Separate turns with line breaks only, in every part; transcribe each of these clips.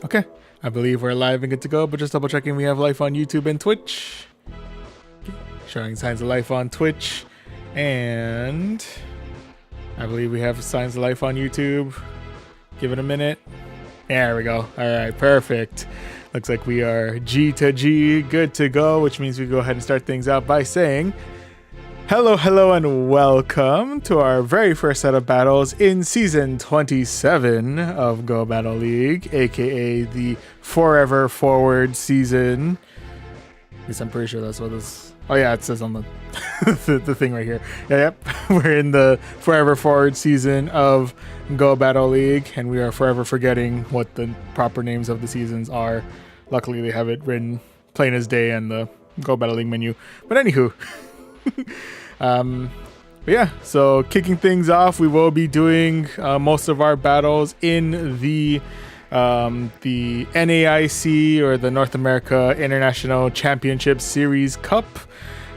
Okay, I believe we're live and good to go, but just double checking we have life on YouTube and Twitch. Showing signs of life on Twitch, and I believe we have signs of life on YouTube. Give it a minute. There we go. All right, perfect. Looks like we are G to G, good to go, which means we go ahead and start things out by saying hello, and welcome to our very first set of battles in Season 27 of Go Battle League, aka the Forever Forward season. At least I'm pretty sure that's what this... Oh yeah, it says on the the thing right here. Yep, we're in the Forever Forward season of Go Battle League, and we are forever forgetting what the proper names of the seasons are. Luckily, they have it written plain as day in the Go Battle League menu. But anywho... But yeah, so kicking things off, we will be doing most of our battles in the NAIC, or the North America International Championship Series Cup.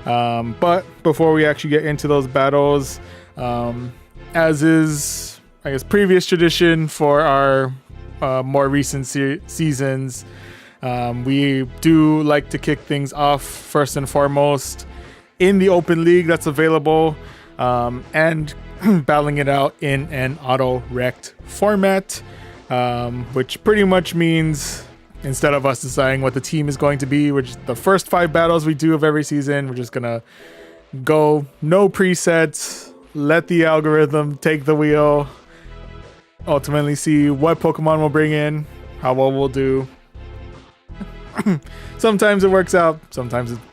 But before we actually get into those battles, as is, I guess, previous tradition for our more recent seasons, we do like to kick things off first and foremost in the open league that's available, and battling it out in an auto-rect format, which pretty much means instead of us deciding what the team is going to be, which is the first 5 battles we do of every season, we're just gonna go no presets, let the algorithm take the wheel, ultimately see what Pokemon we'll bring in, how well we'll do. Sometimes it works out,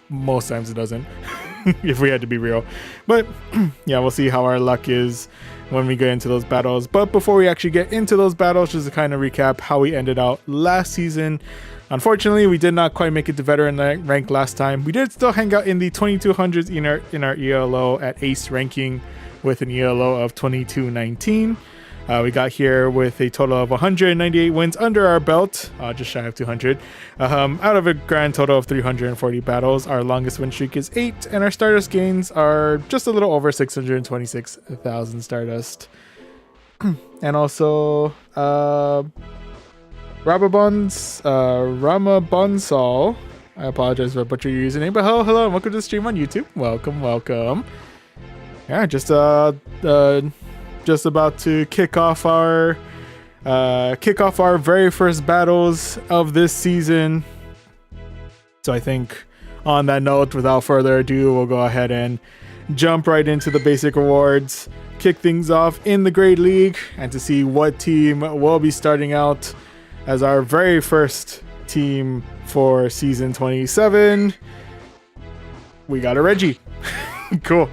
most times it doesn't. If we had to be real. But yeah, we'll see how our luck is when we get into those battles. But before we actually get into those battles, just to kind of recap how we ended out last season. Unfortunately, we did not quite make it to veteran rank last time. We did still hang out in the 2200s in our ELO at ace ranking with an ELO of 2219. We got here with a total of 198 wins under our belt, just shy of 200, out of a grand total of 340 battles. Our longest win streak is 8, and our Stardust gains are just a little over 626,000 Stardust. And also, Ramabonsal, I apologize for butchering your username, but hello, and welcome to the stream on YouTube. Welcome. Yeah, just about to kick off our very first battles of this season. So I think on that note, without further ado, we'll go ahead and jump right into the basic rewards, kick things off in the Great League, and to see what team will be starting out as our very first team for season 27. We got a Reggie. Cool.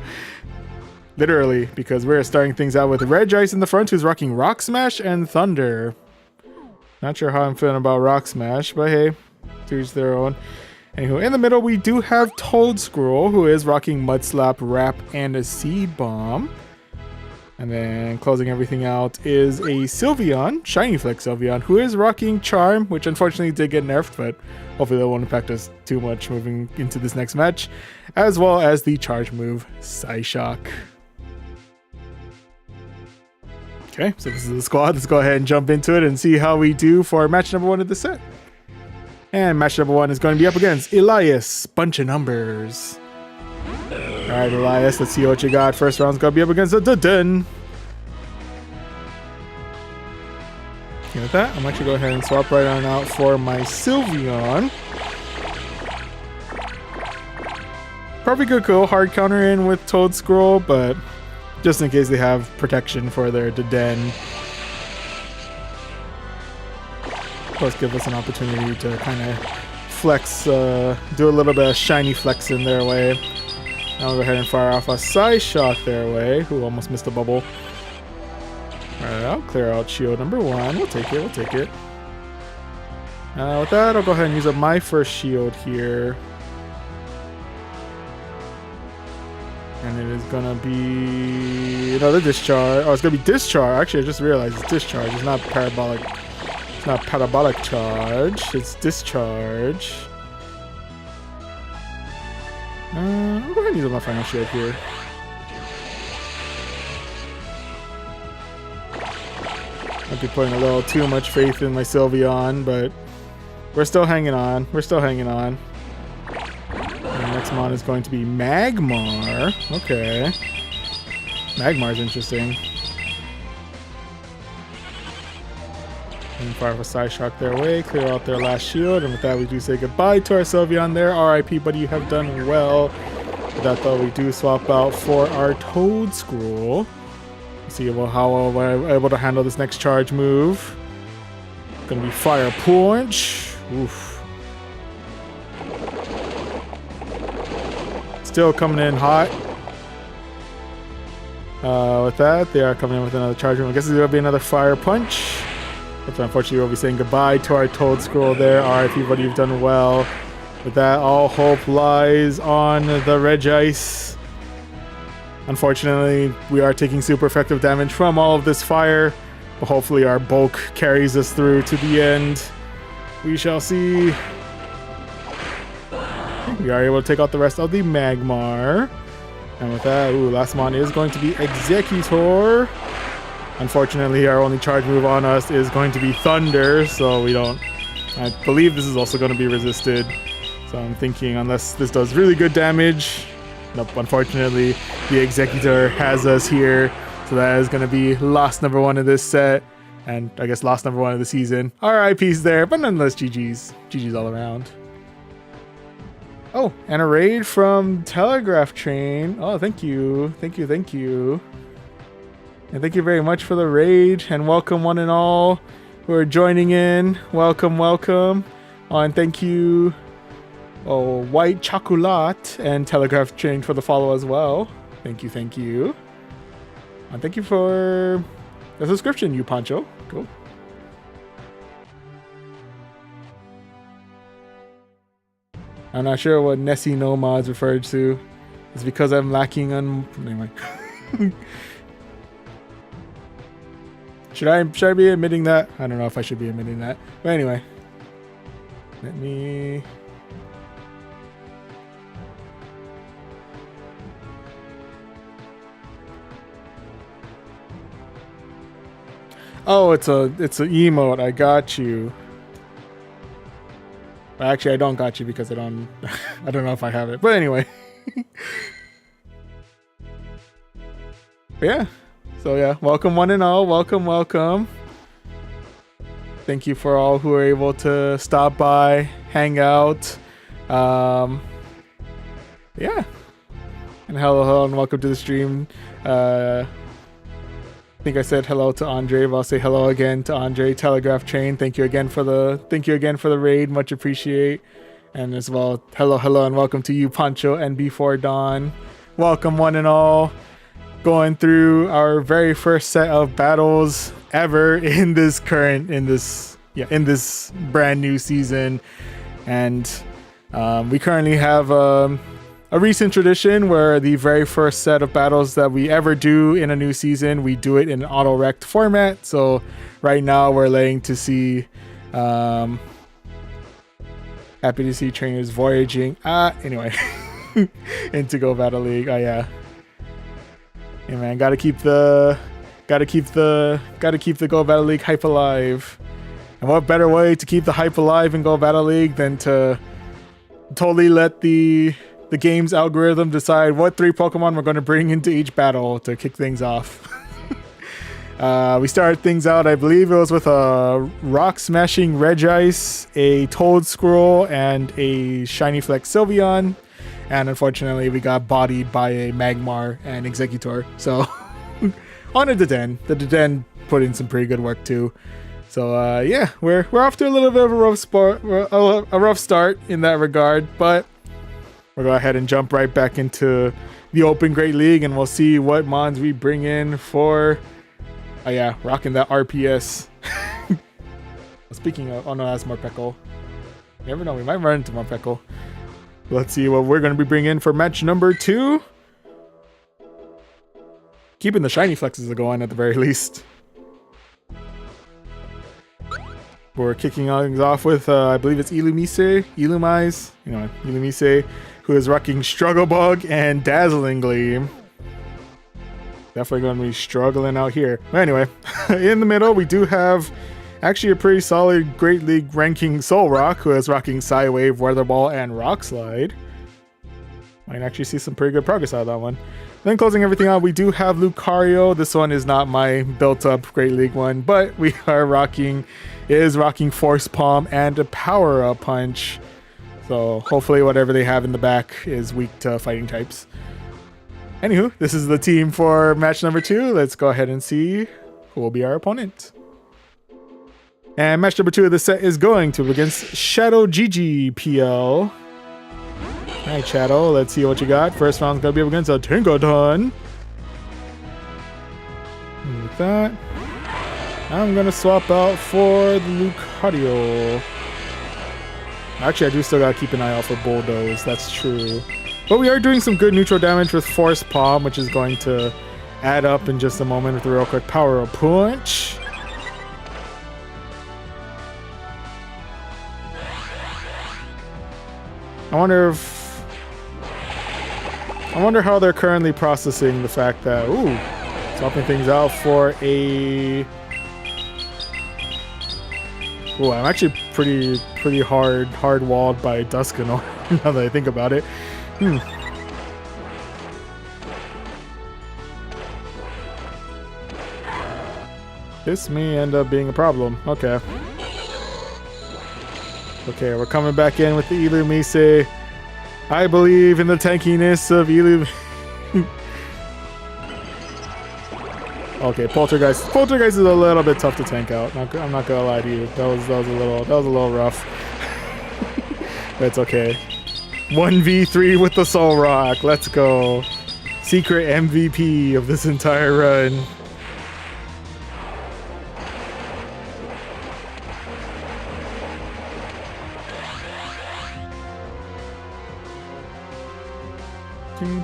Literally, because we're starting things out with Red Ice in the front, who's rocking Rock Smash and Thunder. Not sure how I'm feeling about Rock Smash, but hey, to each their own. Anywho, in the middle, we do have Toad Scroll, who is rocking Mud Slap, Wrap, and a Seed Bomb. And then closing everything out is a Sylveon, Shiny Flex Sylveon, who is rocking Charm, which unfortunately did get nerfed, but hopefully that won't impact us too much moving into this next match, as well as the charge move, Psyshock. Okay, so this is the squad. Let's go ahead and jump into it and see how we do for match number 1 of the set. And match number 1 is going to be up against Elias, bunch of numbers. Alright, Elias, let's see what you got. First round's going to be up against the Dun. Okay, with that, I'm actually going to go ahead and swap right on out for my Sylveon. Probably could go hard counter in with Toad Scroll, but just in case they have protection for their Den. Plus give us an opportunity to kind of flex, do a little bit of shiny flex in their way. Now we'll go ahead and fire off a Psyshock their way, who almost missed a bubble. Alright, I'll clear out shield number 1. We'll take it. With that, I'll go ahead and use up my first shield here. And it is gonna be another discharge. Oh, it's gonna be discharge. Actually, I just realized it's discharge. It's not parabolic. It's not parabolic charge. It's discharge. I'll go ahead and use my final shield here. Might be putting a little too much faith in my Sylveon, but we're still hanging on. We're still hanging on. And the next mon is going to be Magmar. Okay. Magmar's interesting. And fire of a Side Shock their way, clear out their last shield, and with that we do say goodbye to our Sylveon there. RIP, buddy, you have done well. With that though, we do swap out for our Toad Scroll. See how we're able to handle this next charge move. Gonna be Fire Punch. Oof. Still coming in hot. With that, they are coming in with another charge move. I guess there'll be another Fire Punch. But unfortunately, we'll be saying goodbye to our Toad Scroll there. RIP, buddy, you've done well. With that, all hope lies on the Regice. Unfortunately, we are taking super effective damage from all of this fire. But hopefully our bulk carries us through to the end. We shall see. We are able to take out the rest of the Magmar. And with that, last mon is going to be Executor. Unfortunately, our only charge move on us is going to be Thunder, so we don't... I believe this is also going to be resisted. So I'm thinking, unless this does really good damage... Nope, unfortunately, the Executor has us here. So that is going to be loss number 1 of this set. And I guess loss number 1 of the season. RIP's there, but nonetheless, GG's. GG's all around. Oh, and a raid from Telegraph Train. Oh, thank you. Thank you, thank you. And thank you very much for the raid. And welcome one and all who are joining in. Welcome, welcome. Oh, and thank you, White Chocolat and Telegraph Train for the follow as well. Thank you, thank you. And thank you for the subscription, you Pancho. Cool. I'm not sure what Nessie No Mods referred to. It's because I'm lacking on... Anyway. Should I be admitting that? I don't know if I should be admitting that. But anyway. Let me... Oh, it's an emote. I got you. Actually, I don't got you because I don't know if I have it. But anyway. Yeah. So yeah, welcome one and all. Welcome, welcome. Thank you for all who are able to stop by, hang out. Yeah. And hello, and welcome to the stream. I think I said hello to Andre, but I'll say hello again to Andre. Telegraph Train, thank you again for the raid, much appreciate. And as well, hello, and welcome to you, Pancho and Before Dawn. Welcome one and all. Going through our very first set of battles ever in this brand new season, and we currently have a recent tradition where the very first set of battles that we ever do in a new season, we do it in an auto-rect format. So right now we're laying to see, happy to see trainers voyaging. Anyway, into Go Battle League. Oh yeah. Yeah man, gotta keep the Go Battle League hype alive. And what better way to keep the hype alive in Go Battle League than to totally let the game's algorithm decide what 3 Pokemon we're going to bring into each battle to kick things off. We started things out, I believe it was with a Rock Smashing Regice, a Toad Scroll, and a Shiny Flex Sylveon. And unfortunately, we got bodied by a Magmar and Executor. So, on to the Den. The Den put in some pretty good work too. So, yeah, we're off to a little bit of a rough start in that regard, but we'll go ahead and jump right back into the Open Great League, and we'll see what mons we bring in for... Oh yeah, rocking that RPS. Speaking of... Oh no, that's Morpeko. You never know, we might run into Morpeko. Let's see what we're going to be bringing in for match number 2. Keeping the shiny flexes going at the very least. We're kicking things off with, I believe it's Illumise, who is rocking Struggle Bug and Dazzling Gleam. Definitely going to be struggling out here. But anyway, in the middle, we do have actually a pretty solid Great League ranking Soul Rock, who is rocking Psywave, Weather Ball, and Rock Slide. Might actually see some pretty good progress out of that one. Then closing everything out, we do have Lucario. This one is not my built-up Great League one, but we are rocking Force Palm and a Power-Up Punch. So hopefully whatever they have in the back is weak to fighting types. Anywho, this is the team for match number 2. Let's go ahead and see who will be our opponent. And match number 2 of the set is going to be against Shadow GG PL. Alright, Shadow, let's see what you got. First round's gonna be up against a Tinkaton. And with that, I'm gonna swap out for the Lucario. Actually, I do still gotta keep an eye out for Bulldoze, that's true. But we are doing some good neutral damage with Force Palm, which is going to add up in just a moment with a real quick Power Up Punch. I wonder how they're currently processing the fact that, ooh, swapping things out for a... Ooh, I'm actually pretty hard-walled by Duskanoir, now that I think about it. This may end up being a problem. Okay. Okay, we're coming back in with the Illumise. I believe in the tankiness of Illumise. Okay, Poltergeist. Poltergeist is a little bit tough to tank out. I'm not gonna lie to you. That was a little rough. That's okay. 1v3 with the Soul Rock. Let's go. Secret MVP of this entire run.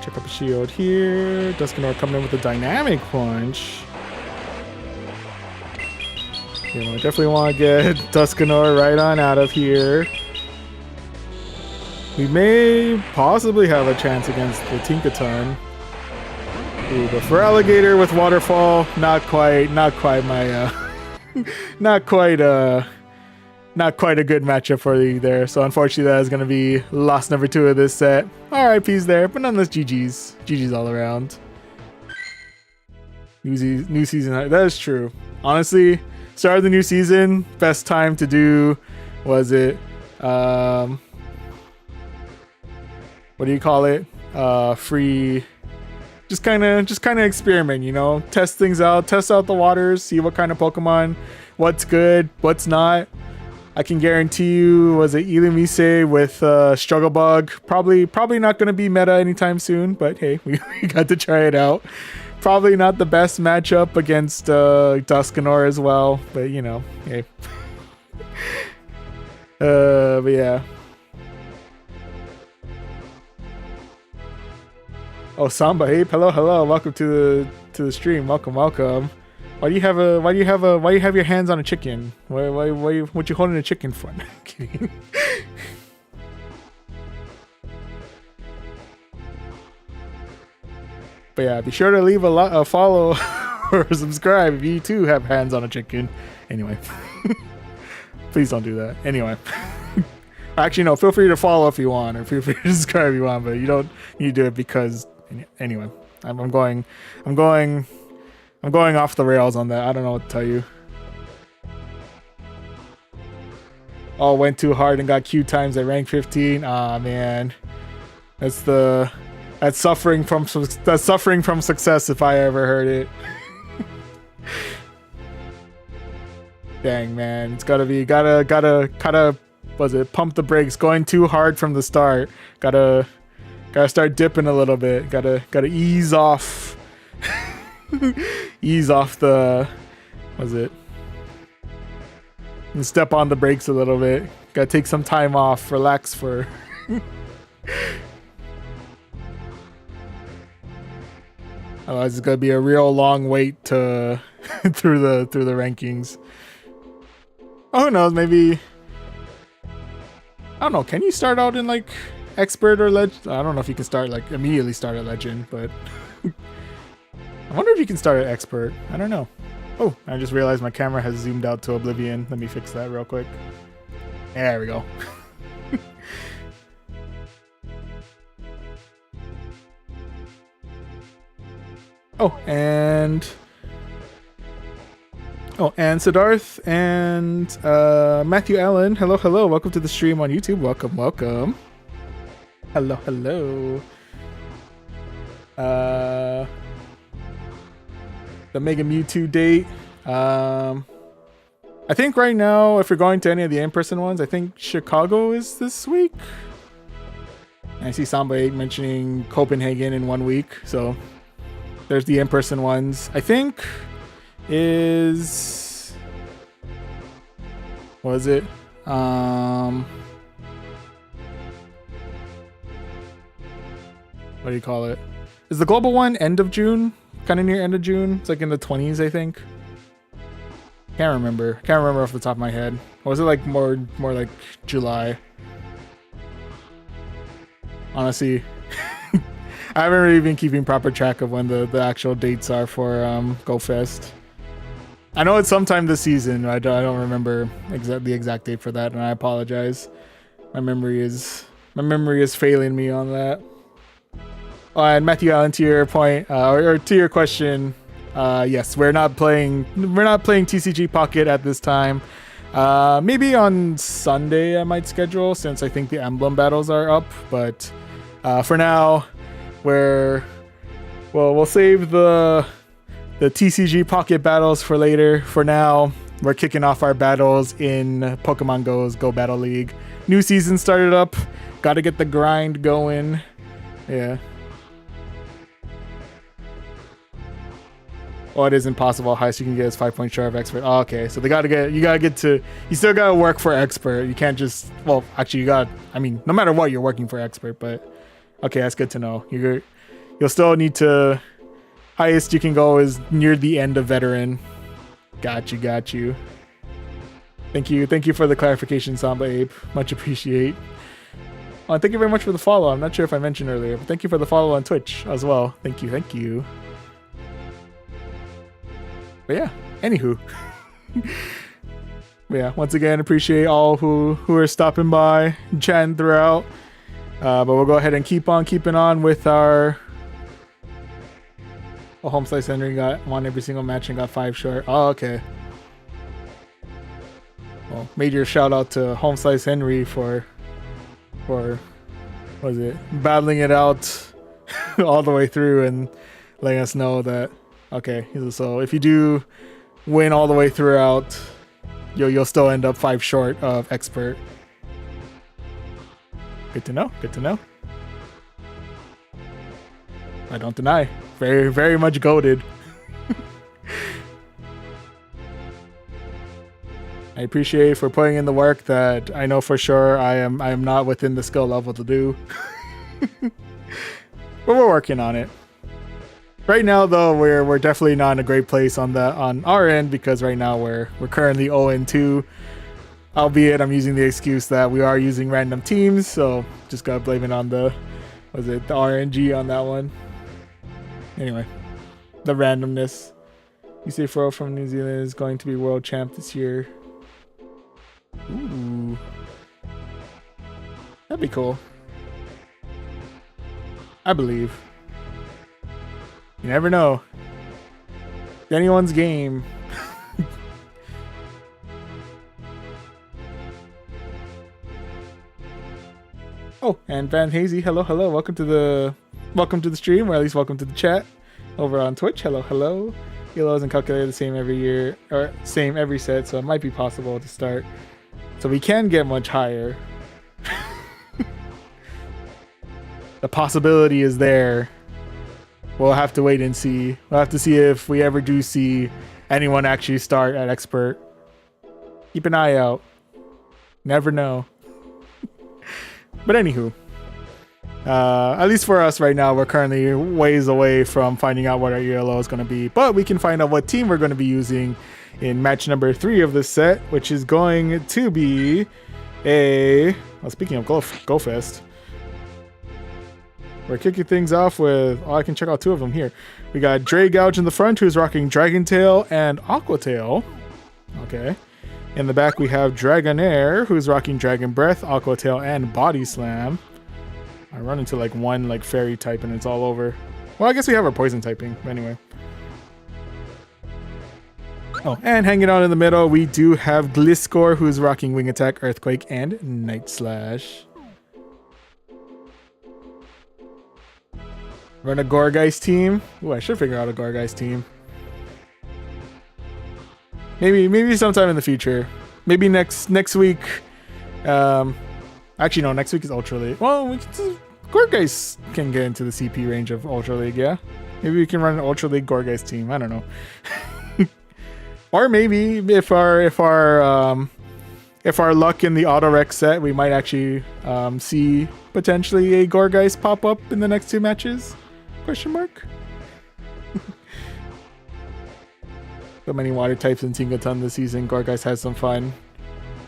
Check up a shield here. Duskanoir coming in with a Dynamic Punch. Okay, I definitely want to get Duskanoir right on out of here. We may possibly have a chance against the Tinkaton. Ooh, but for Alligator with Waterfall, not quite my not quite a good matchup for you there. So unfortunately that is going to be loss number 2 of this set. RIP's there, but nonetheless GG's. GG's all around. New season, that is true. Honestly, start of the new season, best time to do, was it, what do you call it? Free, just kind of experiment, you know, test things out, test out the waters, see what kind of Pokemon, what's good, what's not. I can guarantee you, was it Illumise with Struggle Bug? Probably not going to be meta anytime soon, but hey, we got to try it out. Probably not the best matchup against Duskanoir as well, but you know, hey. But yeah. Oh, Samba, hey, hello, welcome to the stream. Welcome. Why do you have your hands on a chicken? What you holding a chicken for? No, I'm kidding. But yeah, be sure to leave a follow or subscribe if you too have hands on a chicken. Anyway, please don't do that. Anyway, actually no, feel free to follow if you want, or feel free to subscribe if you want, but you don't need to do it because anyway, I'm going off the rails on that. I don't know what to tell you. Oh, went too hard and got Q times at rank 15. Ah, man. That's suffering from success if I ever heard it. Dang, man. It's gotta was it pump the brakes, going too hard from the start. Gotta start dipping a little bit. Gotta ease off. Ease off the, and step on the brakes a little bit. Gotta take some time off, relax for otherwise it's gonna be a real long wait to through the rankings. Oh, who knows, maybe, I don't know, can you start out in like expert or legend? I don't know if you can immediately start at legend, but I wonder if you can start at expert. I don't know. Oh, I just realized my camera has zoomed out to oblivion. Let me fix that real quick. There we go. and Siddharth and Matthew Allen. Hello, hello. Welcome to the stream on YouTube. Welcome, welcome. Hello, hello. The Mega Mewtwo date. I think right now, if you're going to any of the in-person ones, I think Chicago is this week. I see Samba mentioning Copenhagen in 1 week, so there's the in-person ones. I think is... what is it? What do you call it? Is the global one end of June? Kind of near end of June? It's like in the 20s, I think. Can't remember off the top of my head. Or was it like more like July? Honestly, I haven't really been keeping proper track of when the actual dates are for GoFest. I know it's sometime this season. I don't remember the exact date for that, and I apologize. My memory is failing me on that. And Matthew Allen, to your point, or to your question, yes, we're not playing TCG Pocket at this time. Maybe on Sunday I might schedule, since I think the emblem battles are up. But for now, we'll save the TCG Pocket battles for later. For now, we're kicking off our battles in Pokemon Go's Go Battle League. New season started up. Got to get the grind going. Yeah. Oh, it is impossible. Highest you can get is 5 points short of expert. Oh, okay, so you still gotta work for expert. You can't just, well, actually no matter what, you're working for expert, but okay, that's good to know. You'll still need to, highest you can go is near the end of veteran. Got you. Thank you for the clarification, Samba Ape. Much appreciate. Oh, thank you very much for the follow. I'm not sure if I mentioned earlier, but thank you for the follow on Twitch as well. Thank you. But yeah, anywho. Yeah, once again, appreciate all who are stopping by, chatting throughout. But we'll go ahead and keep on keeping on with our... Oh, Home Slice Henry won every single match and got 5 short. Oh, okay. Well, major shout out to Home Slice Henry for what was it? Battling it out all the way through and letting us know that, okay, so if you do win all the way throughout, you'll still end up 5 short of expert. Good to know. I don't deny. Very, very much goated. I appreciate for putting in the work that I know for sure I am not within the skill level to do. But we're working on it. Right now, though, we're definitely not in a great place on our end, because right now we're currently 0-2. Albeit I'm using the excuse that we are using random teams, so just gotta blame it on the RNG on that one. Anyway, the randomness. You say Fro from New Zealand is going to be world champ this year. Ooh, that'd be cool. I believe. You never know. Anyone's game. Oh, and Van Hazy, hello. Welcome to the stream, or at least welcome to the chat over on Twitch. Hello. Elo isn't calculated the same every year, or same every set, so it might be possible to start. So we can get much higher. The possibility is there. We'll have to wait and see. We'll have to see if we ever do see anyone actually start at expert. Keep an eye out. Never know. But anywho, at least for us right now, we're currently ways away from finding out what our ELO is going to be. But we can find out what team we're going to be using in match number 3 of this set, which is going to be speaking of GoFest. We're kicking things off with, I can check out 2 of them here. We got Dre Gouge in the front, who's rocking Dragon Tail and Aqua Tail. Okay. In the back, we have Dragonair, who's rocking Dragon Breath, Aqua Tail, and Body Slam. I run into like one like fairy type and it's all over. Well, I guess we have our poison typing, but anyway. Oh, and hanging out in the middle, we do have Gliscor, who's rocking Wing Attack, Earthquake, and Night Slash. Run a Gourgeist team. Ooh, I should figure out a Gourgeist team. Maybe sometime in the future. Maybe next week. Actually, no, next week is Ultra League. Well, Gourgeist can get into the CP range of Ultra League, yeah? Maybe we can run an Ultra League Gourgeist team. I don't know. Or maybe if our luck in the auto rec set, we might actually see potentially a Gourgeist pop up in the next 2 matches. Question mark. So many water types in Tingaton this season. Gourgeist has some fun.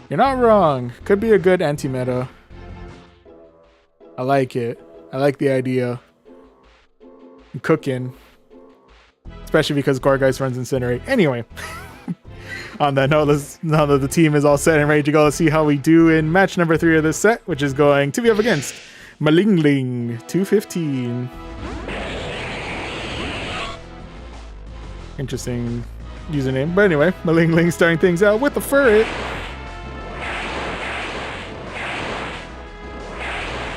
You're not wrong. Could be a good anti-meta. I like it. I like the idea. I'm cooking. Especially because Gourgeist runs Incinerate. Anyway. On that note, now that the team is all set and ready to go, let's see how we do in match number 3 of this set, which is going to be up against Malingling 215. Interesting username. But anyway, Malingling starting things out with the Furret.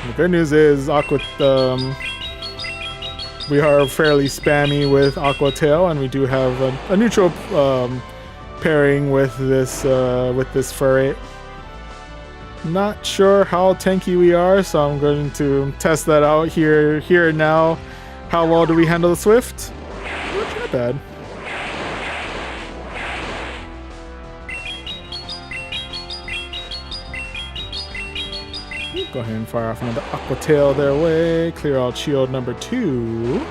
The good news is we are fairly spammy with Aqua Tail, and we do have a neutral pairing with this Furret. Not sure how tanky we are, so I'm going to test that out here and now. How well do we handle the Swift? Not bad. Go ahead and fire off another Aqua Tail their way. Clear out shield number 2.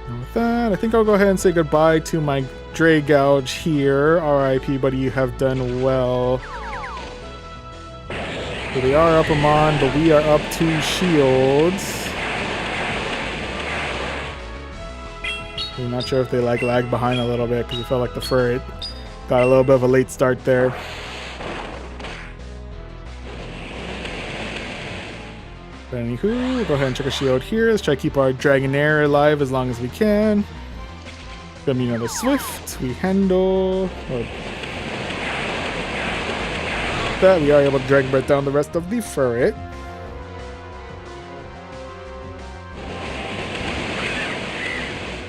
And with that, I think I'll go ahead and say goodbye to my Dre Gouge here. RIP, buddy, you have done well. So they are up Amon, but we are up 2 shields. I'm not sure if they lagged behind a little bit because it felt like the Furret got a little bit of a late start there. But anywho, we'll go ahead and check a shield here. Let's try to keep our Dragonair alive as long as we can. Gonna be another Swift. We handle. That we are able to Dragon Breath down the rest of the Furret.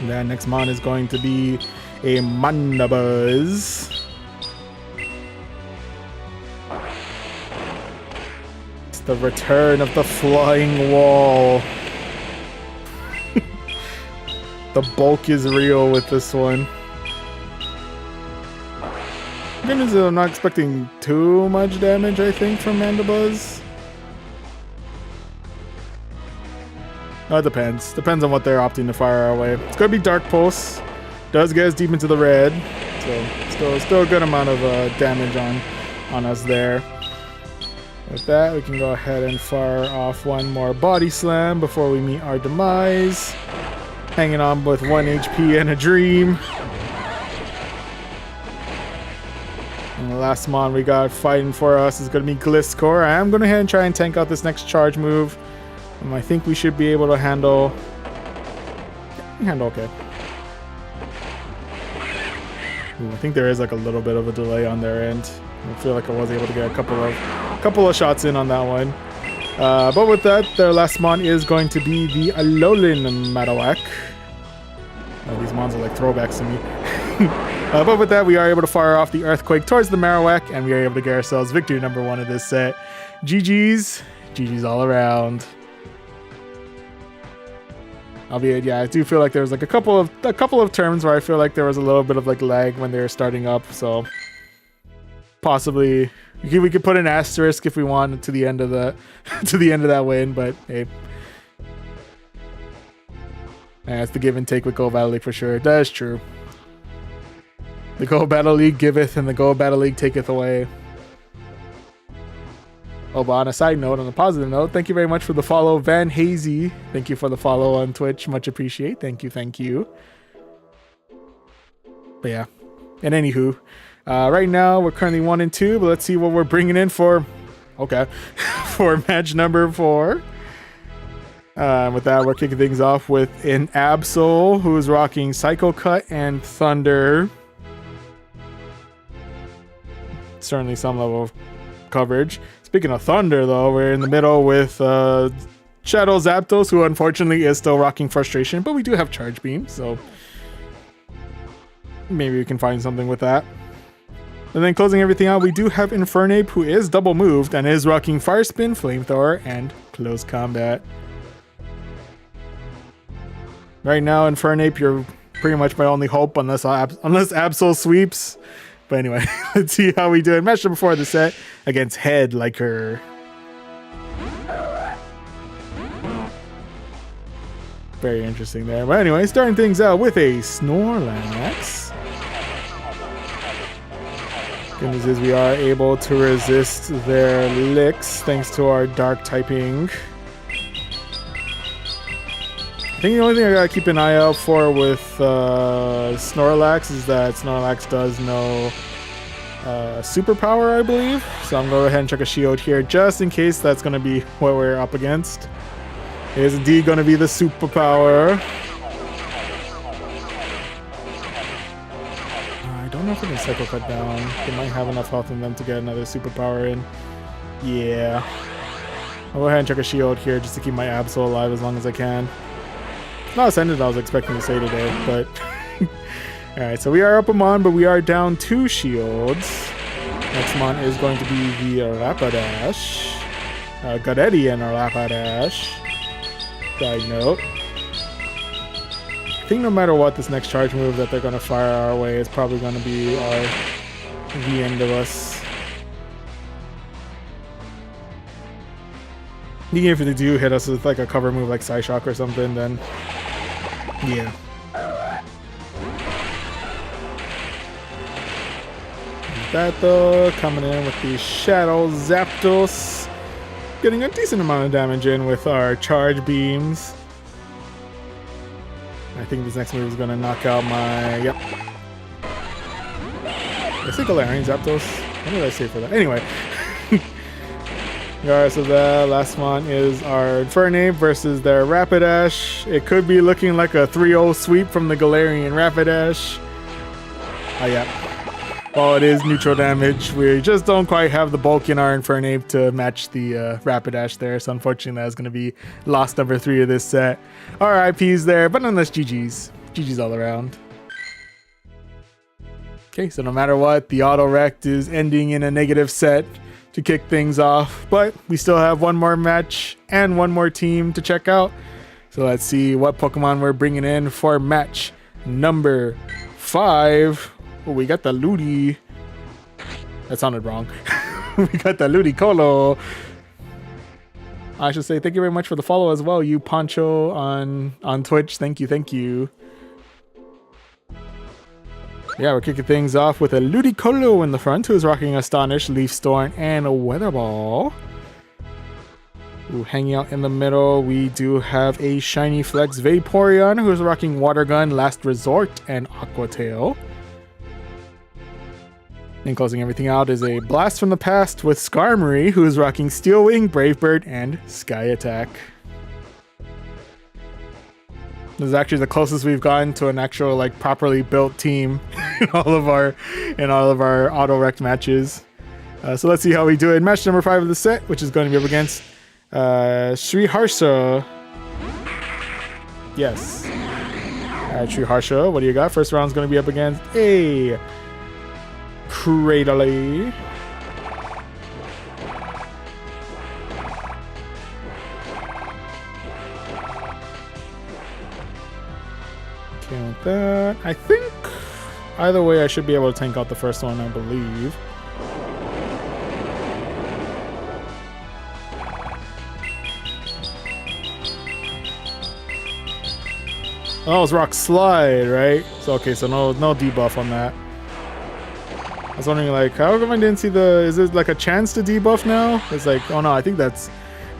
And then next mon is going to be a Mandabuzz. The return of the flying wall. The bulk is real with this one. Goodness, I'm not expecting too much damage, I think, from Mandabuzz. It depends. Depends on what they're opting to fire our way. It's gonna be Dark Pulse. Does get us deep into the red. So still a good amount of damage on us there. With that, we can go ahead and fire off one more Body Slam before we meet our demise. Hanging on with 1 HP and a dream. And the last mon we got fighting for us is going to be Gliscor. I am going to go ahead and try and tank out this next charge move. I think we should be able to handle okay. Ooh, I think there is like a little bit of a delay on their end. I feel like I was able to get a couple of shots in on that one. But with that, their last mon is going to be the Alolan Marowak. These mons are like throwbacks to me. But with that, we are able to fire off the Earthquake towards the Marowak, and we are able to get ourselves victory number 1 of this set. GG's. GG's all around. Albeit, yeah, I do feel like there was like a couple of terms where I feel like there was a little bit of like lag when they were starting up, so possibly we could put an asterisk if we want to the end of the that win, but hey, that's the give and take with Go Battle League for sure. That is true. The Go Battle League giveth and the Go Battle League taketh away. Oh, but on a side note, on a positive note, thank you very much for the follow, Van Hazy. Thank you for the follow on Twitch. Much appreciate. Thank you, thank you. But yeah, and anywho, right now we're currently 1 and 2, but let's see what we're bringing in for, for match number 4. With that, we're kicking things off with an Absol who's rocking Psycho Cut and Thunder. Certainly some level of coverage. Speaking of Thunder, though, we're in the middle with Shadow Zapdos, who unfortunately is still rocking Frustration, but we do have Charge Beam, so maybe we can find something with that. And then closing everything out, we do have Infernape, who is double moved and is rocking Fire Spin, Flamethrower, and Close Combat. Right now, Infernape, you're pretty much my only hope unless Absol sweeps. But anyway, let's see how we do it. Match number 4 of the set against Head Liker. Very interesting there. But anyway, starting things out with a Snorlax. Good news is we are able to resist their licks thanks to our dark typing. I think the only thing I gotta keep an eye out for with Snorlax is that Snorlax does know superpower, I believe. So I'm gonna go ahead and check a shield here just in case that's gonna be what we're up against. It is indeed gonna be the superpower. I don't know if we can Psycho Cut down. They might have enough health in them to get another superpower in. Yeah. I'll go ahead and check a shield here just to keep my Absol alive as long as I can. Not a sentence I was expecting to say today, but alright, so we are up a Mon, but we are down 2 shields. Next Mon is going to be the Rapidash. Garetti and Rapidash. Side note. I think no matter what, this next charge move that they're going to fire our way is probably going to be the end of us. Even if they do hit us with like a cover move like Psyshock or something, then yeah. That though, coming in with the Shadow Zapdos, getting a decent amount of damage in with our Charge Beams. I think this next move is going to knock out my, yep. I say Galarian Zapdos. What did I say for that? Anyway. Regardless of that, last one is our Infernape versus their Rapidash. It could be looking like a 3-0 sweep from the Galarian Rapidash. Oh yeah. While it is neutral damage, we just don't quite have the bulk in our Infernape to match the Rapidash there. So unfortunately, that's going to be loss number 3 of this set. RIPs there, but nonetheless, GG's. GG's all around. Okay, so no matter what, the auto-rect is ending in a negative set to kick things off, but we still have one more match and one more team to check out. So let's see what Pokemon we're bringing in for match number 5. Oh, we got the Ludi. That sounded wrong. We got the Ludicolo. I should say thank you very much for the follow as well, you Poncho on Twitch. Thank you, thank you. Yeah, we're kicking things off with a Ludicolo in the front, who is rocking Astonish, Leaf Storm, and a Weather Ball. Ooh, hanging out in the middle, we do have a Shiny Flex Vaporeon, who is rocking Water Gun, Last Resort, and Aqua Tail. And closing everything out is a Blast from the Past with Skarmory, who is rocking Steel Wing, Brave Bird, and Sky Attack. This is actually the closest we've gotten to an actual like properly built team in all of our auto rect matches. So let's see how we do it in match number 5 of the set, which is going to be up against Sri Harsha. Yes. Alright, Sri Harsha, what do you got? First round is going to be up against a Cradily. With that, I think either way I should be able to tank out the first one, I believe. Oh, it was Rock Slide, right? So okay, so no debuff on that. was wondering, like, how come I didn't see the... Is it like a chance to debuff now? It's like, oh no, I think that's...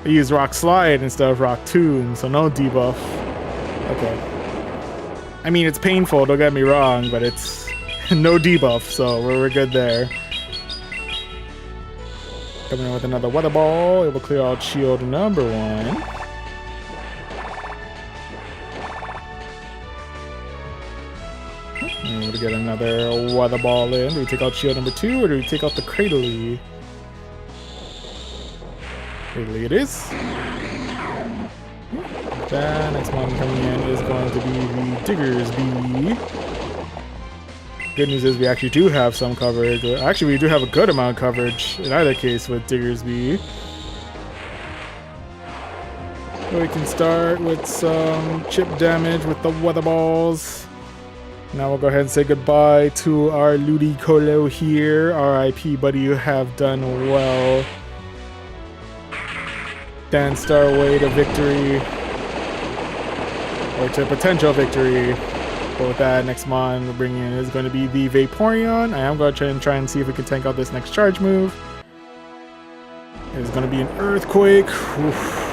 I used Rock Slide instead of Rock Tomb, so no debuff. Okay. I mean, it's painful, don't get me wrong, but it's no debuff, so we're good there. Coming in with another Weather Ball. It will clear out shield number 1. And we're gonna get another Weather Ball in. Do we take out shield number 2 or do we take out the Cradley? Cradley it is. The next one coming in is going to be the Digger's Bee. Good news is we actually do have some coverage. Actually, we do have a good amount of coverage in either case with Digger's Bee. So we can start with some chip damage with the Weather Balls. Now we'll go ahead and say goodbye to our Ludicolo here. R.I.P. buddy, you have done well. Danced our way to victory. Or to potential victory. But with that, next mon we're bringing in is going to be the Vaporeon. I am going to try and see if we can tank out this next charge move. It's going to be an Earthquake. Oof.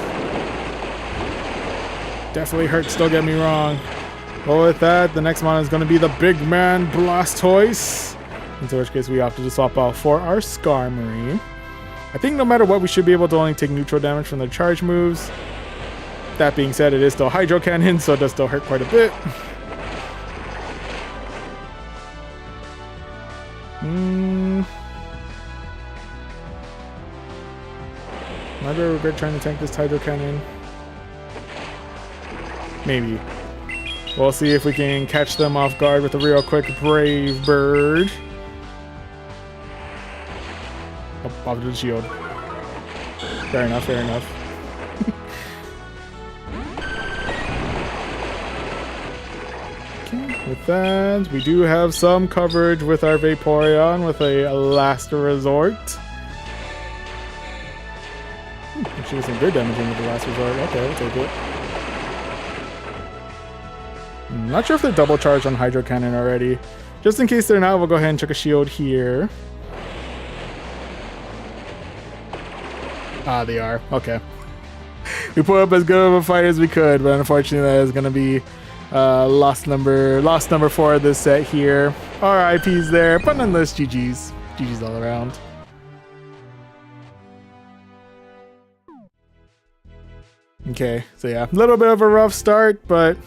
Definitely hurts, don't get me wrong. Well, with that, the next mon is going to be the Big Man Blastoise. In which case we opted to swap out for our Skarmory. I think no matter what, we should be able to only take neutral damage from the charge moves. That being said, it is still Hydro Cannon, so it does still hurt quite a bit. Might I regret trying to tank this Hydro Cannon? Maybe. We'll see if we can catch them off guard with a real quick Brave Bird. Oh, off to the shield. Fair enough, fair enough. Okay, with that, we do have some coverage with our Vaporeon with a last resort. Actually, some good damage into the last resort. Okay, we'll take it. I'm not sure if they're double charged on Hydro Cannon already. Just in case they're not, we'll go ahead and check a shield here. Ah, they are. Okay. We put up as good of a fight as we could, but unfortunately that is going to be lost number 4 of this set here. RIPs there, but nonetheless, GG's. GG's all around. Okay, so yeah, a little bit of a rough start, but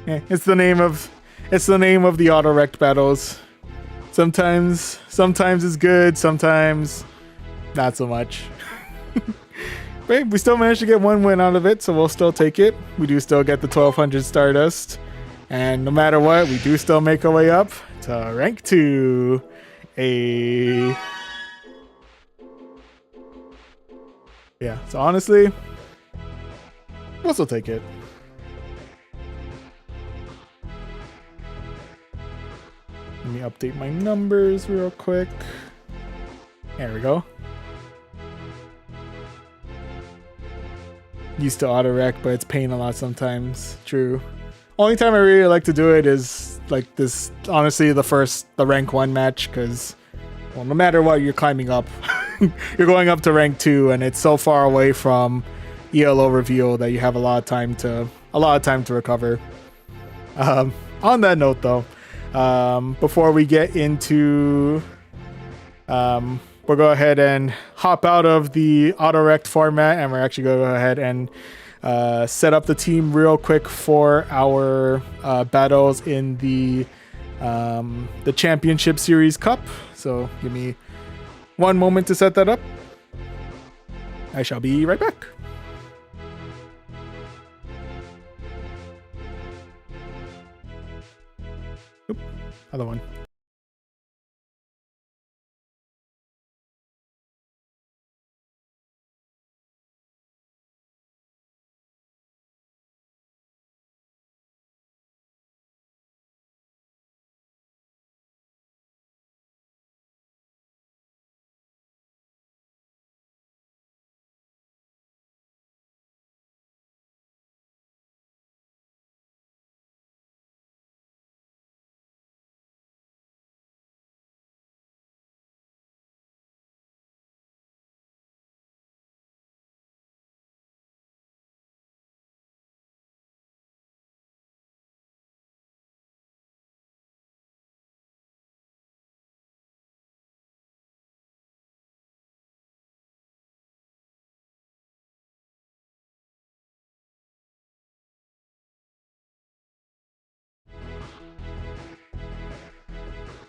it's the name of the auto-rect battles. Sometimes it's good, sometimes not so much. But we still managed to get 1 win out of it, so we'll still take it. We do still get the 1200 Stardust, and no matter what, we do still make our way up to rank 2. Yeah, so honestly, we'll still take it. Let me update my numbers real quick. There we go. Used to auto-wreck, but it's paying a lot sometimes. True. Only time I really like to do it is like this, honestly, the rank 1 match, because, well, no matter what, you're climbing up. You're going up to rank 2, and it's so far away from ELO reveal that you have a lot of time to recover. On that note, though, before we get into, we'll go ahead and hop out of the auto-rect format, and we're actually going to go ahead and set up the team real quick for our battles in the Championship Series Cup. So give me 1 moment to set that up. I shall be right back. Oop, other one.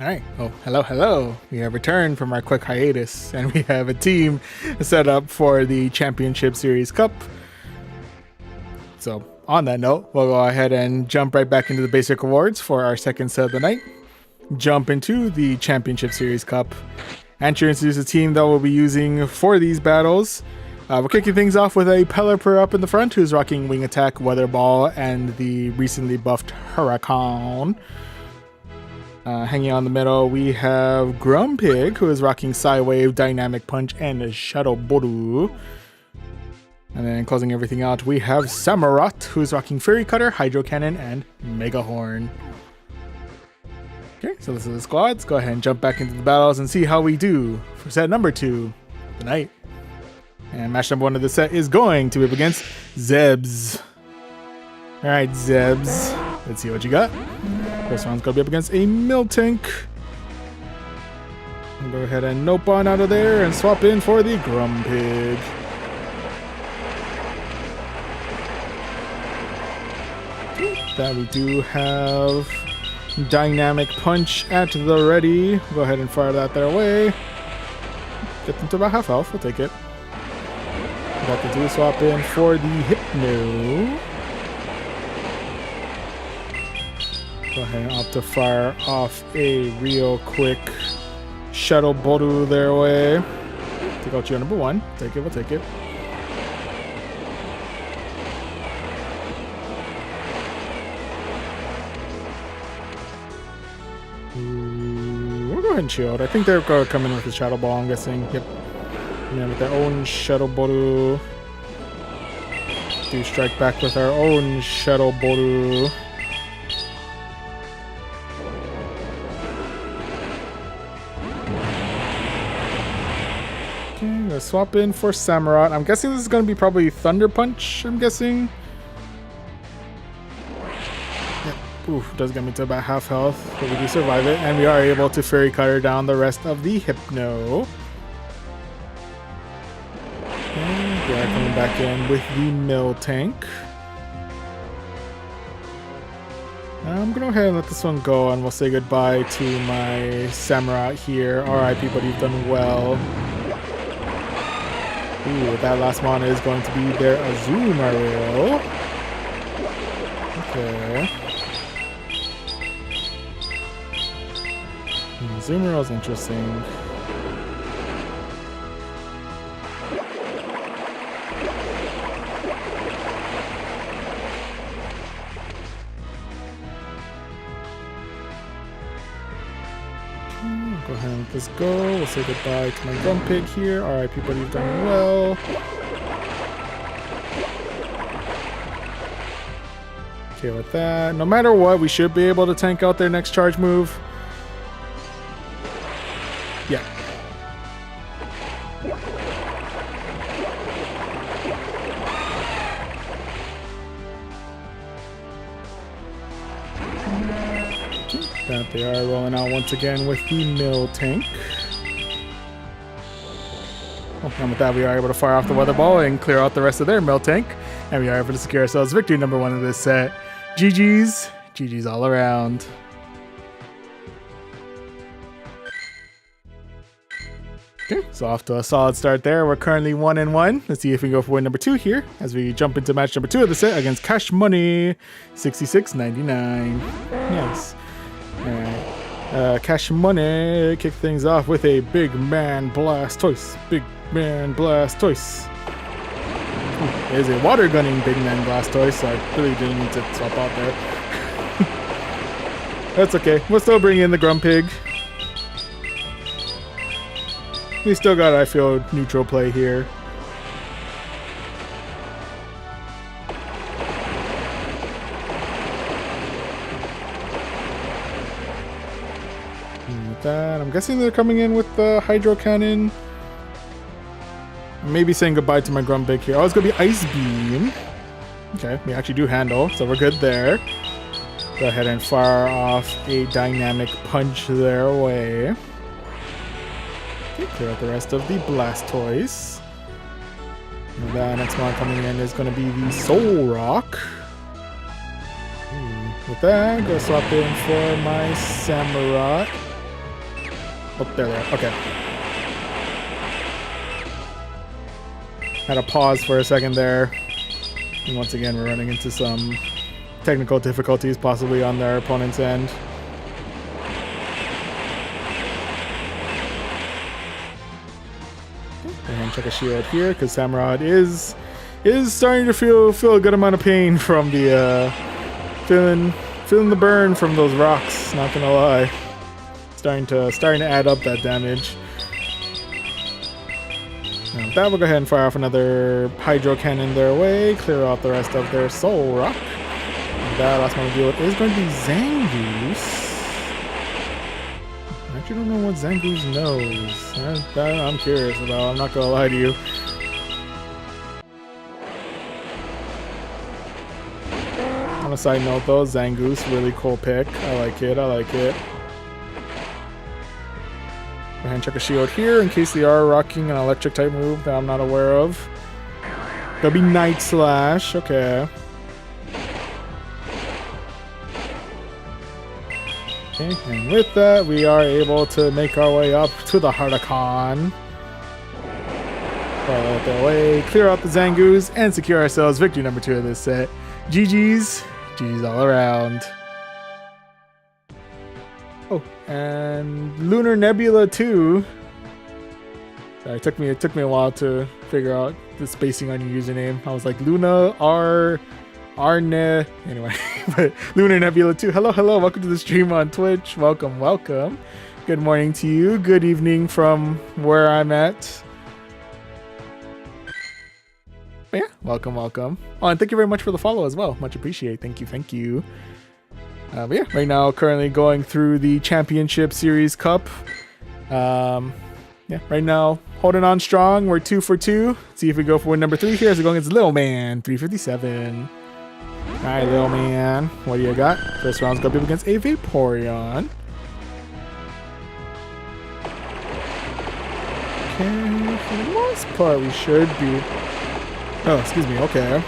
All right. Oh, hello. We have returned from our quick hiatus, and we have a team set up for the Championship Series Cup. So, on that note, we'll go ahead and jump right back into the basic awards for our second set of the night. Jump into the Championship Series Cup. And to introduce the team that we'll be using for these battles. We're kicking things off with a Pelipper up in the front, who's rocking Wing Attack, Weather Ball, and the recently buffed Huracan. Hanging on the middle, we have Grumpig, who is rocking Psywave, Dynamic Punch, and Shadow Boru. And then closing everything out, we have Samurott, who's rocking Fairy Cutter, Hydro Cannon, and Mega Horn. Okay, so this is the squad. Let's go ahead and jump back into the battles and see how we do for set number 2 tonight. And match number 1 of the set is going to be up against Zebs. Alright, Zebs. Let's see what you got. First round's gonna be up against a Miltank. Go ahead and nope on out of there and swap in for the Grumpig. That we do have Dynamic Punch at the ready. Go ahead and fire that their way. Get them to about half health, we'll take it. Got the 2 swap in for the Hypno. Go ahead and opt to fire off a real quick Shadow Boru their way. Take out your number 1. Take it, we'll take it. We'll go ahead and shield. I think they're going to come in with the Shadow Ball, I'm guessing. Yep. And then with their own Shadow Boru. Do strike back with our own Shadow Boru. Okay, I'm gonna swap in for Samurott. I'm guessing this is gonna be probably Thunder Punch, I'm guessing. Oof, does get me to about half health, but we do survive it, and we are able to Fairy Cutter down the rest of the Hypno. And we are coming back in with the Miltank. I'm gonna go ahead and let this one go, and we'll say goodbye to my Samurott here. RIP, but you've done well. Ooh, that last mana is going to be their Azumarill. Okay. Azumarill's interesting. Go ahead and let this go. We'll say goodbye to my Grumpig here. RIP, but you've done well. Okay, with that, no matter what, we should be able to tank out their next charge move. Yeah. That they are rolling out once again with the Miltank. Oh, and with that, we are able to fire off the Weather Ball and clear out the rest of their Miltank. And we are able to secure ourselves victory number 1 of this set. GG's. GG's all around. Okay, so off to a solid start there. We're currently 1-1. Let's see if we can go for win number 2 here as we jump into match number 2 of the set against Cash Money 66.99. Nice. Alright. Cash Money kick things off with a Big Man Blastoise. Big Man Blastoise. There's a water gunning Big Man Blastoise, so I really didn't need to swap out there. That's okay. We'll still bring in the Grumpig. We still got, I feel, neutral play here. And with that, I'm guessing they're coming in with the Hydro Cannon. Maybe saying goodbye to my Grumpig here. Oh, it's going to be Ice Beam. Okay, we actually do handle, so we're good there. Go ahead and fire off a Dynamic Punch their way. Clear out the rest of the Blastoise. And the next one coming in is going to be the Soul Rock. With that, go swap in for my Samurott. Oh, there they are. Okay. Had a pause for a second there. And once again, we're running into some technical difficulties, possibly on their opponent's end. And check a shield here, because Samurott is starting to feel a good amount of pain from the feeling the burn from those rocks. Not gonna lie, starting to add up that damage. Now with that, we'll go ahead and fire off another Hydro Cannon their way, clear out the rest of their Soul Rock. And that last one to deal with is going to be Zangoose. I actually don't know what Zangoose knows. That I'm curious about, I'm not gonna lie to you. On a side note though, Zangoose, really cool pick. I like it, I like it. Go ahead and check a shield here in case they are rocking an electric type move that I'm not aware of. That'll be Night Slash, okay. Okay, and with that, we are able to make our way up to the Huracan. Fire out their way, clear out the Zangoose, and secure ourselves victory number 2 of this set. GG's. GG's all around. Oh, and Lunar Nebula 2. Sorry, it took me a while to figure out the spacing on your username. I was like Luna Arne. Anyway, but Lunar Nebula 2. Hello, hello. Welcome to the stream on Twitch. Welcome, welcome. Good morning to you. Good evening from where I'm at. But yeah, welcome, welcome. Oh, and thank you very much for the follow as well. Much appreciated. Thank you, thank you. But yeah, right now currently going through the Championship Series Cup. Yeah, right now holding on strong. We're 2 for 2. See if we go for win number 3 here as we're going against Little Man, 357. All right, Little Man, what do you got? First round's gonna be against a Vaporeon. Okay, for the most part, we should be. Oh, excuse me. Okay.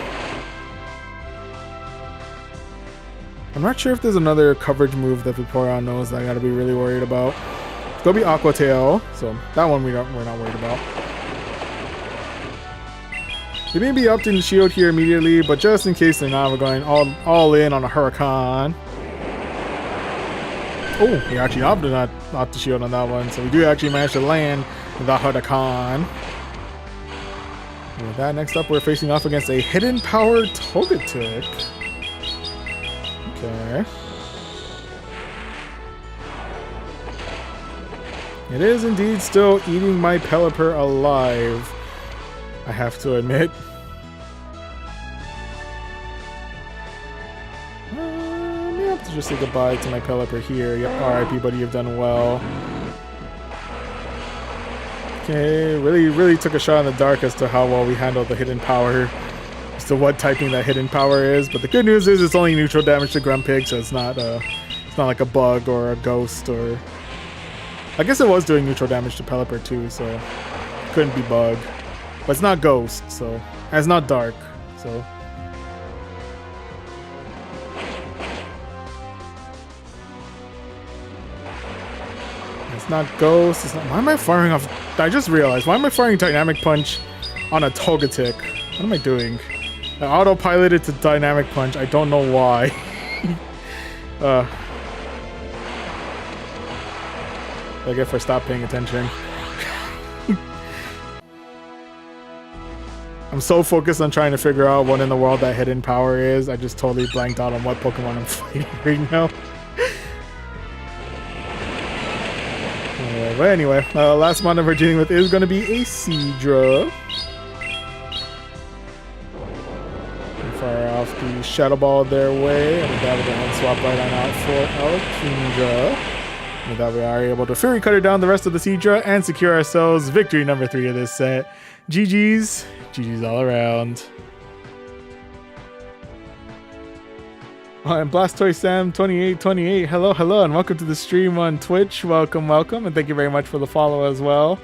I'm not sure if there's another coverage move that Vaporeon knows that I gotta be really worried about. It's gonna be Aqua Tail, so that one we're not worried about. They may be upped in the shield here immediately, but just in case they're not, we're going all in on a Huracan. Oh, we actually opted not the shield on that one, so we do actually manage to land the Huracan. And with that, next up we're facing off against a Hidden Power Togetic. Okay. It is indeed still eating my Pelipper alive, I have to admit. I may have to just say goodbye to my Pelipper here. Yep, RIP buddy, you've done well. Okay, really took a shot in the dark as to how well we handled the Hidden Power. As to what typing that Hidden Power is, but the good news is it's only neutral damage to Grumpig, so it's not like a bug or a ghost, or I guess it was doing neutral damage to Pelipper too, so it couldn't be bug. But it's not ghost, so and it's not dark, so it's not ghost. It's not. Why am I firing off? I just realized. Why am I firing Dynamic Punch on a Togetic? What am I doing? I autopiloted to Dynamic Punch. I don't know why. I guess I stopped paying attention. I'm so focused on trying to figure out what in the world that Hidden Power is. I just totally blanked out on what Pokemon I'm fighting right now. But anyway, last one we're dealing with is going to be a Seadra. Fire off the Shadow Ball their way, and with that we're going to swap right on out for Alkindra. With that we are able to Fury Cutter down the rest of the Seadra and secure ourselves victory number 3 of this set. GG's. GG's all around. And Blastoise Sam 2828, hello, and welcome to the stream on Twitch. Welcome, and thank you very much for the follow as well.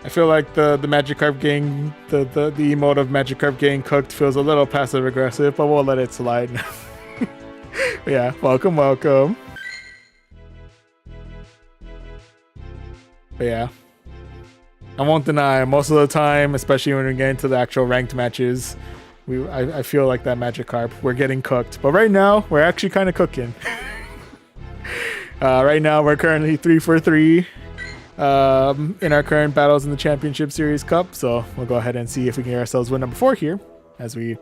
I feel like the Magikarp gang, the emote of Magikarp getting cooked feels a little passive aggressive, but we'll let it slide. Yeah, welcome. But yeah. I won't deny, most of the time, especially when we get into the actual ranked matches, I feel like that Magikarp, we're getting cooked. But right now, we're actually kind of cooking. Right now, we're currently 3 for 3 in our current battles in the Championship Series Cup. So we'll go ahead and see if we can get ourselves win number 4 here, as we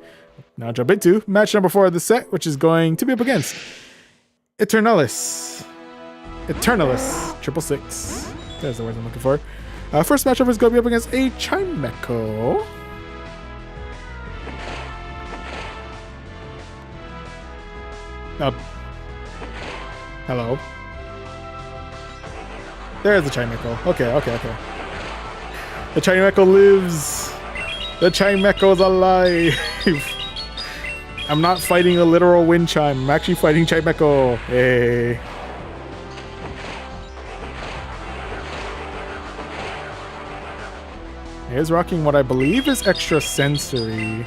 now jump into match number 4 of the set, which is going to be up against Eternalis. 666. There's the words I'm looking for. First matchup is going to be up against a Chimecho. Hello. There's the Chimecho. Okay. The Chimecho lives. The Chimecho's alive. I'm not fighting a literal wind chime. I'm actually fighting Chimecho. Hey. He is rocking what I believe is extra sensory.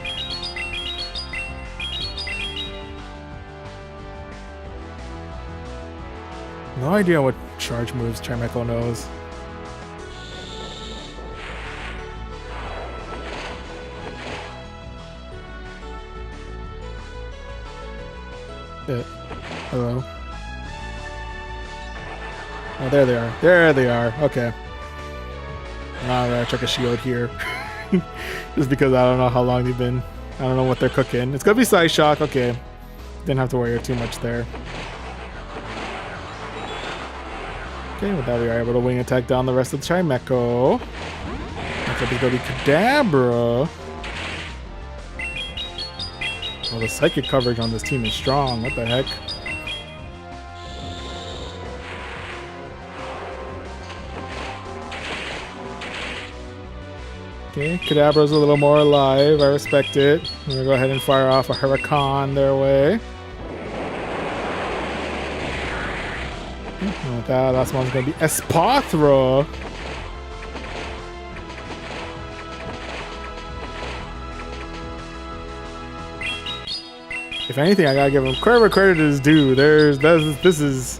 No idea what charge moves Chimecho knows. Hello. Oh, there they are. There they are. Okay. I'm gonna check a shield here. Just because I don't know how long they've been. I don't know what they're cooking. It's gonna be Side Shock. Okay. Didn't have to worry too much there. Okay, with that we are able to wing attack down the rest of the Chimecho. Next up is gonna be Kadabra. Oh, the psychic coverage on this team is strong. What the heck? Okay, Kadabra's a little more alive. I respect it. I'm gonna go ahead and fire off a Huracan their way. And with that, last one's gonna be Espathra. If anything, I gotta give him credit where credit is due. This is.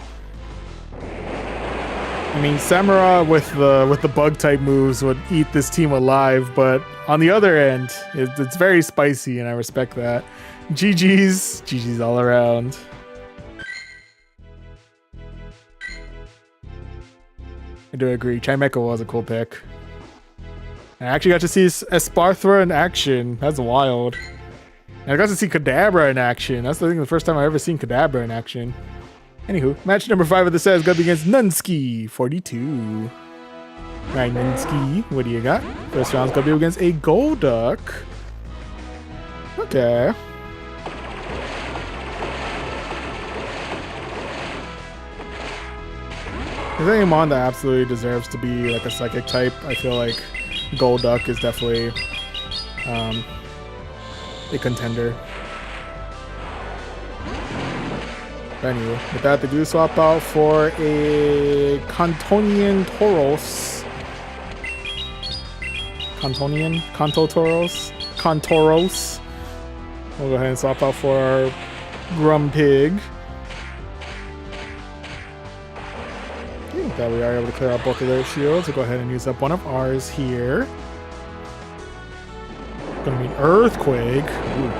I mean, Samura with the bug type moves would eat this team alive, but on the other end, it's very spicy, and I respect that. GG's all around. I do agree. Chimecho was a cool pick. I actually got to see Espathra in action. That's wild. And I got to see Kadabra in action. That's the first time I've ever seen Kadabra in action. Anywho, match number 5 of the set is going to be against Nunsky 42. Alright, Nunsky, what do you got? First round's going to be against a Golduck. Okay. If there's any mon that absolutely deserves to be like a psychic type, I feel like Golduck is definitely a contender. But anyway, with that, they do swap out for a Cantonian Tauros. Cantoros. We'll go ahead and swap out for our Grumpig. Okay, with that, we are able to clear out both of their shields. We'll go ahead and use up one of ours here. Gonna be an Earthquake. Ooh.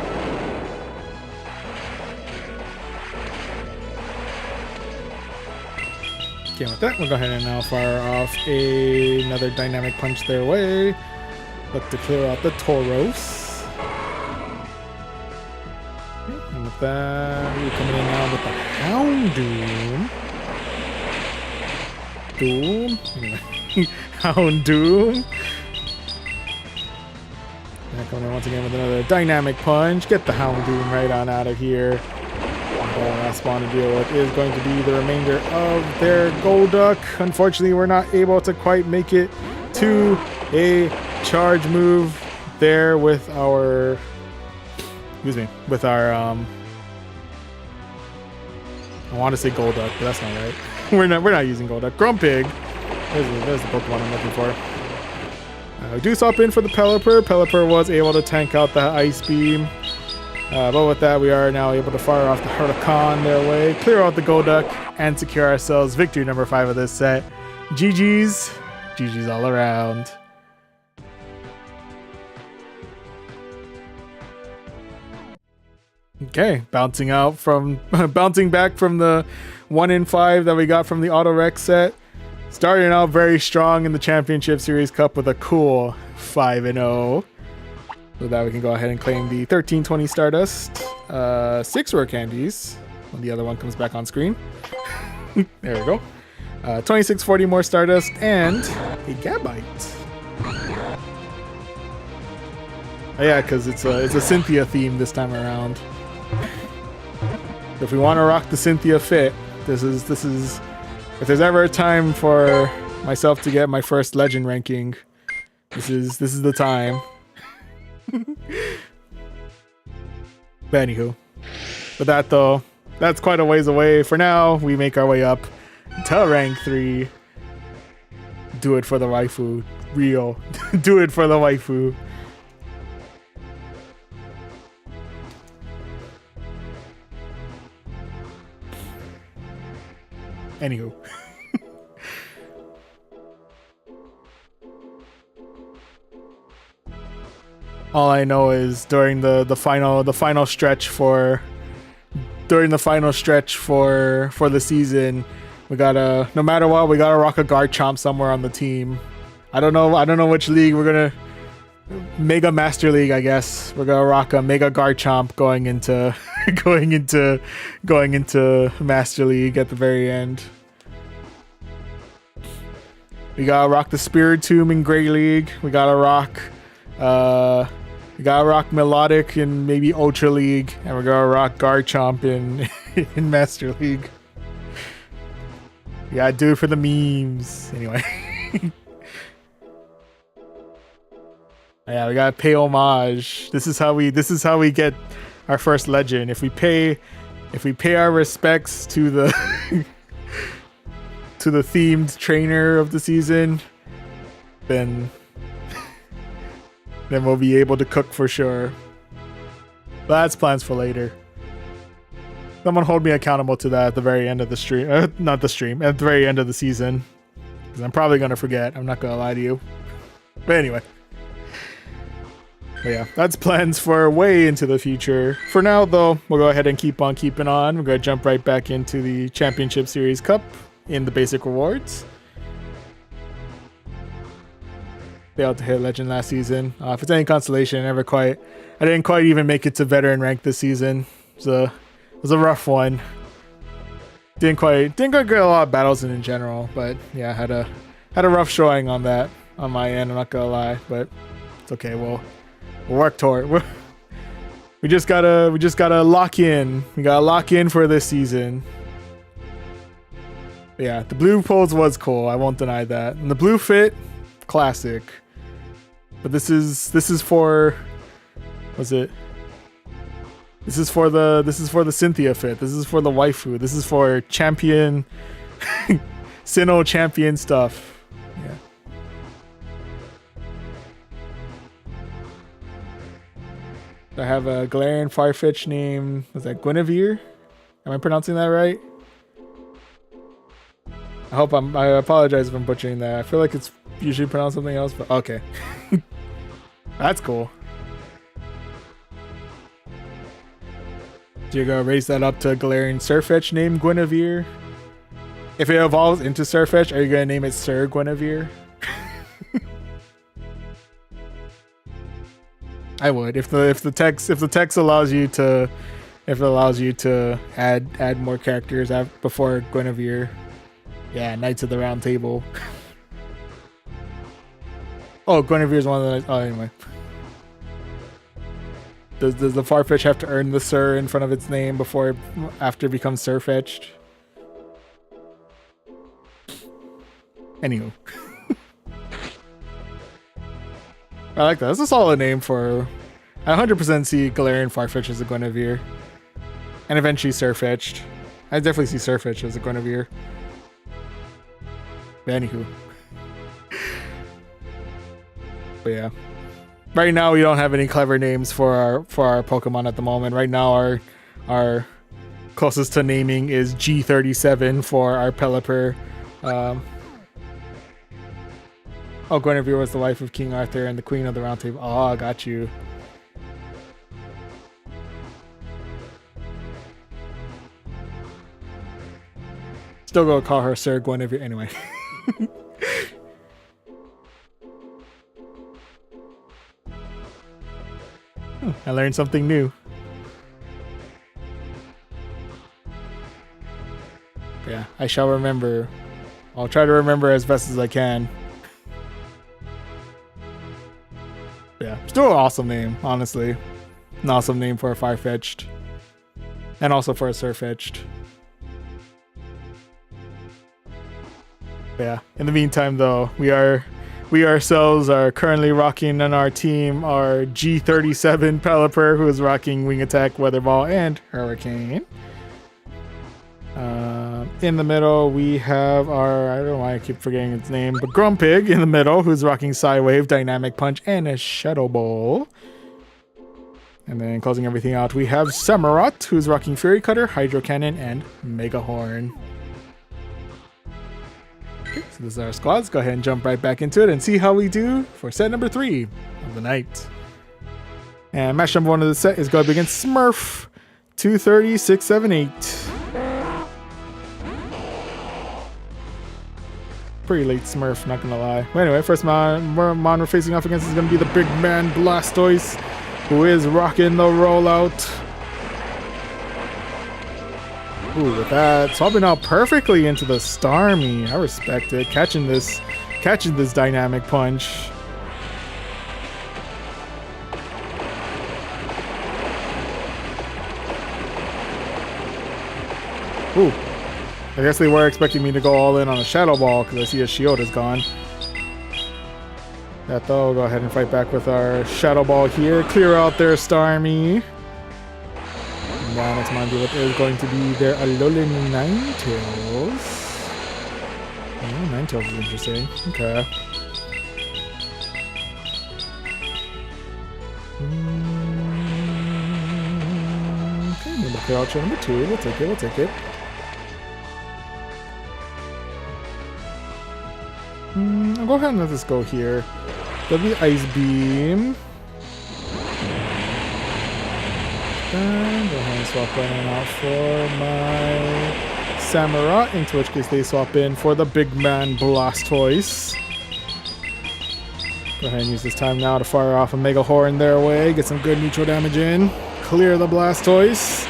Okay, with that, we'll go ahead and now fire off another Dynamic Punch their way. Look to clear out the Tauros. Okay, and with that, we're coming in now with the Houndoom. Houndoom. And coming in once again with another Dynamic Punch. Get the Houndoom right on out of here. The last spawn to deal with is going to be the remainder of their Golduck. Unfortunately, we're not able to quite make it to a charge move there with our, with our, I want to say Golduck, but that's not right. We're not using Golduck. Grumpig. There's the Pokemon I'm looking for. We do swap in for the Pelipper. Pelipper was able to tank out the Ice Beam. But with that, we are now able to fire off the Huracan their way, clear out the Golduck, and secure ourselves victory number 5 of this set. GG's. GG's all around. Okay, bouncing back from the 1 in 5 that we got from the Auto Rec set. Starting out very strong in the Championship Series Cup with a cool 5-0. So that we can go ahead and claim the 1320 Stardust, 6 rare candies when the other one comes back on screen. There we go. 2640 more Stardust and a Gabite. Oh yeah, because it's a Cynthia theme this time around. If we want to rock the Cynthia fit, this is if there's ever a time for myself to get my first legend ranking, this is the time. But anywho, with that though, that's quite a ways away. For now, we make our way up to rank 3. Do it for the waifu. Real. Do it for the waifu. Anywho. All I know is during the final stretch for the season, we gotta, no matter what, we gotta rock a Garchomp somewhere on the team. I don't know which league we're gonna. Mega Master League, I guess. We're gonna rock a Mega Garchomp going into Master League at the very end. We gotta rock the Spiritomb in Grey League. We gotta rock Melodic in maybe Ultra League, and we're gonna rock Garchomp in Master League. We gotta do it for the memes. Anyway. Yeah, we gotta pay homage. This is how we get our first legend. If we pay our respects to the to the themed trainer of the season, then we'll be able to cook for sure. But that's plans for later. Someone hold me accountable to that at the very end of the stream. Not the stream, at the very end of the season. Because I'm probably gonna forget. I'm not gonna lie to you. But anyway. But yeah, that's plans for way into the future. For now, though, we'll go ahead and keep on keeping on. We're going to jump right back into the Championship Series Cup in the basic rewards. Failed to hit Legend last season. If it's any consolation, I didn't quite even make it to Veteran rank this season. It was a rough one. Didn't quite get a lot of battles in general, but yeah, had a rough showing on that on my end. I'm not gonna lie, but it's okay. We'll work toward. We just gotta lock in. We gotta lock in for this season. But yeah, the blue pose was cool. I won't deny that. And the blue fit, classic. But this is for. Was it? This is for the Cynthia fit. This is for the waifu. This is for champion, Sinnoh champion stuff. Yeah. I have a Galarian Farfetch name. Was that Guinevere? Am I pronouncing that right? I apologize if I'm butchering that. I feel like it's usually pronounced something else, but okay. That's cool. So you're gonna raise that up to a Galarian Surfetch named Guinevere? If it evolves into Surfetch, are you gonna name it Sir Guinevere? I would if the text allows you to add more characters before Guinevere. Yeah, Knights of the Round Table. Oh, Guinevere's one of the. Oh, anyway. Does the Farfetch have to earn the Sir in front of its name after it becomes Surfetched? Anywho. I like that. That's a solid name for. I 100% see Galarian Farfetch as a Guinevere. And eventually Surfetched. I definitely see Surfetch as a Guinevere. But anywho. But yeah. Right now we don't have any clever names for our Pokemon at the moment. Right now our closest to naming is G37 for our Pelipper. Oh, Guinevere was the wife of King Arthur and the Queen of the Round Table. Oh, I got you. Still gonna call her Sir Guinevere anyway. I learned something new. Yeah, I shall remember. I'll try to remember as best as I can. Yeah, still an awesome name, honestly. An awesome name for a Farfetch'd. And also for a Sirfetch'd. Yeah, in the meantime though, we ourselves are currently rocking on our team our G37 Pelipper, who is rocking Wing Attack, Weather Ball, and Hurricane. In the middle, we have our, I don't know why I keep forgetting its name, but Grumpig in the middle, who's rocking Psywave, Dynamic Punch, and a Shadow Ball. And then closing everything out, we have Samurott, who's rocking Fury Cutter, Hydro Cannon, and Mega Horn. Okay, so this is our squad. Let's go ahead and jump right back into it and see how we do for set number 3 of the night. And match number 1 of the set is going to be against Smurf, 230-678. Pretty late Smurf, not gonna lie. But anyway, first mon we're facing off against is gonna be the big man Blastoise, who is rocking the rollout. Ooh, with that, swapping out perfectly into the Starmie. I respect it. Catching this dynamic punch. Ooh. I guess they were expecting me to go all in on a Shadow Ball because I see his shield is gone. That though, we'll go ahead and fight back with our Shadow Ball here. Clear out their Starmie. And now next mon deal with is going to be their Alolan Ninetales. Oh, Ninetales is interesting. Okay. Okay, we'll clear out show number 2. We'll take it. I'll go ahead and let this go here. W Ice Beam. And go ahead and swap that one out for my Samurott, into which case they swap in for the big man Blastoise. Go ahead and use this time now to fire off a Mega Horn their way, get some good neutral damage in, clear the Blastoise.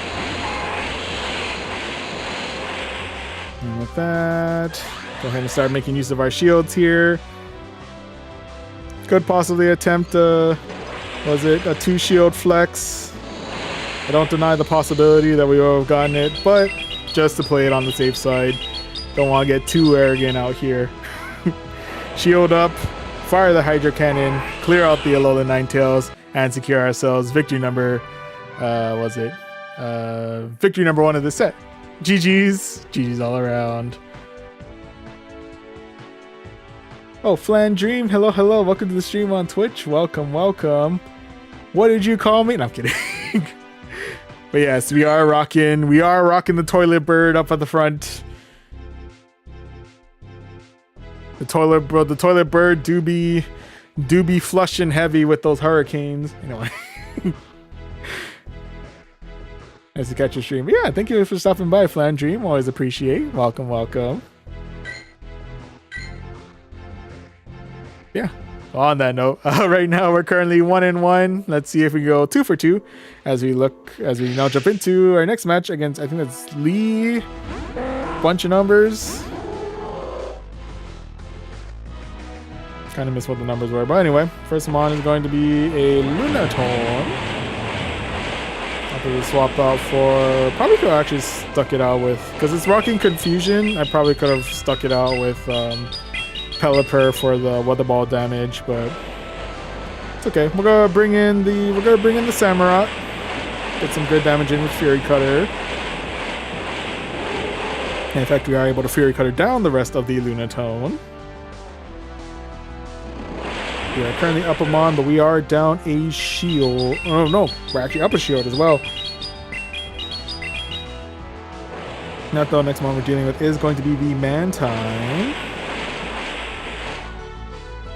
And with that, go ahead and start making use of our shields here. Could possibly attempt a 2-shield flex. I don't deny the possibility that we will have gotten it, but just to play it on the safe side. Don't want to get too arrogant out here. Shield up, fire the Hydro Cannon, clear out the Alolan Ninetales, and secure ourselves victory number, victory number 1 of the set. GG's all around. Oh, Flan Dream, hello, welcome to the stream on Twitch. Welcome. What did you call me? No, I'm kidding. But yes, we are rocking the Toilet Bird up at the front. The Toilet Bird do be flushing heavy with those hurricanes. Anyway. Nice to catch your stream. Yeah, thank you for stopping by, Flan Dream. Always appreciate. Welcome. Yeah. On that note, right now we're currently 1-1. Let's see if we go 2 for 2 as we now jump into our next match against, I think that's Lee. Bunch of numbers. Kind of missed what the numbers were, but anyway, first mon is going to be a Lunatone. After we swap out for, probably could have actually stuck it out with, because it's rocking Confusion. I probably could have stuck it out with Pelipper for the Weather Ball damage, but it's okay. We're gonna bring in the Samurott. Get some good damage in with Fury Cutter. And in fact, we are able to Fury Cutter down the rest of the Lunatone. We are currently up a mon, but we are down a shield. Oh no, we're actually up a shield as well. Now the next mon we're dealing with is going to be the Mantine.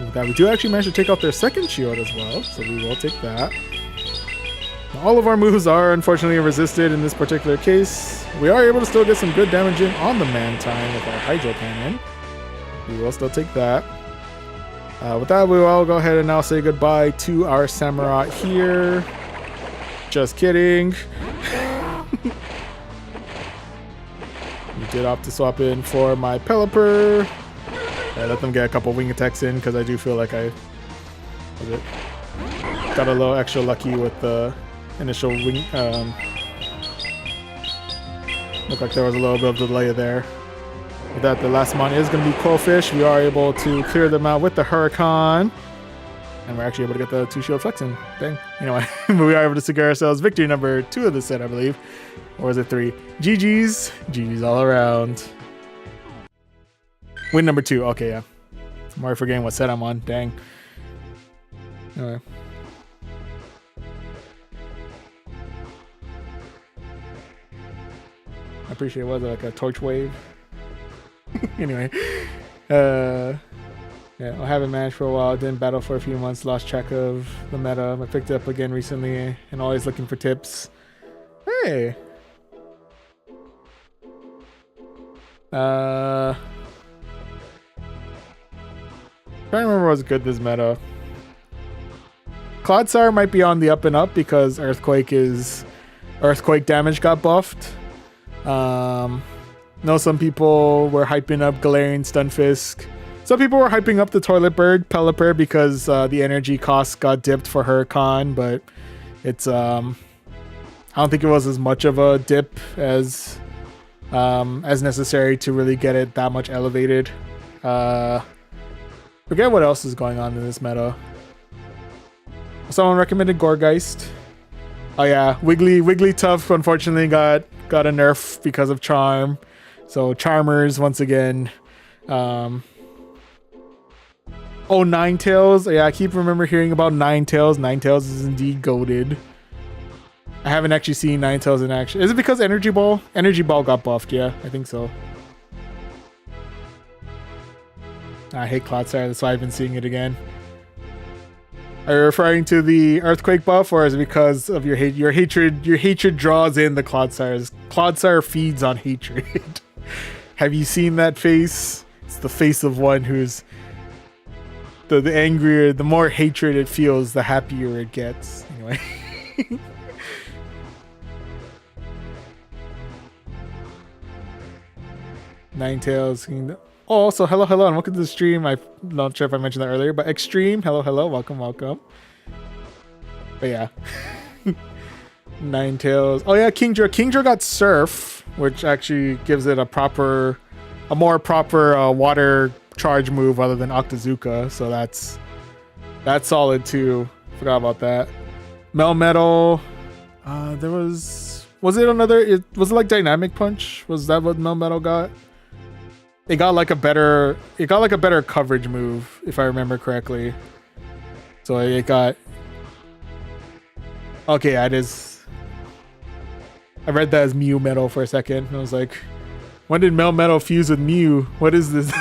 With that, we do actually manage to take out their second shield as well, so we will take that. All of our moves are unfortunately resisted in this particular case. We are able to still get some good damage in on the Mantine with our Hydro Cannon. We will still take that. With that, we will go ahead and now say goodbye to our Samurott here. Just kidding. We did opt to swap in for my Pelipper. I let them get a couple wing attacks in because I do feel like I got a little extra lucky with the initial wing. Looked like there was a little bit of delay there. With that, the last mon is going to be Coilfish. We are able to clear them out with the Huracan. And we're actually able to get the 2 shield flexing. Dang. Anyway, we are able to secure ourselves victory number 2 of the set, I believe. Or is it 3? GG's. GG's all around. Win number 2. Okay, yeah. I'm already forgetting what set I'm on. Dang. Anyway. I appreciate it. Was it like a torch wave? Anyway. Yeah, I haven't managed for a while. Didn't battle for a few months. Lost track of the meta. I picked it up again recently and always looking for tips. Hey. Trying to remember what's good this meta. Clodsire might be on the up and up because Earthquake damage got buffed. Know some people were hyping up Galarian Stunfisk. Some people were hyping up the Toilet Bird Pelipper because the energy cost got dipped for Huracan, but it's I don't think it was as much of a dip as necessary to really get it that much elevated. Forget what else is going on in this meta. Someone recommended Gourgeist. Oh yeah, Wigglytuff unfortunately got a nerf because of Charm. So Charmers once again. Oh, Ninetales. Yeah, I keep remember hearing about Ninetales. Ninetales is indeed goated. I haven't actually seen Ninetales in action. Is it because Energy Ball? Energy Ball got buffed, yeah, I think so. I hate Clodsire, that's why I've been seeing it again. Are you referring to the Earthquake buff, or is it because of your hate? Your hatred draws in the Clodsires. Clodsire feeds on hatred. Have you seen that face? It's the face of one who's the angrier, the more hatred it feels, the happier it gets. Anyway. Ninetales. Oh, also, hello, and welcome to the stream. I'm not sure if I mentioned that earlier, but Extreme, hello, welcome. But yeah. Ninetales. Oh yeah, Kingdra got Surf, which actually gives it a more proper water charge move other than Octazooka, so that's solid too. Forgot about that. Melmetal. There was it like Dynamic Punch? Was that what Melmetal got? It got like a better coverage move, if I remember correctly. So it got. Okay, it is. I read that as Mew Metal for a second, and I was like, when did Melmetal fuse with Mew? What is this?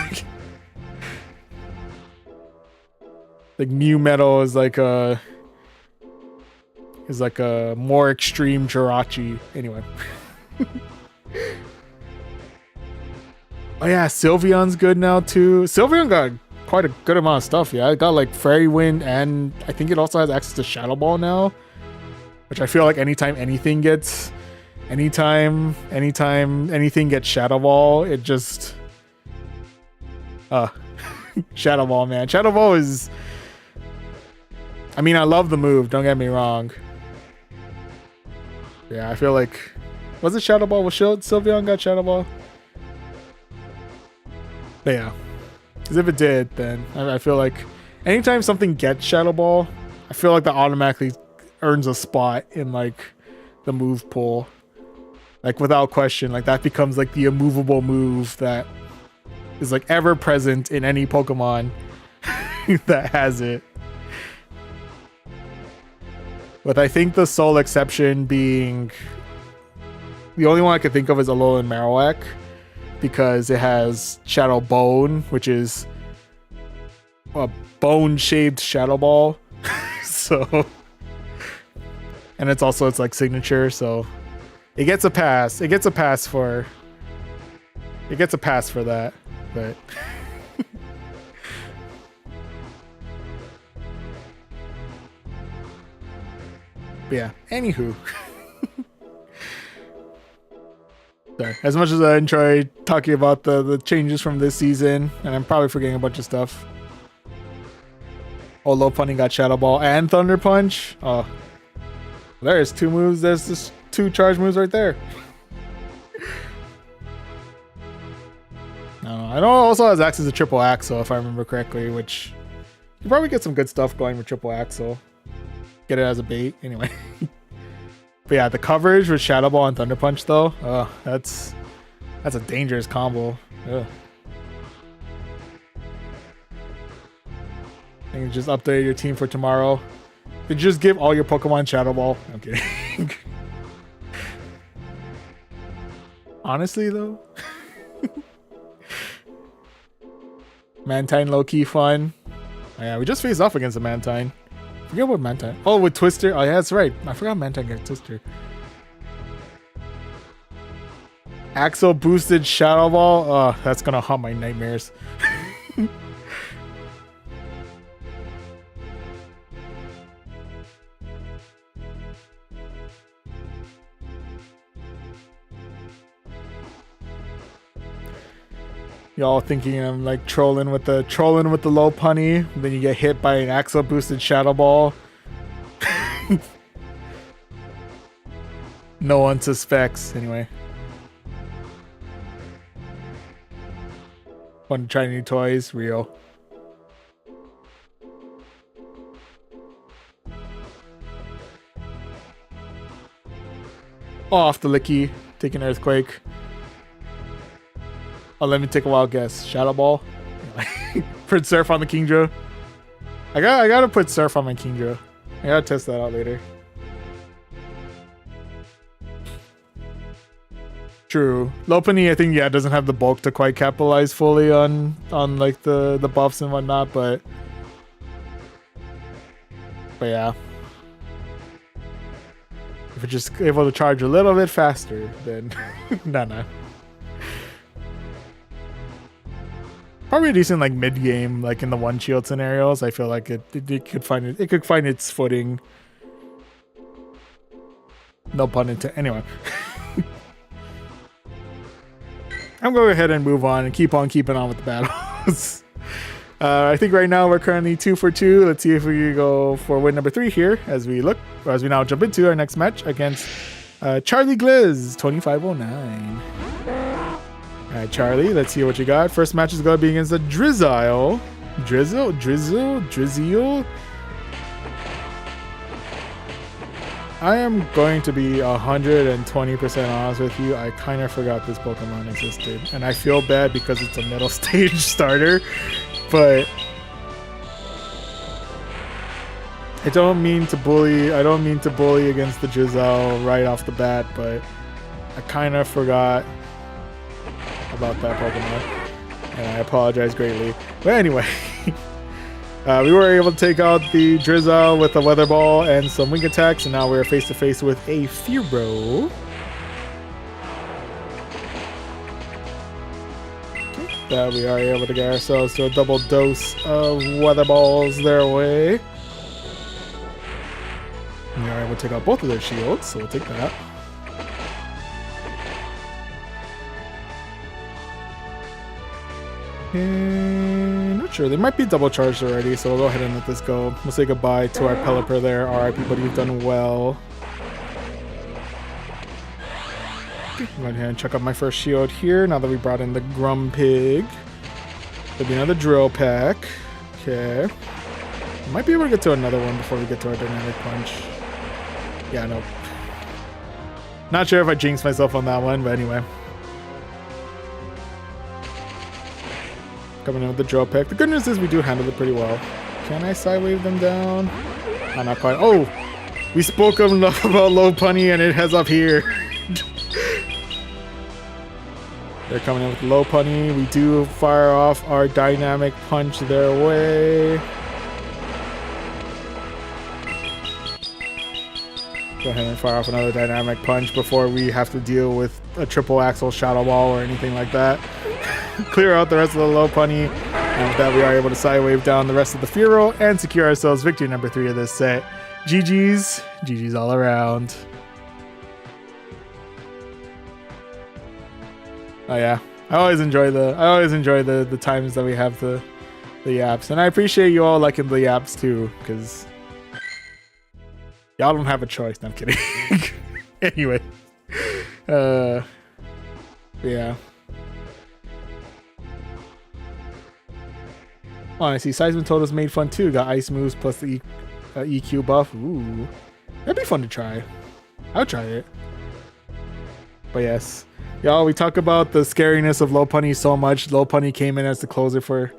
Like Mew Metal is like a more extreme Jirachi. Anyway. Oh yeah, Sylveon's good now too. Sylveon got quite a good amount of stuff. Yeah, it got like Fairy Wind, and I think it also has access to Shadow Ball now, which I feel like anytime anything gets Shadow Ball, it just Shadow Ball, man. Shadow Ball is. I mean, I love the move. Don't get me wrong. Yeah, I feel like was it Shadow Ball? Was Sylveon got Shadow Ball? But yeah, because if it did, then I feel like anytime something gets Shadow Ball, I feel like that automatically earns a spot in like the move pool, like without question. Like that becomes like the immovable move that is like ever present in any Pokemon that has it. With I think the sole exception being the only one I could think of is Alolan Marowak, because it has Shadow Bone, which is a bone-shaped Shadow Ball. So, and it's also its like signature, so it gets a pass. It gets a pass for that, but but yeah, anywho. Sorry. As much as I enjoy talking about the changes from this season, and I'm probably forgetting a bunch of stuff. Oh, Low Punny got Shadow Ball and Thunder Punch. Oh, there's two moves. There's just two charge moves right there. I know it also has access to Triple Axle, if I remember correctly, which you probably get some good stuff going with Triple Axle. Get it as a bait, anyway. But yeah, the coverage with Shadow Ball and Thunder Punch, though, that's a dangerous combo. Ugh. I think you just update your team for tomorrow. Did you just give all your Pokemon Shadow Ball? I'm kidding. Honestly, though. Mantine low-key fun. Oh, yeah, we just faced off against a Mantine. Forget what Mantine. Oh, with Twister. Oh, yeah, that's right. I forgot Mantine got Twister. Axel boosted Shadow Ball. Oh, that's gonna haunt my nightmares. Y'all thinking I'm like trolling with the Low Punny, then you get hit by an Axel boosted Shadow Ball. No one suspects, anyway. Want to try new toys? Real. Oh, off the Licky, taking Earthquake. Oh, let me take a wild guess. Shadow Ball. Put Surf on the Kingdra. I gotta put Surf on my Kingdra. I gotta test that out later. True. Lopunny, I think, yeah, doesn't have the bulk to quite capitalize fully on like the buffs and whatnot, but yeah. If it's just able to charge a little bit faster, then no. Probably a decent like mid game, like in the one shield scenarios. I feel like it could find its footing. No pun intended. Anyway, I'm going to go ahead and move on and keep on keeping on with the battles. I think right now we're currently 2 for 2. Let's see if we can go for win number 3 here as we now jump into our next match against Charlie Gliz 2509. All right, Charlie, let's see what you got. First match is going to be against the Drizzle. I am going to be 120% honest with you. I kind of forgot this Pokemon existed. And I feel bad because it's a middle stage starter. But I don't mean to bully against the Drizzle right off the bat, but I kind of forgot about that Pokemon, and I apologize greatly. But anyway, we were able to take out the Drizzle with a Weather Ball and some Wing Attacks, and now we're face to face with a Fearow. That we are able to get ourselves to a double dose of Weather Balls their way. And we are able to take out both of their shields, so we'll take that. And not sure, they might be double charged already, so we'll go ahead and let this go. We'll say goodbye to our Pelipper there. RIP, buddy, you've done well. Okay, go ahead and check out my first shield here now that we brought in the Grumpig. There'll be another Drill Peck. Okay. Might be able to get to another one before we get to our Dynamic Punch. Yeah, nope. Not sure if I jinxed myself on that one, but anyway. Coming in with the Drill Peck. The good news is we do handle it pretty well. Can I side wave them down? Oh, not quite. Oh! We spoke enough about Low Punny and it has up here. They're coming in with low punny. We do fire off our dynamic punch their way. Go ahead and fire off another dynamic punch before we have to deal with a triple axle shadow ball or anything like that. Clear out the rest of the low punny. And with that, we are able to sidewave down the rest of the Furo and secure ourselves victory number 3 of this set. GG's. GG's all around. Oh yeah, I always enjoy the times that we have the yaps, and I appreciate you all liking the yaps too, because y'all don't have a choice. No, I'm kidding. Anyway, yeah. Oh, and I see Seisman Toto's made fun too. Got ice moves plus the EQ buff. Ooh, that'd be fun to try. I'll try it. But yes. Y'all, we talk about the scariness of low punny so much. Low punny came in as the closer for...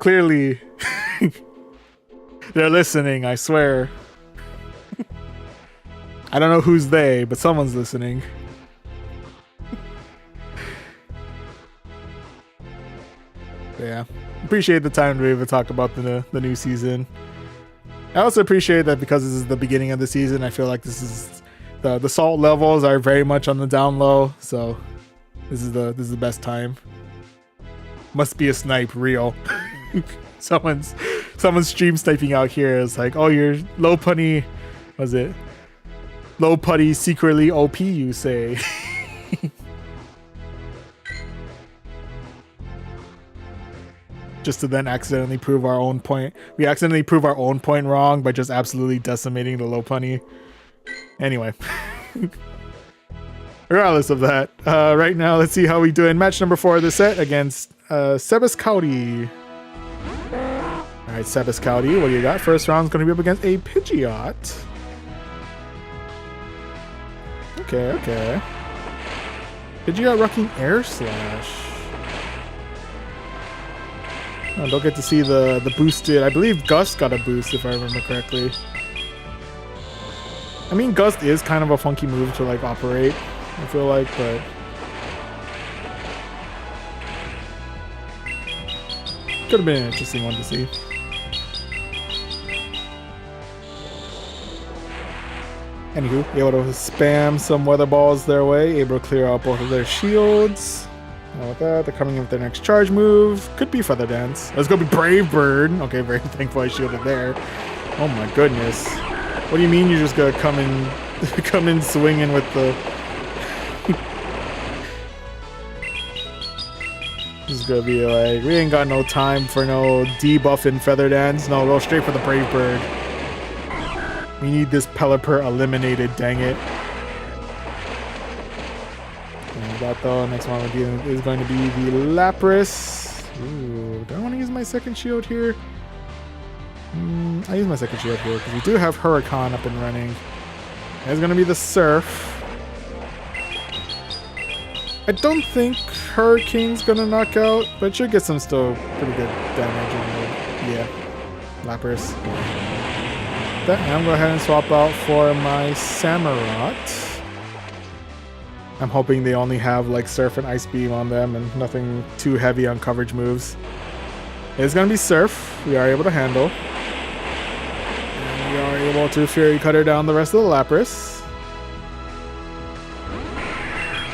Clearly, they're listening, I swear. I don't know who's they, but someone's listening. Yeah, appreciate the time to be able to talk about the new season. I also appreciate that because this is the beginning of the season, I feel like this is... The salt levels are very much on the down low, so this is the best time. Must be a snipe, real. someone's stream sniping out here. It's like, oh, you're low punny. Was it low putty secretly OP? You say. Just to then accidentally prove our own point. We accidentally prove our own point wrong by just absolutely decimating the low punny. Anyway, regardless of that, right now let's see how we do in match number 4 of the set against Sebas Cowdy. All right, Sebas Cowdy, what do you got? First round's going to be up against a Pidgeot. Okay. Pidgeot rocking Air Slash. Oh, don't get to see the boosted. I believe Gust got a boost if I remember correctly. I mean, Gust is kind of a funky move to like operate, I feel like, but could have been an interesting one to see. Anywho, able to spam some weather balls their way, able to clear out both of their shields. And with that, they're coming in with their next charge move. Could be Feather Dance. Let's go be Brave Bird. Okay, very thankful I shielded there. Oh my goodness. What do you mean you're just gonna come in swinging with the... This is gonna be like, we ain't got no time for no debuff and Feather Dance. No, go straight for the Brave Bird. We need this Pelipper eliminated, dang it. And that though, next one is going to be the Lapras. Ooh, do I want to use my second shield here? I use my second shield here because we do have Huracan up and running. It's going to be the Surf. I don't think Hurricane's going to knock out, but it should get some still pretty good damage. Yeah, Lapras. That, and I'm going to go ahead and swap out for my Samurott. I'm hoping they only have like Surf and Ice Beam on them and nothing too heavy on coverage moves. It's going to be Surf. We are able to handle. We are able to Fury Cutter down the rest of the Lapras.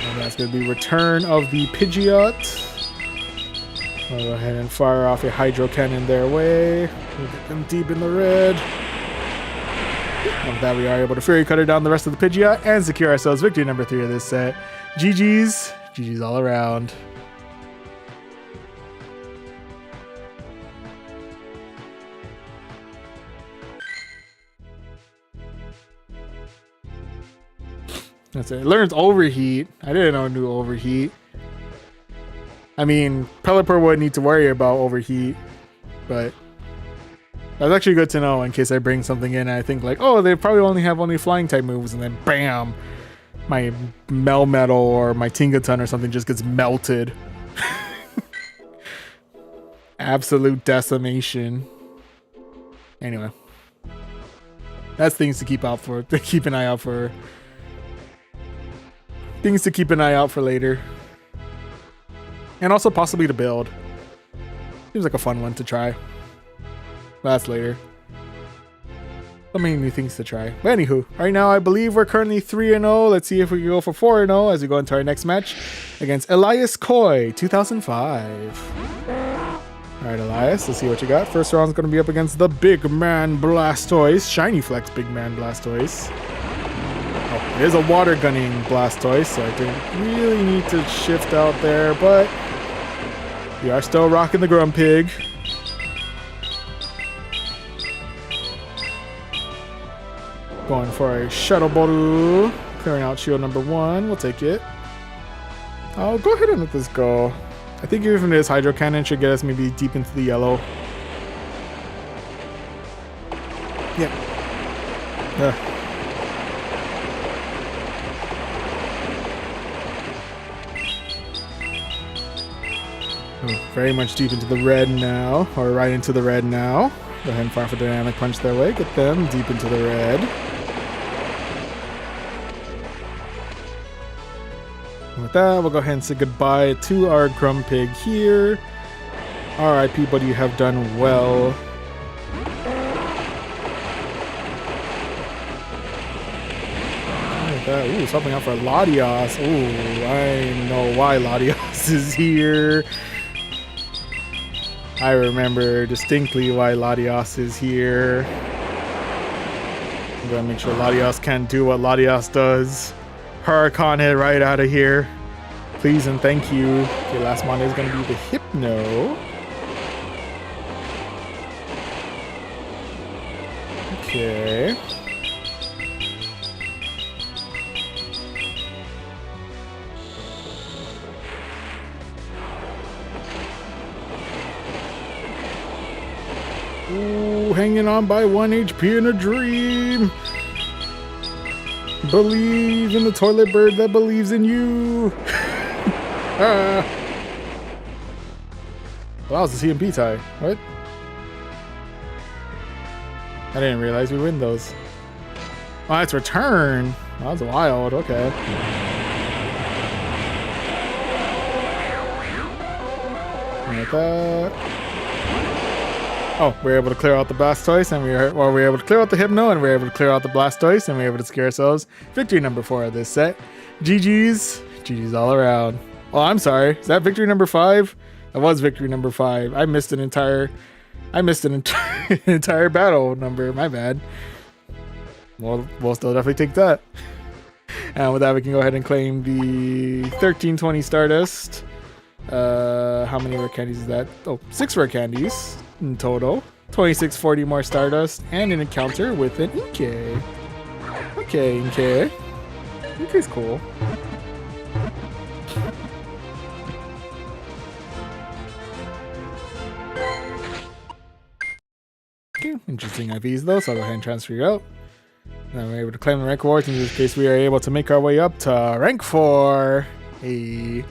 And that's going to be return of the Pidgeot. I'll go ahead and fire off a Hydro Cannon their way. We'll get them deep in the red. And with that, we are able to Fury Cutter down the rest of the Pidgeot and secure ourselves victory number 3 of this set. GG's. GG's all around. That's it. It learns Overheat. I didn't know it knew Overheat. I mean, Pelipper wouldn't need to worry about Overheat, but that's actually good to know in case I bring something in and I think like, oh, they probably only flying type moves, and then bam, my Melmetal or my Tingaton or something just gets melted. Absolute decimation. Anyway, that's things to keep out for. To keep an eye out for. Things to keep an eye out for later. And also possibly to build. Seems like a fun one to try. But that's later. So many new things to try. But anywho, right now I believe we're currently 3-0. Let's see if we can go for 4-0 as we go into our next match against Elias Coy, 2005. Alright, Elias, let's see what you got. First round's going to be up against the Big Man Blastoise. Shiny Flex Big Man Blastoise. Oh, it is a water gunning Blastoise, so I don't really need to shift out there, but we are still rocking the Grumpig. Going for a Shuttle Boru. Clearing out shield number 1. We'll take it. I'll go ahead and let this go. I think even this Hydro Cannon should get us maybe deep into the yellow. Yeah. Oh, very much deep into the red now. Or right into the red now. Go ahead and fire for Dynamic Punch their way. Get them deep into the red. With that, we'll go ahead and say goodbye to our Grumpig here. R.I.P. buddy, you have done well. Ooh, something out for Latios. Ooh, I know why Latios is here. I remember distinctly why Latios is here. I'm gonna make sure Latios can't do what Latios does. Huracan it right out of here. Please and thank you. Okay, last mon is going to be the Hypno. Okay. Ooh, hanging on by 1 HP in a dream. Believe in the toilet bird that believes in you. Well, that was a CMP tie. What? I didn't realize we win those. Oh, it's return. That was wild. Okay. Like that. Oh, we were able to clear out the Blastoise, and we were able to clear out the Hypno, and we were able to clear out the Blastoise, and we were able to secure ourselves victory number 4 of this set. GG's. GG's all around. Oh, I'm sorry. Is that victory number 5? That was victory number 5. I missed an entire entire battle number. My bad. We'll still definitely take that. And with that, we can go ahead and claim the 1320 Stardust. How many rare candies is that? Oh, 6 rare candies in total. 2640 more Stardust and an encounter with an Inkay. Okay, Inkay. Inkay's cool. Okay, interesting IVs though, so I'll go ahead and transfer you out. And we're able to claim the rank awards. In this case, we are able to make our way up to rank 4. Hey.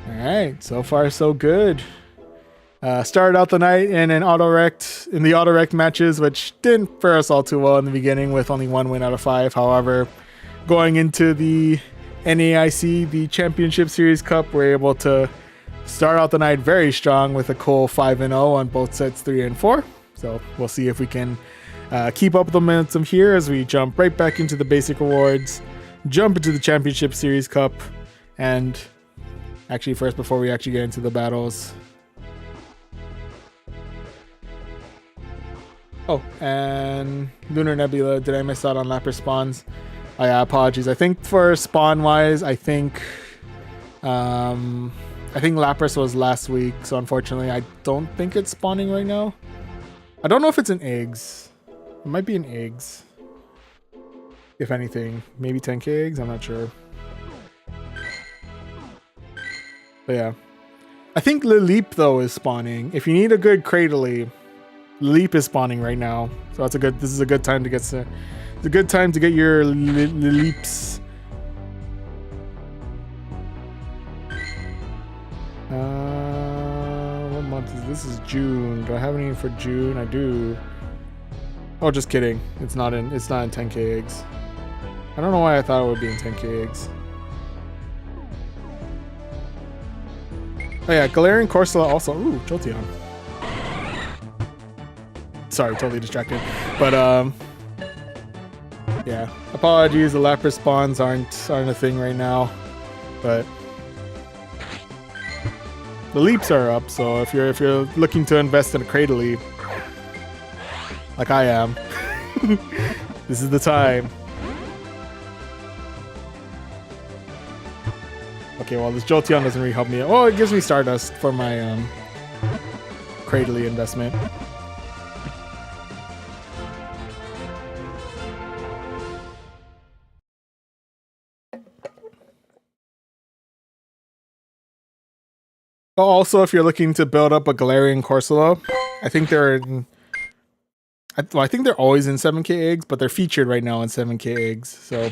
Alright, so far so good. Started out the night in the auto-rect matches, which didn't fare us all too well in the beginning with only 1 win out of 5. However, going into the NAIC, the Championship Series Cup, we're able to start out the night very strong with a cool 5-0 on both sets 3 and 4. So we'll see if we can keep up the momentum here as we jump right back into the basic awards, jump into the Championship Series Cup, and actually first, before we actually get into the battles. Oh, and Lunar Nebula, did I miss out on Lapras spawns? Apologies. I think for spawn-wise, I think Lapras was last week, so unfortunately, I don't think it's spawning right now. I don't know if it's in eggs. It might be in eggs. If anything, maybe 10k eggs, I'm not sure. But yeah. I think Lilip, though, is spawning. If you need a good Cradily, Lilip is spawning right now. So this is a good time to get your Lilips. This is June. Do I have any for June? I do. Oh, just kidding. It's not in 10k eggs. I don't know why I thought it would be in 10k eggs. Oh yeah, Galarian Corsola also. Ooh, Jolteon. Sorry, totally distracted. But yeah. Apologies, the Lapras spawns aren't a thing right now. But the leaps are up, so if you're looking to invest in a Cradily, like I am, this is the time. Okay, well, this Jolteon doesn't really help me. Oh, it gives me Stardust for my Cradily investment. Oh, also, if you're looking to build up a Galarian Corsola, I think they're always in 7k eggs, but they're featured right now in 7k eggs, so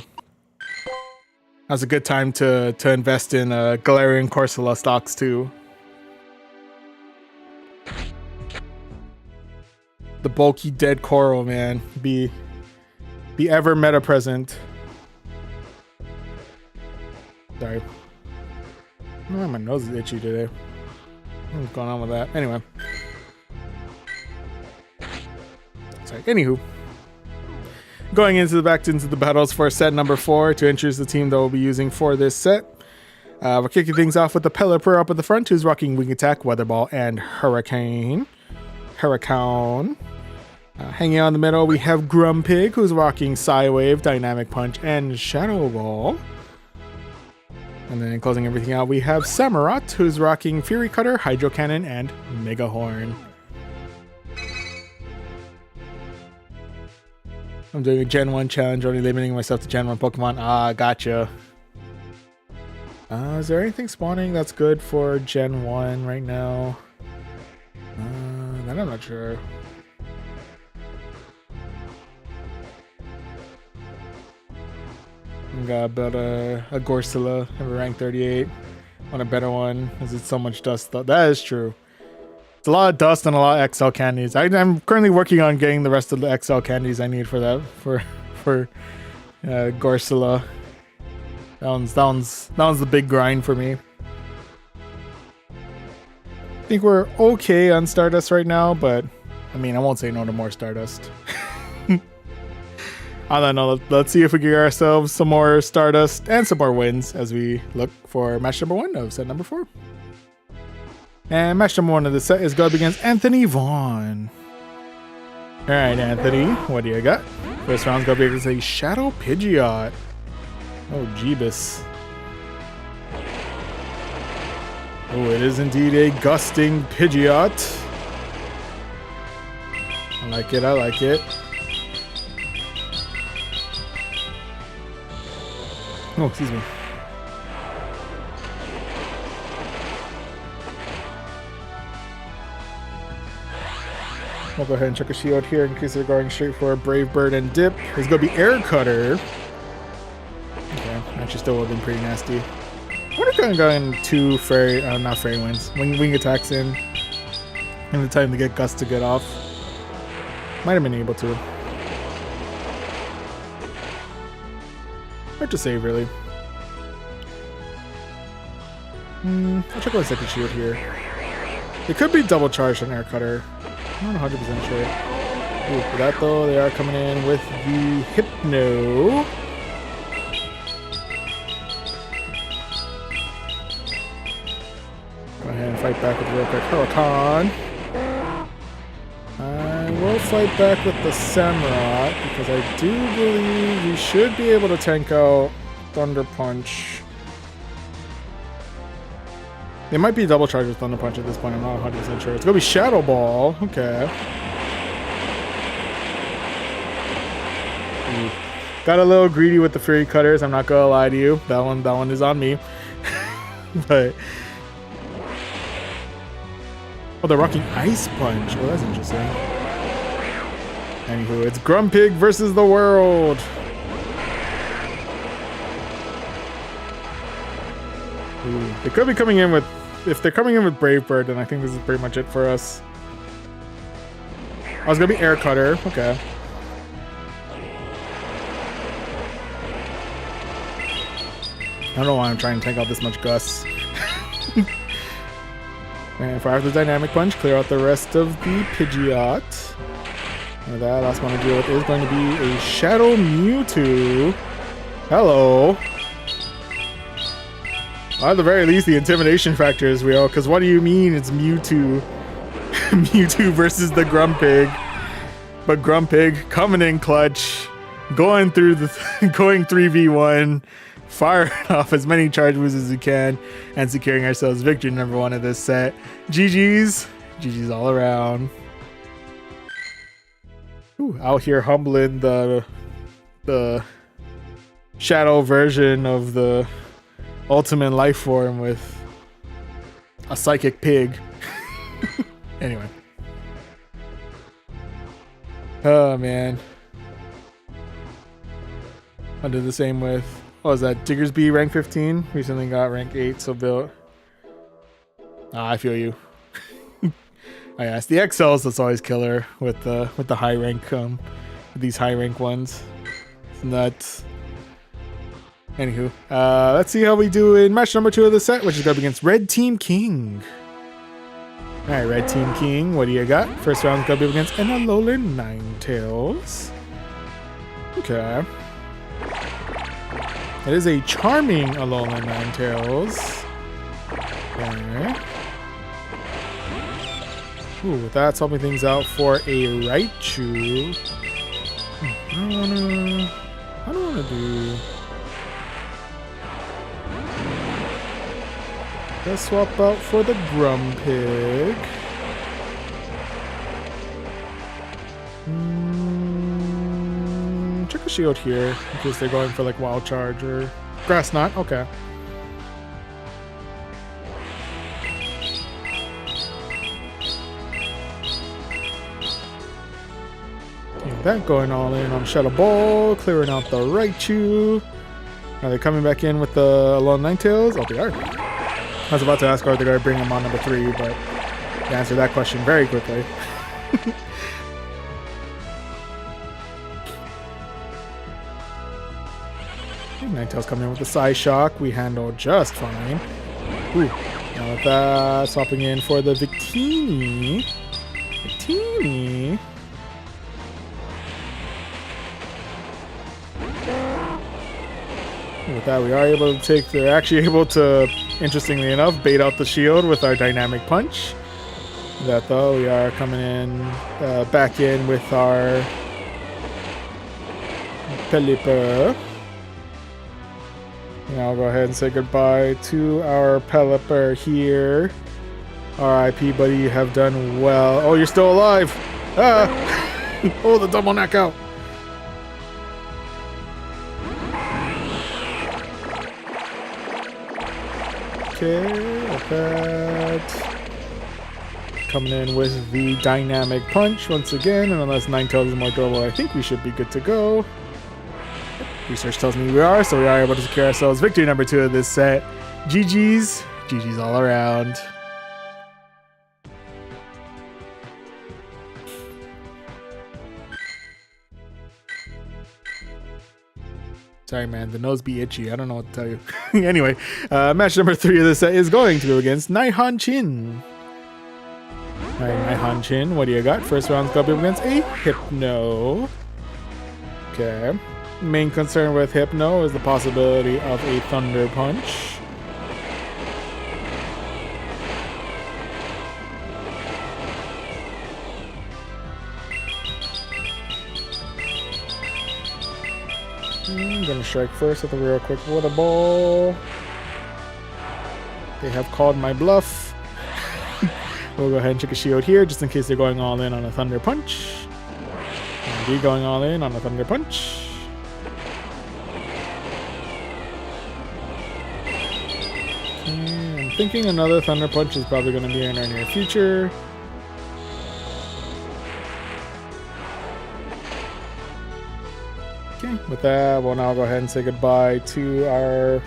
that's a good time to invest in Galarian Corsola stocks too. The bulky dead coral, man, be ever meta present. Sorry, my nose is itchy today. What's going on with that? Anyway, sorry. Anywho. Going back into the battles for set number 4 to introduce the team that we'll be using for this set. We're kicking things off with the Pelipper up at the front, who's rocking Wing Attack, Weather Ball, and Hurricane. Hanging out in the middle, we have Grumpig, who's rocking Psywave, Dynamic Punch, and Shadow Ball. And then closing everything out, we have Samurott, who's rocking Fury Cutter, Hydro Cannon, and Mega Horn. I'm doing a Gen 1 challenge, only limiting myself to Gen 1 Pokemon. Ah, gotcha. Is there anything spawning that's good for Gen 1 right now? Then I'm not sure. I'm gonna build a Gorsila, have a rank 38. Want a better one, because it's so much dust. That is true. It's a lot of dust and a lot of XL candies. I'm currently working on getting the rest of the XL candies I need for that, for Gorsila. That one's the big grind for me. I think we're okay on Stardust right now, but I mean, I won't say no to more Stardust. On that note, let's see if we can get ourselves some more Stardust and some more wins as we look for match number 1 of set number 4. And match number 1 of the set is going up against Anthony Vaughn. Alright, Anthony, what do you got? First round's going to be against a Shadow Pidgeot. Oh, Jeebus. Oh, it is indeed a gusting Pidgeot. I like it, I like it. Oh, excuse me. I'll go ahead and check a shield here in case they're going straight for a Brave Bird and Dip. It's going to be Air Cutter. Okay, actually still would have been pretty nasty. I wonder if I'm going 2 Fairy, not Fairy Winds, Wing Attacks in the time to get Gust to get off. Might have been able to. Hard to save, really. I'll check my second shield here. It could be double charged on Air Cutter. I'm not 100% sure. Ooh, for that though, they are coming in with the Hypno. Go ahead and fight back with the real quick Huracan. I will fight back with the Samurott because I do believe we should be able to tank out Thunder Punch. They might be double charged with Thunder Punch at this point. I'm not 100% sure. It's going to be Shadow Ball. Okay. Ooh. Got a little greedy with the Fury Cutters. I'm not going to lie to you. That one is on me. But... oh, they're rocking Ice Punch. Oh, that's interesting. Anywho, it's Grumpig versus the world. Ooh. They could be coming in with if they're coming in with Brave Bird, then I think this is pretty much it for us. I was gonna be Air Cutter. Okay. I don't know why I'm trying to tank out this much Gus. And fire the Dynamic Punch, clear out the rest of the Pidgeot. And that last one to deal with is going to be a Shadow Mewtwo. Hello. At the very least, the intimidation factor is real, because what do you mean it's Mewtwo? Mewtwo versus the Grumpig. But Grumpig coming in clutch, going through the going 3v1, firing off as many charge moves as we can, and securing ourselves victory number 1 of this set. GG's. GG's all around. Ooh, out here humbling the shadow version of the ultimate life form with a psychic pig. Anyway. Oh man. I did the same with, what was that, Diggersby rank 15? Recently got rank 8, so built. I feel you. I asked the XLs, that's always killer with the high rank these high rank ones. It's nuts. Anywho, let's see how we do in match number 2 of the set, which is going to be against Red Team King. Alright, Red Team King, what do you got? First round is going to be against an Alolan Ninetales. Okay. It is a charming Alolan Ninetales. Okay. Ooh, with that, swapping things out for a Raichu. I don't wanna do. Let's swap out for the Grumpig. Check a shield here in case they're going for like Wild Charge or Grass Knot. Okay. That going all in on Shadow Ball, clearing out the Raichu. Are they coming back in with the Alolan Ninetales? Oh, they are. I was about to ask, are they going to bring him on number 3, but you answered that question very quickly. Ninetales coming in with the Psy Shock. We handle just fine. Ooh. Now with that, swapping in for the Victini. Victini. With that, we are able to take, they're actually able to, interestingly enough, bait out the shield with our Dynamic Punch. That though, we are coming in, back in with our Pelipper. And I'll go ahead and say goodbye to our Pelipper here. RIP, buddy, you have done well. Oh, you're still alive! Ah! Oh, the double knockout! Okay, with that. Coming in with the Dynamic Punch once again, and unless Ninetales is more durable, I think we should be good to go. Research tells me we are, so we are able to secure ourselves victory number 2 of this set. GG's. GG's all around. Sorry, man. The nose be itchy. I don't know what to tell you. Anyway, match number 3 of this set is going to go against Naihan Chin. Alright, Naihan Chin, what do you got? First round's going to be against a Hypno. Okay. Main concern with Hypno is the possibility of a Thunder Punch. I'm gonna strike first with a real quick Water Ball. They have called my bluff. We'll go ahead and check a shield here just in case they're going all in on a Thunder Punch. Indeed, going all in on a Thunder Punch. I'm thinking another Thunder Punch is probably going to be in our near future. Okay, with that, we'll now go ahead and say goodbye to our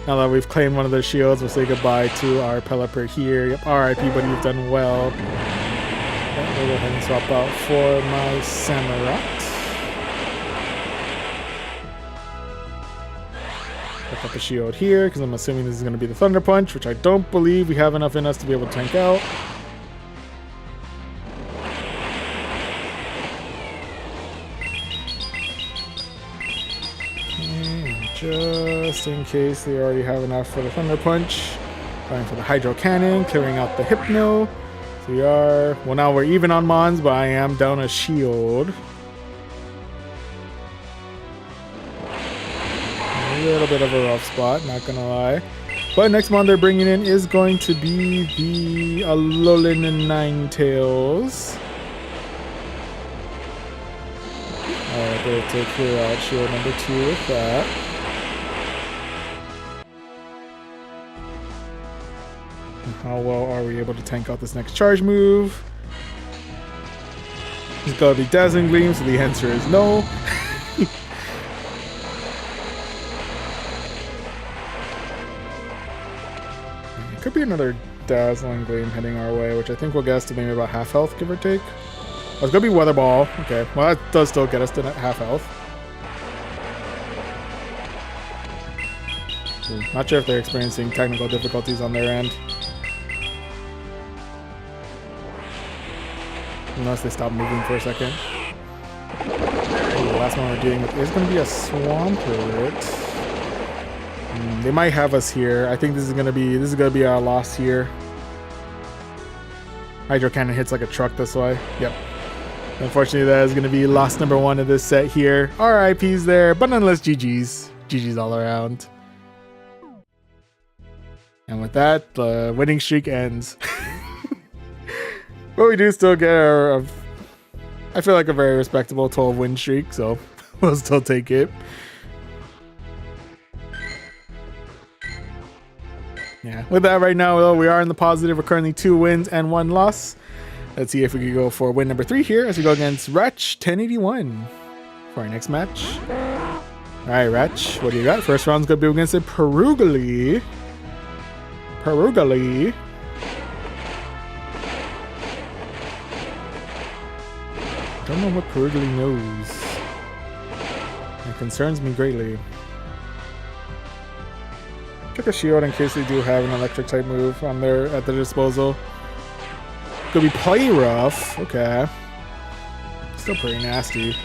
Now that we've claimed one of their shields, we'll say goodbye to our Pelipper here. Yep, RIP, buddy, you've done well. We'll go ahead and swap out for my Samurott. Pick up a shield here, because I'm assuming this is going to be the Thunder Punch, which I don't believe we have enough in us to be able to tank out. Just in case they already have enough for the Thunder Punch. Going for the Hydro Cannon, clearing out the Hypno. So we are... Well, now we're even on Mons, but I am down a shield. A little bit of a rough spot, not gonna lie. But next mon they're bringing in is going to be the Alolan Ninetales. Alright, better take clear out shield number 2 with that. How well are we able to tank out this next charge move? It's gotta be Dazzling Gleam, so the answer is no. It could be another Dazzling Gleam heading our way, which I think will get us to maybe about half health, give or take. Oh, it's gonna be Weather Ball. Okay, well that does still get us to half health. Not sure if they're experiencing technical difficulties on their end. Unless they stop moving for a second. Ooh, the last one we're dealing with is going to be a Swampert. They might have us here. I think this is gonna be our loss here. Hydro Cannon hits like a truck this way. Yep. Unfortunately, that is gonna be loss number 1 of this set here. RIPs there, but nonetheless, GG's. GG's all around. And with that, the winning streak ends. But we do still get I feel like a very respectable 12 win streak, so we'll still take it. Yeah, with that right now, though, we are in the positive. We're currently 2 wins and 1 loss. Let's see if we can go for win number 3 here as we go against Wretch 1081 for our next match. Alright, Wretch, what do you got? First round's going to be against a Perugali. Don't know what Perugali knows. It concerns me greatly. Check a shield in case they do have an electric type move at their disposal. Could be Play Rough. Okay. Still pretty nasty.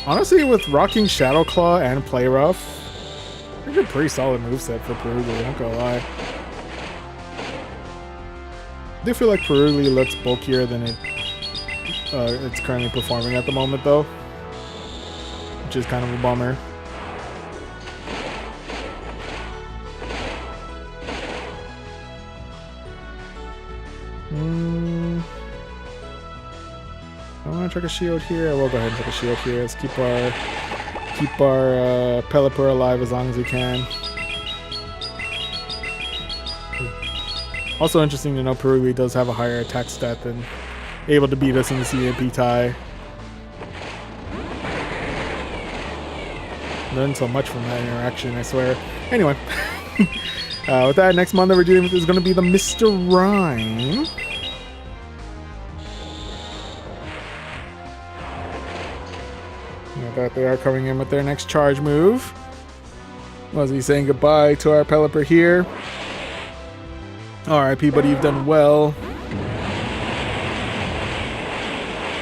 Honestly, with rocking Shadow Claw and Play Rough, I think a pretty solid moveset for Perugali, I'm not gonna lie. I do feel like Perugali looks bulkier than it's currently performing at the moment, though, which is kind of a bummer. I want to check a shield here. I will go ahead and check a shield here. Let's keep our Pelipper alive as long as we can. Also interesting to know, Perugali does have a higher attack stat than able to beat us in the CMP tie. Learned so much from that interaction, I swear. Anyway, with that, next mon that we're dealing with is going to be the Mr. Rhyme. That they are coming in with their next charge move. Was he saying goodbye to our Pelipper here? RIP, buddy, you've done well.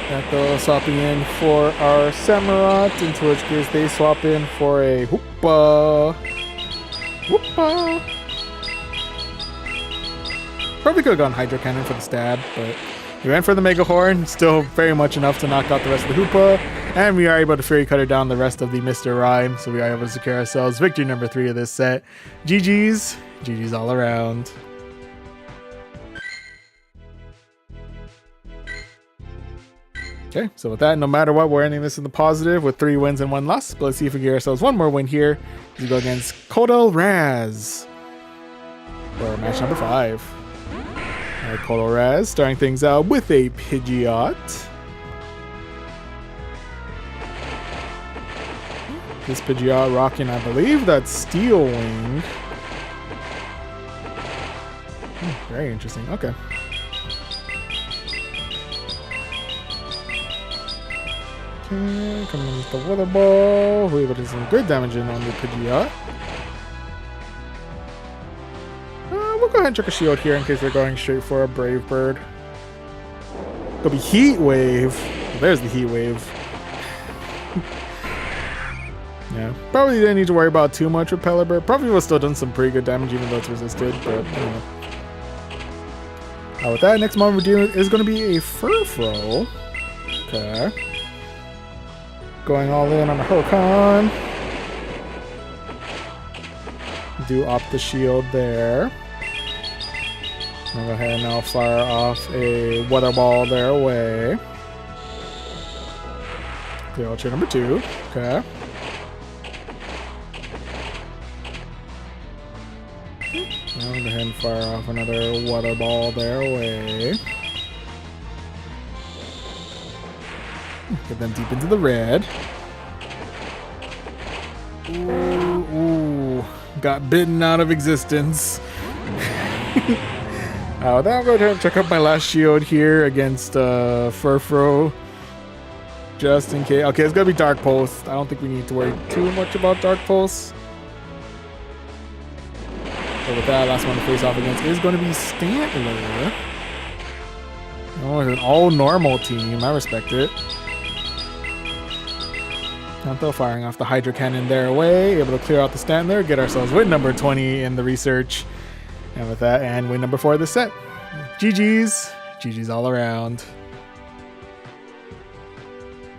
That though swapping in for our Samurott, into which case they swap in for a Hoopa. Hoopa. Probably could have gone Hydro Cannon for the stab, but we went for the Mega Horn. Still very much enough to knock out the rest of the Hoopa. And we are able to Fury Cutter down the rest of the Mr. Rhyme, so we are able to secure ourselves victory number 3 of this set. GG's. GG's all around. Okay, so with that, no matter what, we're ending this in the positive with 3 wins and 1 loss. But let's see if we get ourselves one more win here as we go against Kodal Raz for match number 5. Alright, Kodal Raz starting things out with a Pidgeot. This Pidgeot rocking, I believe that's Steel Wing. Very interesting. Okay. Okay, coming in with the Weather Ball. We're able to do some good damage in on the Pidgeot. We'll go ahead and check a shield here in case we're going straight for a Brave Bird. It'll be Heat Wave. Well, there's the Heat Wave. Yeah, probably didn't need to worry about too much with Pelipper. Probably would have still done some pretty good damage even though it's resisted, but anyway. With that, next mon we're dealing with is going to be a Furfrou. Okay. Going all in on a Huracan. Do up the shield there. I'll go ahead and now fire off a Weather Ball their away. Clear Ultra number 2. Okay. I'll go ahead and fire off another Weather Ball their way. Get them deep into the red. Ooh, got bitten out of existence. Then I'll go ahead and check out my last shield here against Furfrou. Just in case. Okay, it's going to be Dark Pulse. I don't think we need to worry too much about Dark Pulse. So with that, last one to face off against is going to be Stantler. Oh, it's an all-normal team. I respect it. Kanto firing off the Hydro Cannon their way. Able to clear out the Stantler. Get ourselves win number 20 in the research. And with that, and win number 4 of the set. GG's. GG's all around.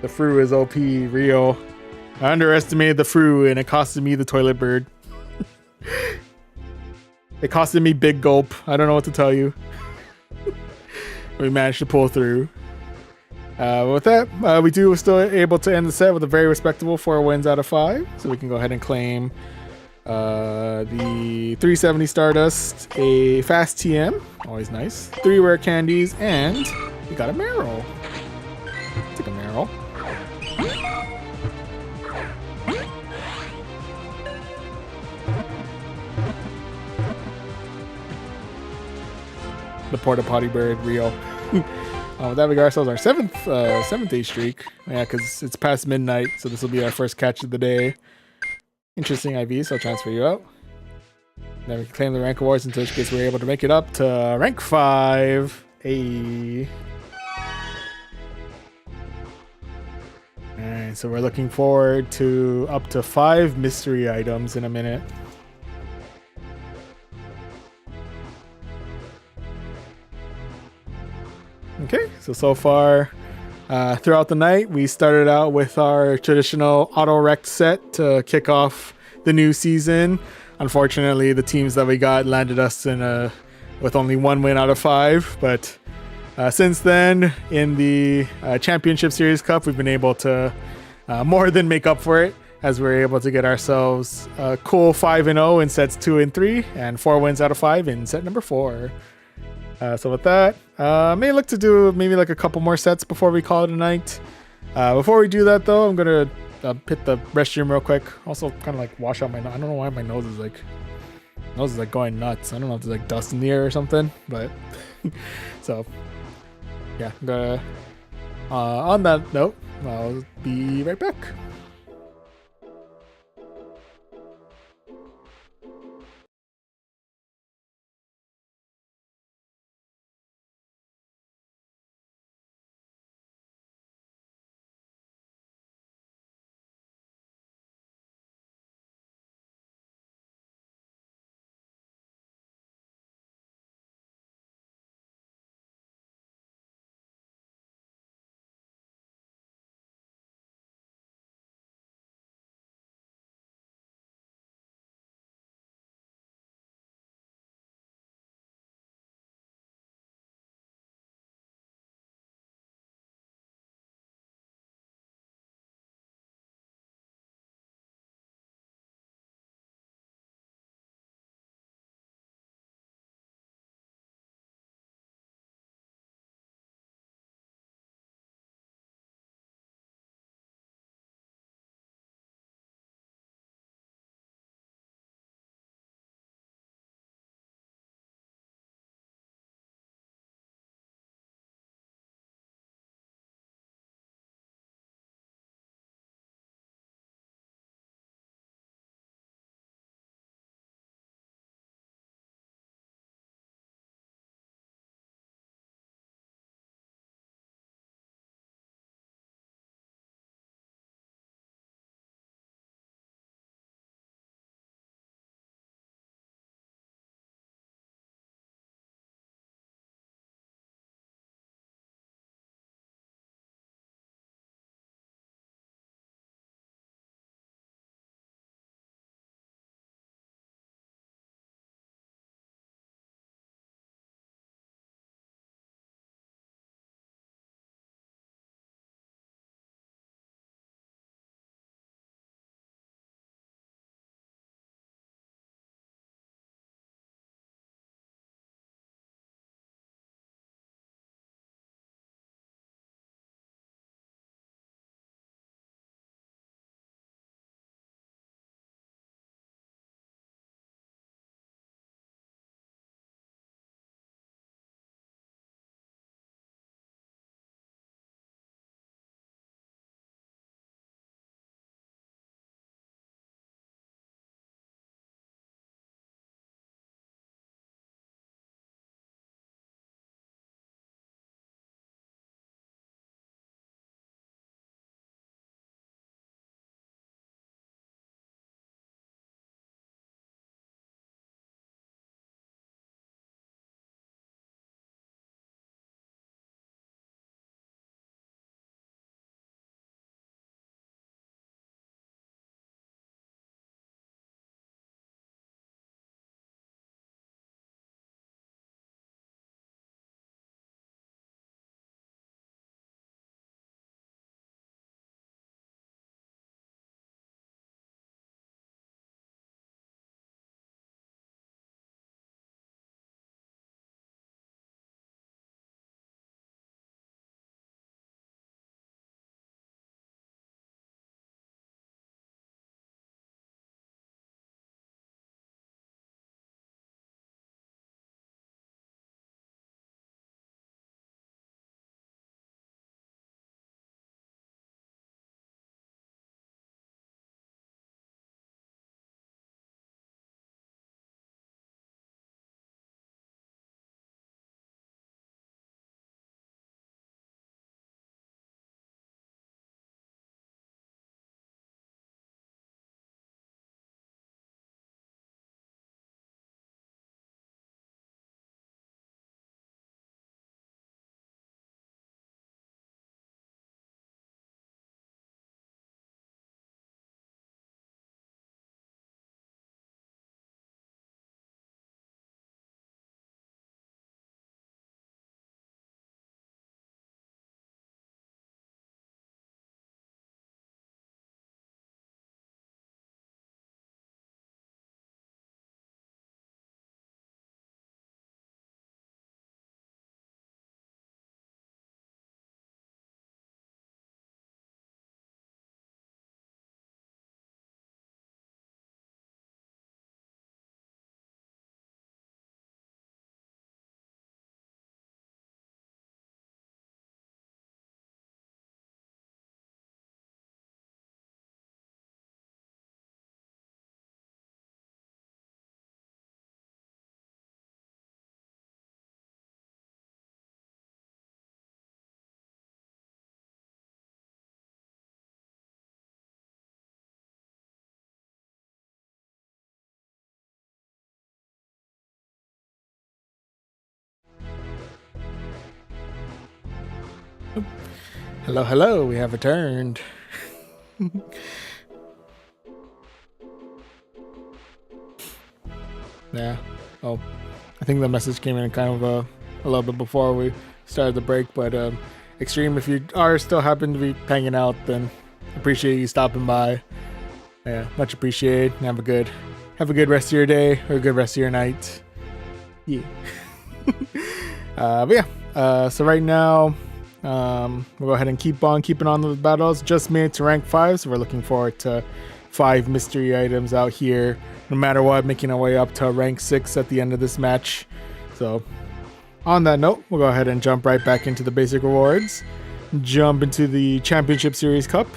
The Fru is OP, real. I underestimated the Fru and it costed me the Toilet Bird. It costed me Big Gulp. I don't know what to tell you. We managed to pull through. With that, we do still able to end the set with a very respectable 4 wins out of 5. So we can go ahead and claim the 370 Stardust, a Fast TM, always nice, 3 rare candies, and we got a Meryl. Take a Meryl. The Porta Potty Bird, real. With that, we got ourselves our seventh day streak. Yeah, because it's past midnight, so this will be our first catch of the day. Interesting IV, so I'll transfer you out. Then we can claim the rank awards, in which case we're able to make it up to rank 5. Alright, so we're looking forward to up to 5 mystery items in a minute. Okay, so far throughout the night, we started out with our traditional auto-rect set to kick off the new season. Unfortunately, the teams that we got landed us in with only 1 win out of 5. But since then, in the Championship Series Cup, we've been able to more than make up for it, as we're able to get ourselves a cool 5-0 in sets 2 and 3, and 4 wins out of 5 in set number 4. So with that, may look to do maybe like a couple more sets before we call it a night. Before we do that though, I'm gonna hit the restroom real quick. Also kind of like wash out my nose. I don't know why my nose is like going nuts. I don't know if there's like dust in the air or something, but so yeah, I'm gonna on that note, I'll be right back. Hello, hello, we have returned. Yeah. Oh, I think the message came in kind of a little bit before we started the break, but Extreme, if you are still happen to be hanging out, then appreciate you stopping by. Yeah, much appreciated. Have a good rest of your day or a good rest of your night. Yeah. But yeah. So right now, we'll go ahead and keeping on the battles. Just made it to rank 5, so we're looking forward to 5 mystery items out here. No matter what, making our way up to rank 6 at the end of this match. So, on that note, we'll go ahead and jump right back into the basic rewards. Jump into the Championship Series Cup.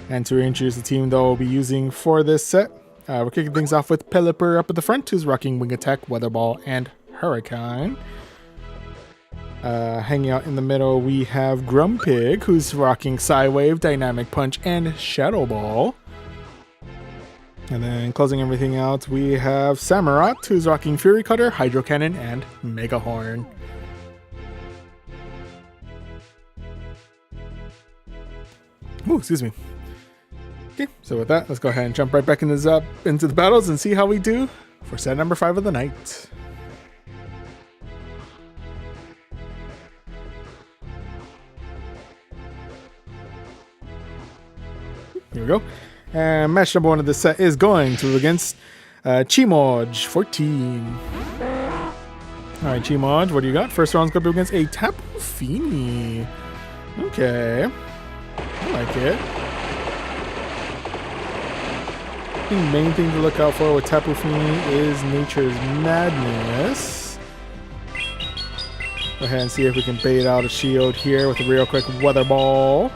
And to reintroduce the team that we'll be using for this set, we're kicking things off with Pelipper up at the front, who's rocking Wing Attack, Weather Ball, and Hurricane. Hanging out in the middle, we have Grumpig, who's rocking Psywave, Dynamic Punch, and Shadow Ball. And then closing everything out, we have Samurott, who's rocking Fury Cutter, Hydro Cannon, and Mega Horn. Ooh, excuse me. Okay, so with that, let's go ahead and jump right back into the battles and see how we do for set number 5 of the night. Here we go. And match number 1 of this set is going to against Chimoj 14. Alright, Chimoj, what do you got? First round's going to be against a Tapu Fini. Okay. I like it. The main thing to look out for with Tapu Fini is Nature's Madness. Go ahead and see if we can bait out a shield here with a real quick Weather Ball.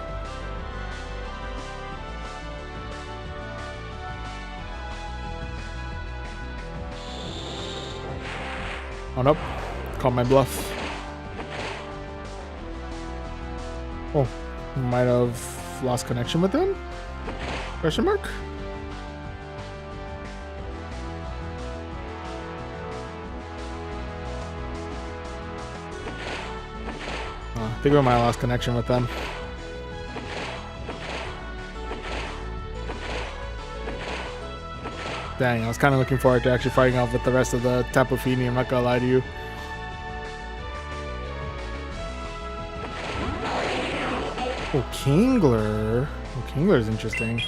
Oh nope, called my bluff. Oh, might have lost connection with them? Question mark? Oh, I think we might have lost connection with them. Dang, I was kind of looking forward to actually fighting off with the rest of the Tapu Fini, I'm not gonna lie to you. Oh, Kingler. Oh, Kingler's interesting.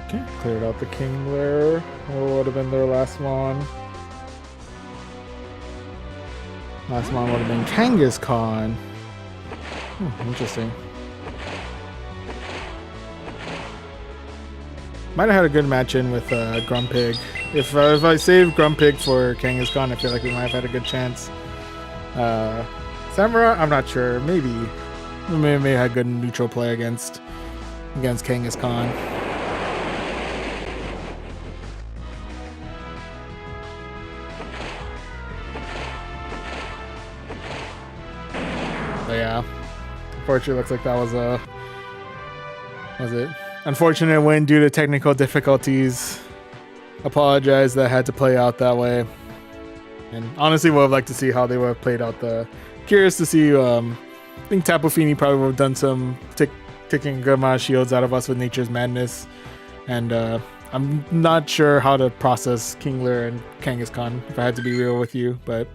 Okay, cleared out the Kingler. What would have been their last one? Last one would have been Kangaskhan. Interesting. Might have had a good match in with Grumpig. If I saved Grumpig for Kangaskhan, I feel like we might have had a good chance. Samurott, I'm not sure. Maybe. We may have had good neutral play against Kangaskhan. But yeah, unfortunately, looks like that was it? Unfortunate win due to technical difficulties. Apologize that had to play out that way. And honestly, would have liked to see how they would have played out. Curious to see. I think Tapu Fini probably would have done some taking a good amount of shields out of us with Nature's Madness. And I'm not sure how to process Kingler and Kangaskhan, if I had to be real with you. But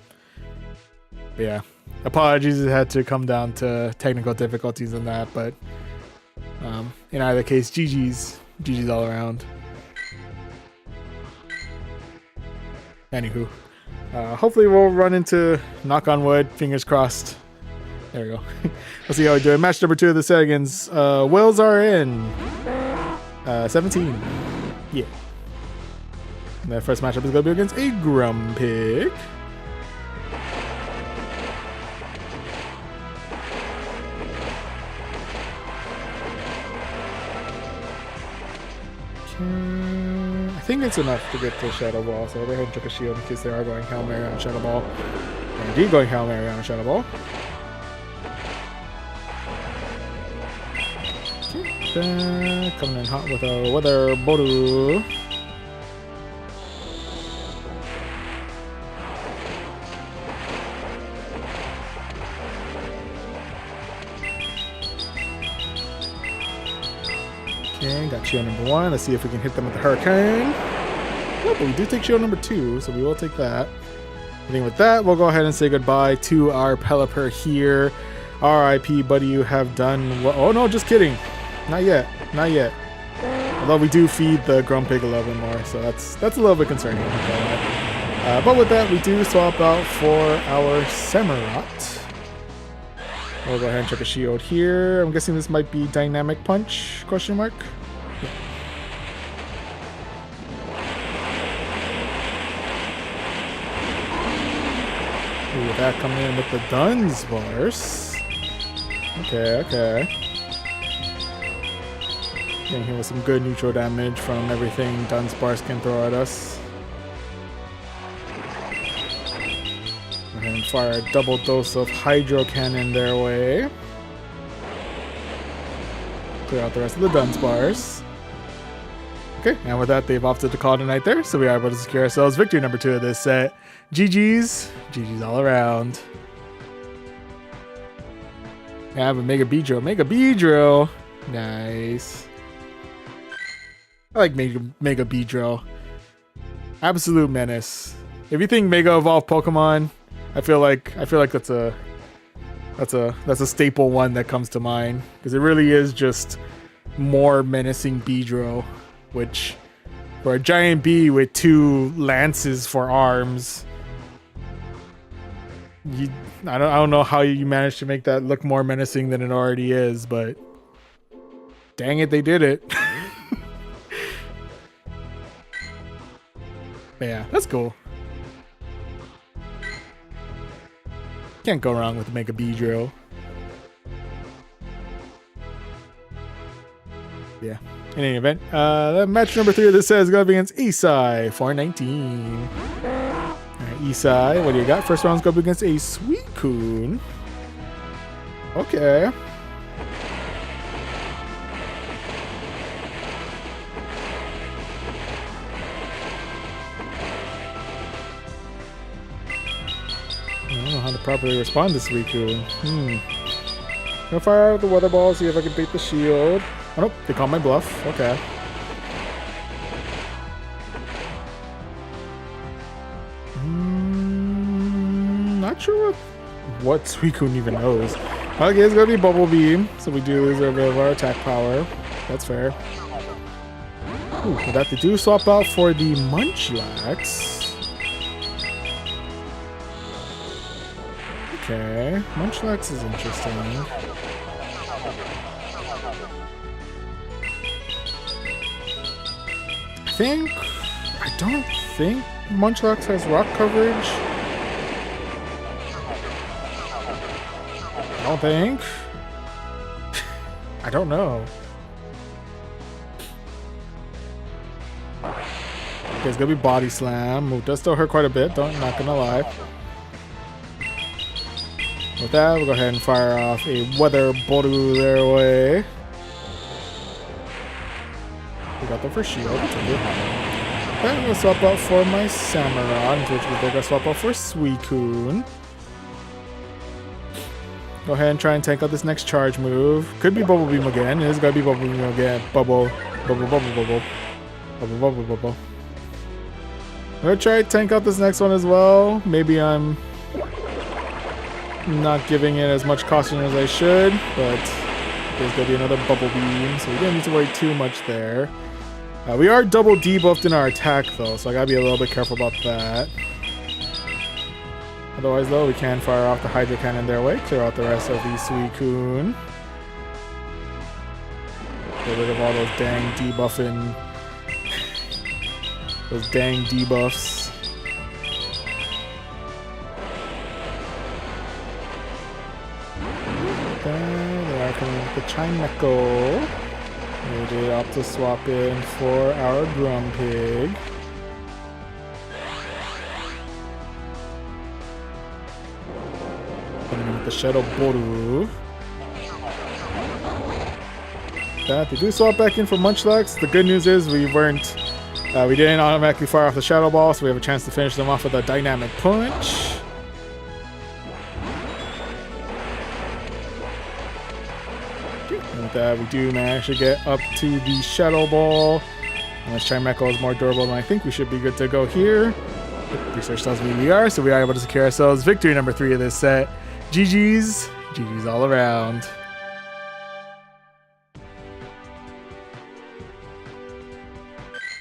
yeah. Apologies, it had to come down to technical difficulties in that, but in either case, GG's all around. Anywho, hopefully we'll run into, knock on wood, fingers crossed. There we go. We'll see how we do it. Match number 2 of the set against Wills are in 17. Yeah. And that first matchup is going to be against a Grumpig. I think it's enough to get to Shadow Ball, so I'll go ahead and check a shield in case they are going Hail Mary on Shadow Ball. Indeed, going Hail Mary on a Shadow Ball. Coming in hot with a Weather Boru. Okay, got shield number 1. Let's see if we can hit them with the Hurricane. Oh, but we do take shield number 2, so we will take that. I think with that, we'll go ahead and say goodbye to our Pelipper here. R.I.P. buddy, you have done well. Oh no, just kidding. Not yet. Not yet. Although we do feed the Grumpig a little bit more, so that's a little bit concerning. But with that, we do swap out for our Samurott. We'll go ahead and check a shield here. I'm guessing this might be Dynamic Punch? Question mark. Yeah. Ooh, with that coming in with the Dunsparce. Okay. Getting hit with some good neutral damage from everything Dunsparce can throw at us. Go ahead and fire a double dose of Hydro Cannon their way. Clear out the rest of the Dunsparce. Okay, and with that, they've opted to call it a night there, so we are able to secure ourselves victory number 2 of this set. GG's. GG's all around. I have a Mega Beedrill. Mega Beedrill. Nice. I like Mega Beedrill. Absolute menace. If you think Mega Evolved Pokemon, I feel like that's a staple one that comes to mind, because it really is just more menacing Beedrill, which for a giant bee with 2 lances for arms, I don't know how you managed to make that look more menacing than it already is, but dang it, they did it. But yeah, that's cool. Can't go wrong with Mega Beedrill. Yeah. In any event, match number 3 of this set is going to be against Isai, 419. Alright, Isai, what do you got? First round's going to be against a Suicune. Okay. I don't know how to properly respond to Suicune. Gonna fire out the Weather Ball, see if I can beat the shield. Oh nope, they call my bluff. Okay. Not sure what Suicune even knows. Okay, it's gonna be Bubble Beam, so we do lose a bit of our attack power. That's fair. Ooh, with that, they do swap out for the Munchlax. Okay, Munchlax is interesting. I don't think Munchlax has rock coverage. I don't think. I don't know. Okay, it's gonna be Body Slam. It does still hurt quite a bit, not gonna lie. With that, we'll go ahead and fire off a Weather Boru their way. We got the first shield. Then we'll swap out for my Samurott, which we're gonna swap out for Suicune. Go ahead and try and tank out this next charge move. Could be Bubble Beam again. It is gonna be Bubble Beam again. Bubble. I'm gonna try to tank out this next one as well. Maybe I'm not giving it as much caution as I should, but there's gonna be another Bubble Beam, so we don't need to worry too much there. We are double debuffed in our attack though, so I gotta be a little bit careful about that. Otherwise though, we can fire off the Hydro Cannon their way, clear out the rest of the Suicune. Get rid of all those dang debuffing, those dang debuffs. They are coming with the Chimeco. We did opt to swap in for our Grumpig. with the Shadow Boru. That they do swap back in for Munchlax. The good news is we didn't automatically fire off the Shadow Ball, so we have a chance to finish them off with a Dynamic Punch. And with that, we do manage to get up to the Shadow Ball. Unless Chimecho is more durable than I think, we should be good to go here. Research tells me we are, so we are able to secure ourselves victory number 3 of this set. GG's. GG's all around.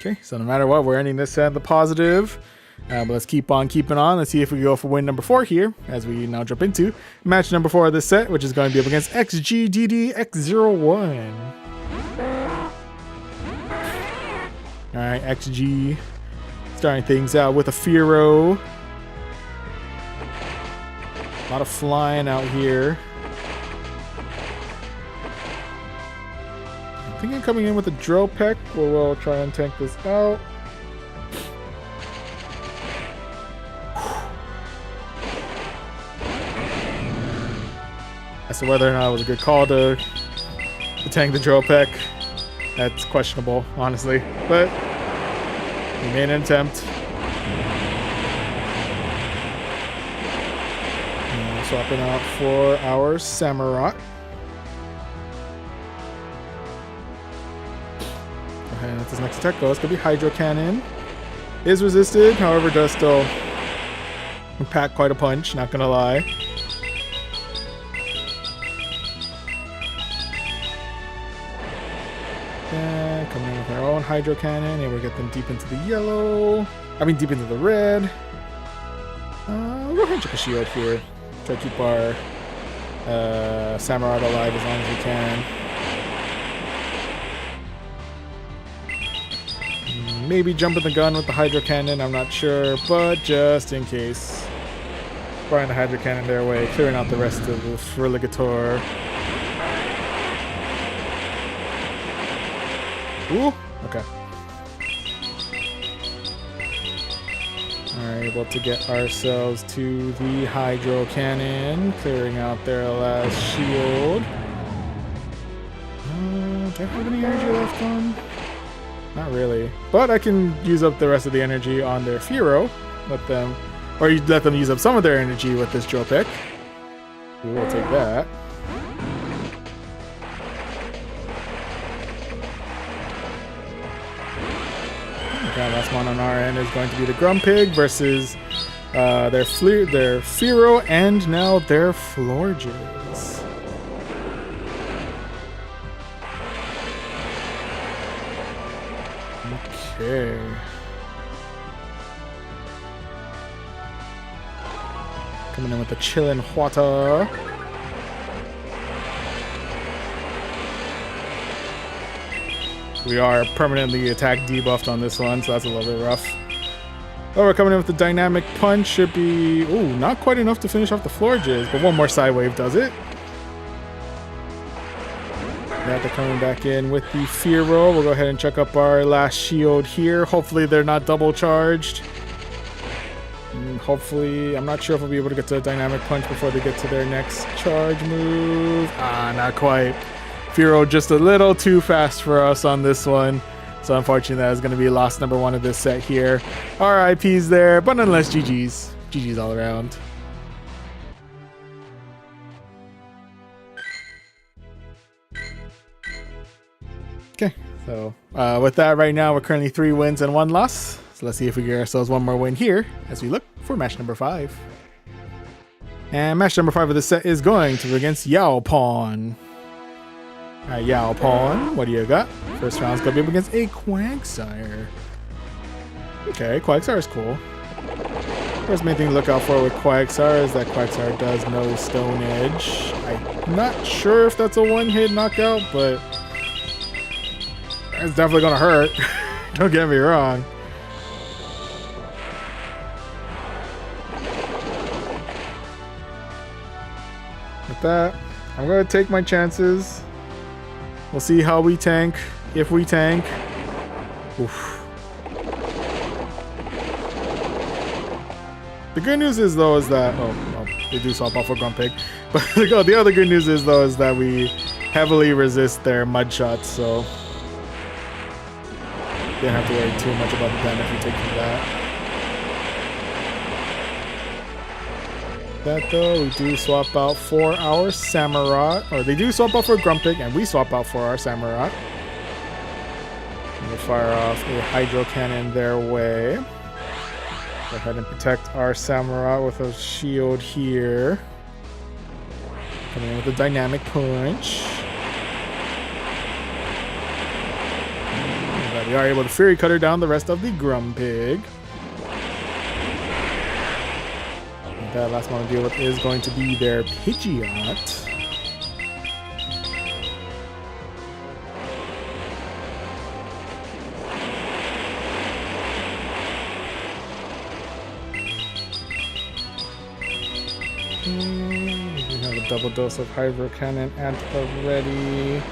Okay, so no matter what, we're ending this set in the positive. But let's keep on keeping on. Let's see if we go for win number 4 here, as we now jump into match number 4 of this set, which is going to be up against XGDDX01. Alright, XG starting things out with a Fearow. A lot of flying out here. I think I'm coming in with a Drill Peck, where we'll try and tank this out. As to whether or not it was a good call to tank the Drill Peck, that's questionable, honestly. But we made an attempt. Swapping out for our Samurott. And if this next attack goes, could be Hydro Cannon. Is resisted, however, does still pack quite a punch, not gonna lie. And coming in with our own Hydro Cannon, and we get them deep into the yellow. Deep into the red. We'll go ahead and check a shield here. Try to keep our Samurott alive as long as we can. Maybe jumping the gun with the Hydro Cannon, I'm not sure, but just in case. Firing the Hydro Cannon their way, clearing out the rest of the Feraligatr. Ooh, okay. Alright, able to get ourselves to the Hydro Cannon, clearing out their last shield. Do I have any energy left on? Not really. But I can use up the rest of the energy on their Fearow. Let them use up some of their energy with this Drill Pick. We will take that. Okay, last one on our end is going to be the Grumpig versus their Fearow and now their Florges. Okay. Coming in with the Chillin' Water. We are permanently attack debuffed on this one, so that's a little bit rough. Oh, we're coming in with the Dynamic Punch. Should be, ooh, not quite enough to finish off the Florges, but one more Side Wave does it. Yeah, they're coming back in with the Fearow. We'll go ahead and check up our last shield here. Hopefully they're not double charged. And hopefully, I'm not sure if we'll be able to get to a Dynamic Punch before they get to their next charge move. Not quite. Fearow just a little too fast for us on this one. So unfortunately that is going to be loss number 1 of this set here. RIPs there, but nonetheless GG's. GG's all around. Okay, so with that right now we're currently 3 wins and 1 loss. So let's see if we get ourselves one more win here as we look for match number 5. And match number 5 of this set is going to be against Yaupon. Alright, Yaupon, what do you got? First round's gonna be up against a Quagsire. Okay, Quagsire is cool. First main thing to look out for with Quagsire is that Quagsire does know Stone Edge. I'm not sure if that's a one-hit knockout, but it's definitely gonna hurt. Don't get me wrong. With that, I'm gonna take my chances. We'll see how we tank, if we tank. Oof. The good news is though is that, they do swap off for Grumpig. But the other good news is, though, is that we heavily resist their mud shots, so you don't have to worry too much about the damage we take from that. That though, we do swap out for our Samurott, or they do swap out for Grumpig, and we swap out for our Samurott. And we fire off a Hydro Cannon their way. Go ahead and protect our Samurott with a shield here. Coming in with a Dynamic Punch. And we are able to Fury Cutter down the rest of the Grumpig. That last one to deal with is going to be their Pidgeot. We have a double dose of Hydro Cannon at the ready.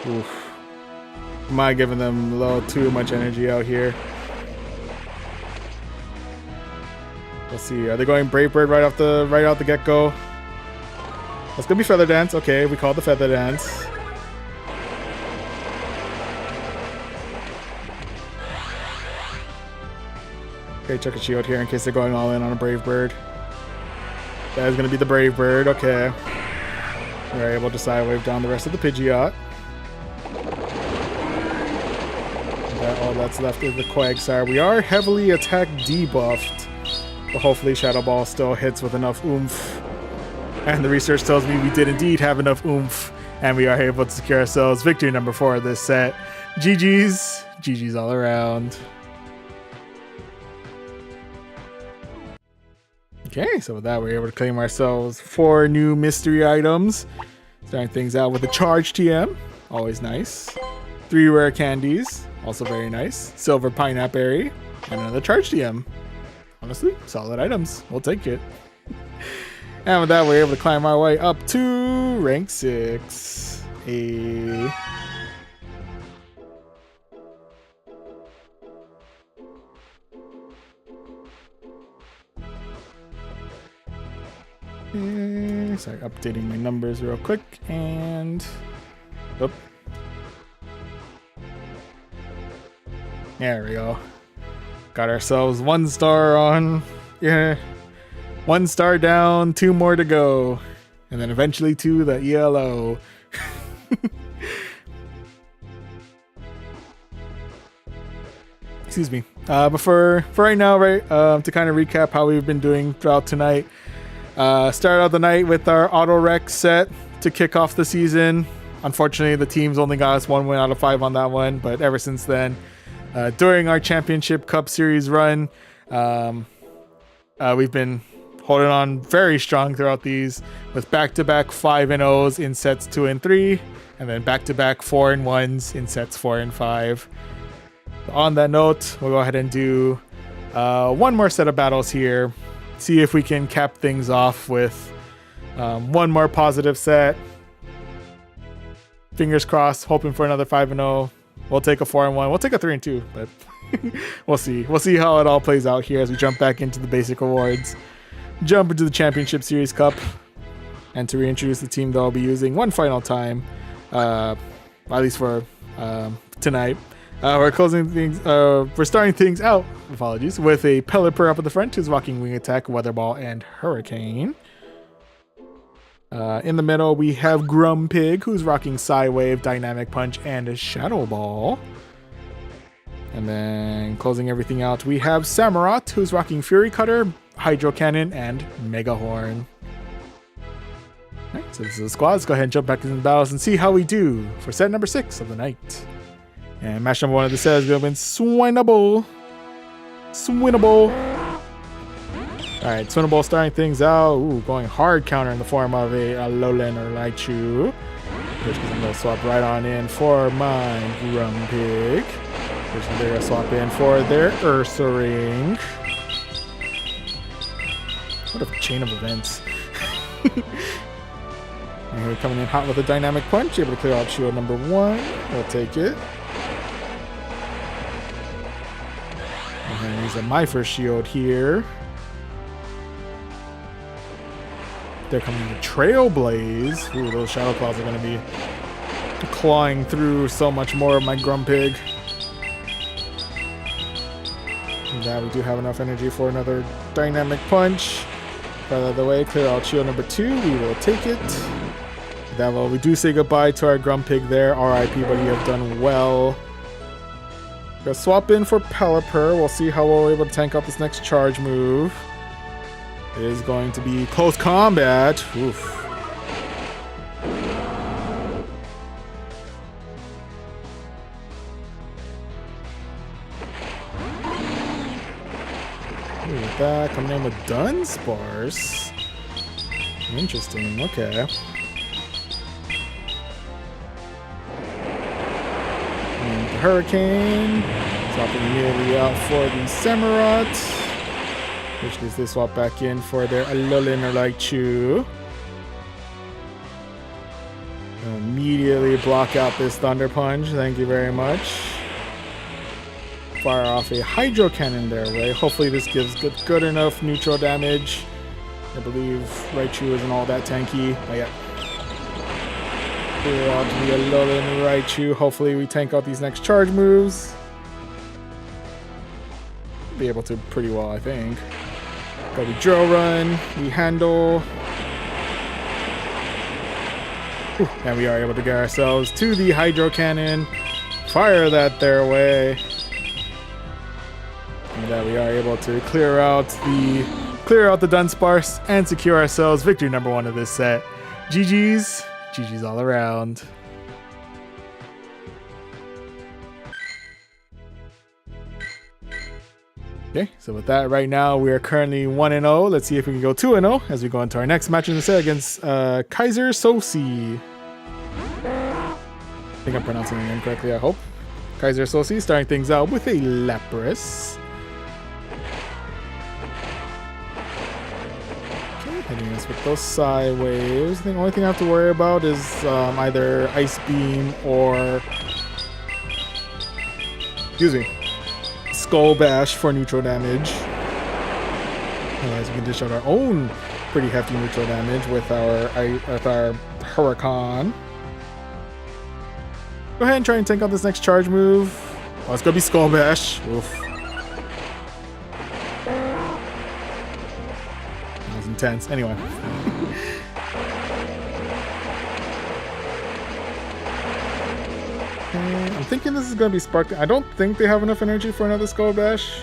Oof. Am I giving them a little too much energy out here? Let's see. Are they going Brave Bird right out the get-go? That's gonna be Feather Dance. Okay, we called the Feather Dance. Okay, check a shield here in case they're going all in on a Brave Bird. That is gonna be the Brave Bird. Okay. We're able to Psywave down the rest of the Pidgeot. All that's left is the Quagsire. We are heavily attack debuffed, but hopefully Shadow Ball still hits with enough oomph. And the research tells me we did indeed have enough oomph, and we are able to secure ourselves victory number 4 of this set. GG's. GG's all around. Okay, so with that, we're able to claim ourselves 4 new mystery items. Starting things out with a Charge TM. Always nice. 3 rare candies. Also very nice. Silver Pineapple Berry. And another Charge TM. Honestly, solid items. We'll take it. And with that, we're able to climb our way up to rank 6. Sorry, updating my numbers real quick. And... Oop. There we go. Got ourselves 1 star on. Yeah. 1 star down, 2 more to go. And then eventually to the ELO. Excuse me. But for right now, to kind of recap how we've been doing throughout tonight. Started out the night with our Auto Rec set to kick off the season. Unfortunately, the teams only got us 1 win out of 5 on that one. But ever since then, during our Championship Cup Series run, we've been holding on very strong throughout these with back-to-back 5-0s in sets 2 and 3, and then back-to-back 4-1s in sets 4 and 5. On that note, we'll go ahead and do 1 more set of battles here. See if we can cap things off with 1 more positive set. Fingers crossed, hoping for another 5-0. We'll take a 4-1. We'll take a 3-2, but we'll see. We'll see how it all plays out here as we jump back into the basic awards. Jump into the Championship Series Cup. And to reintroduce the team that I'll be using one final time, at least for tonight. We're starting things out, apologies, with a Pelipper up at the front who's rocking Wing Attack, Weather Ball, and Hurricane. In the middle, we have Grumpig, who's rocking Psywave, Dynamic Punch, and a Shadow Ball. And then closing everything out, we have Samurott, who's rocking Fury Cutter, Hydro Cannon, and Mega Horn. Alright, so this is the squad. Let's go ahead and jump back into the battles and see how we do for set number 6 of the night. And match number 1 of the set is going to be Swinnable. Alright, Swinnable starting things out. Ooh, going hard counter in the form of a Alolan or Raichu. Which I'm going to swap right on in for my Grumpig. Which they're going to swap in for their Ursaring. What a chain of events. And we're coming in hot with a Dynamic Punch. Able to clear out shield number 1. We'll take it. and use my first shield here. They're coming to Trailblaze. Ooh, those Shadow Claws are going to be clawing through so much more of my Grumpig. And that we do have enough energy for another Dynamic Punch. Out of the way, clear out shield number 2. We will take it. That way, we do say goodbye to our Grumpig there. RIP, but you have done well. Gonna swap in for Pelipper. We'll see how we're able to tank out this next charge move. It is going to be close combat. Oof. With that, coming in with Dunsparce. Interesting, okay. And the Hurricane. Swapping immediately out for the Samurott. Which is they swap back in for their Alolan or Raichu. Immediately block out this Thunder Punch. Thank you very much. Fire off a Hydro Cannon their way. Hopefully this gives good enough neutral damage. I believe Raichu isn't all that tanky. Oh yeah. Clear out the Alolan Raichu. Hopefully we tank out these next charge moves. Be able to pretty well, I think. Got the Drill Run, we handle. Whew, and we are able to get ourselves to the Hydro Cannon. Fire that their way. And that we are able to clear out the Dunsparce and secure ourselves victory number 1 of this set. GG's. GG's all around. Okay, so with that, right now we are currently 1-0. Let's see if we can go 2-0 as we go into our next match in the set against Kaiser Sosi. I think I'm pronouncing it incorrectly, I hope. Kaiser Sosi starting things out with a Lapras. Okay, hitting us with those Psy Waves. The only thing I have to worry about is either Ice Beam or... Excuse me. Skull Bash for neutral damage. Otherwise, we can dish out our own pretty hefty neutral damage with our Huracan. Go ahead and try and tank out this next charge move. Oh, it's gonna be Skull Bash. Oof. That was intense. Anyway. I'm thinking this is going to be Spark. I don't think they have enough energy for another Skull Bash.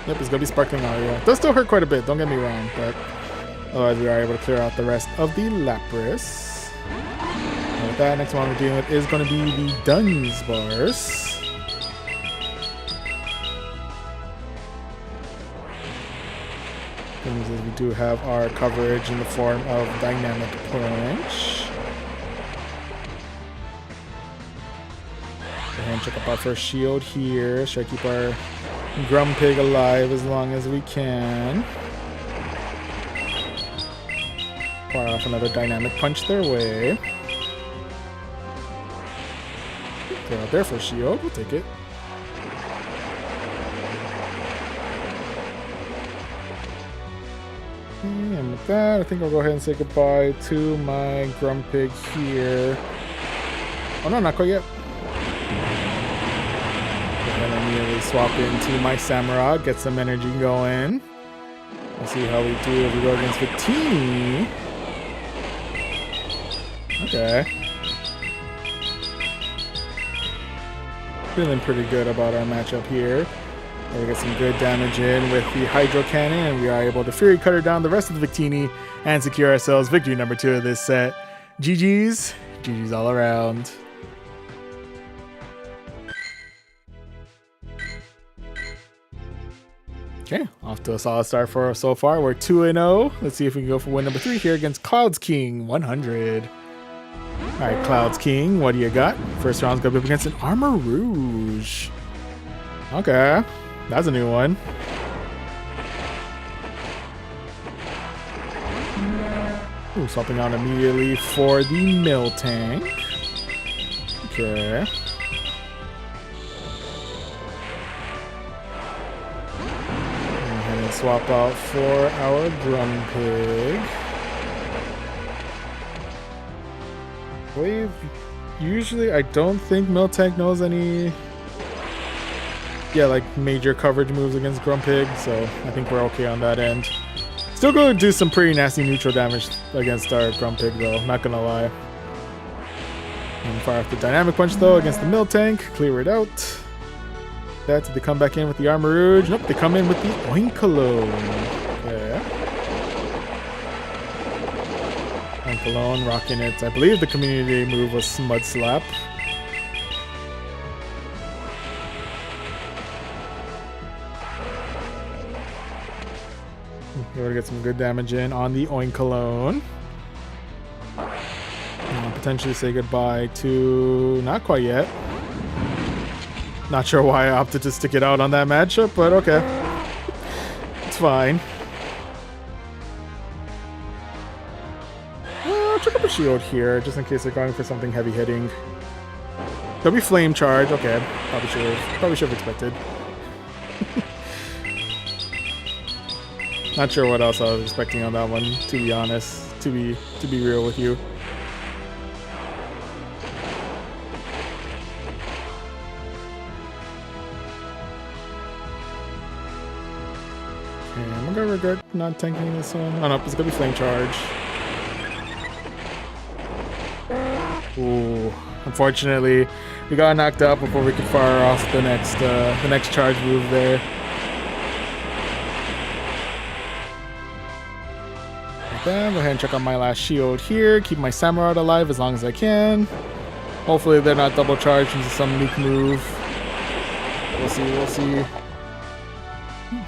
Yep, it's going to be Sparkling Aria. Does still hurt quite a bit, don't get me wrong, but otherwise we are able to clear out the rest of the Lapras. And with that, next one we're dealing with is going to be the Dunsparce. Good news is we do have our coverage in the form of Dynamic Punch. And check up our first shield here. Try to keep our Grumpig alive as long as we can. Fire off another Dynamic Punch their way. Clear out their first shield. We'll take it. And with that, I think I'll go ahead and say goodbye to my Grumpig here. Oh no, not quite yet. And immediately swap into my Samurott, get some energy going. We'll see how we do if we go against Victini. Okay. Feeling pretty good about our matchup here. We get some good damage in with the Hydro Cannon, and we are able to Fury Cutter down the rest of the Victini and secure ourselves victory number 2 of this set. GG's. GG's all around. Okay, off to a solid start for us so far. We're 2-0. Let's see if we can go for win number 3 here against Clouds King 100. All right, Clouds King, what do you got? First round's gonna be up against an Armor Rouge. Okay, that's a new one. Ooh, swapping out immediately for the Miltank. Okay. and swap out for our Grumpig. Usually I don't think Miltank knows any like major coverage moves against Grumpig, so I think we're okay on that end. Still going to do some pretty nasty neutral damage against our Grumpig though, not gonna lie. And fire off the Dynamic Punch though against the Miltank, clear it out. Did they come back in with the Armourouge? Nope, they come in with the Oinkologne. Okay. Oinkologne rocking it. I believe the community move was Mud Slap. We're gonna get some good damage in on the Oinkologne. And potentially say goodbye to... not quite yet. Not sure why I opted to stick it out on that matchup, but okay. It's fine. Check up a shield here, just in case they're going for something heavy hitting. There'll be Flame Charge, okay. Probably should have expected. Not sure what else I was expecting on that one, to be honest. To be real with you. Okay, I'm gonna regret not tanking this one. Oh no, it's gonna be Flame Charge. Ooh, unfortunately, we got knocked out before we could fire off the next charge move there. Then go ahead and check out my last shield here. Keep my Samurott alive as long as I can. Hopefully they're not double charged into some nuke move. We'll see.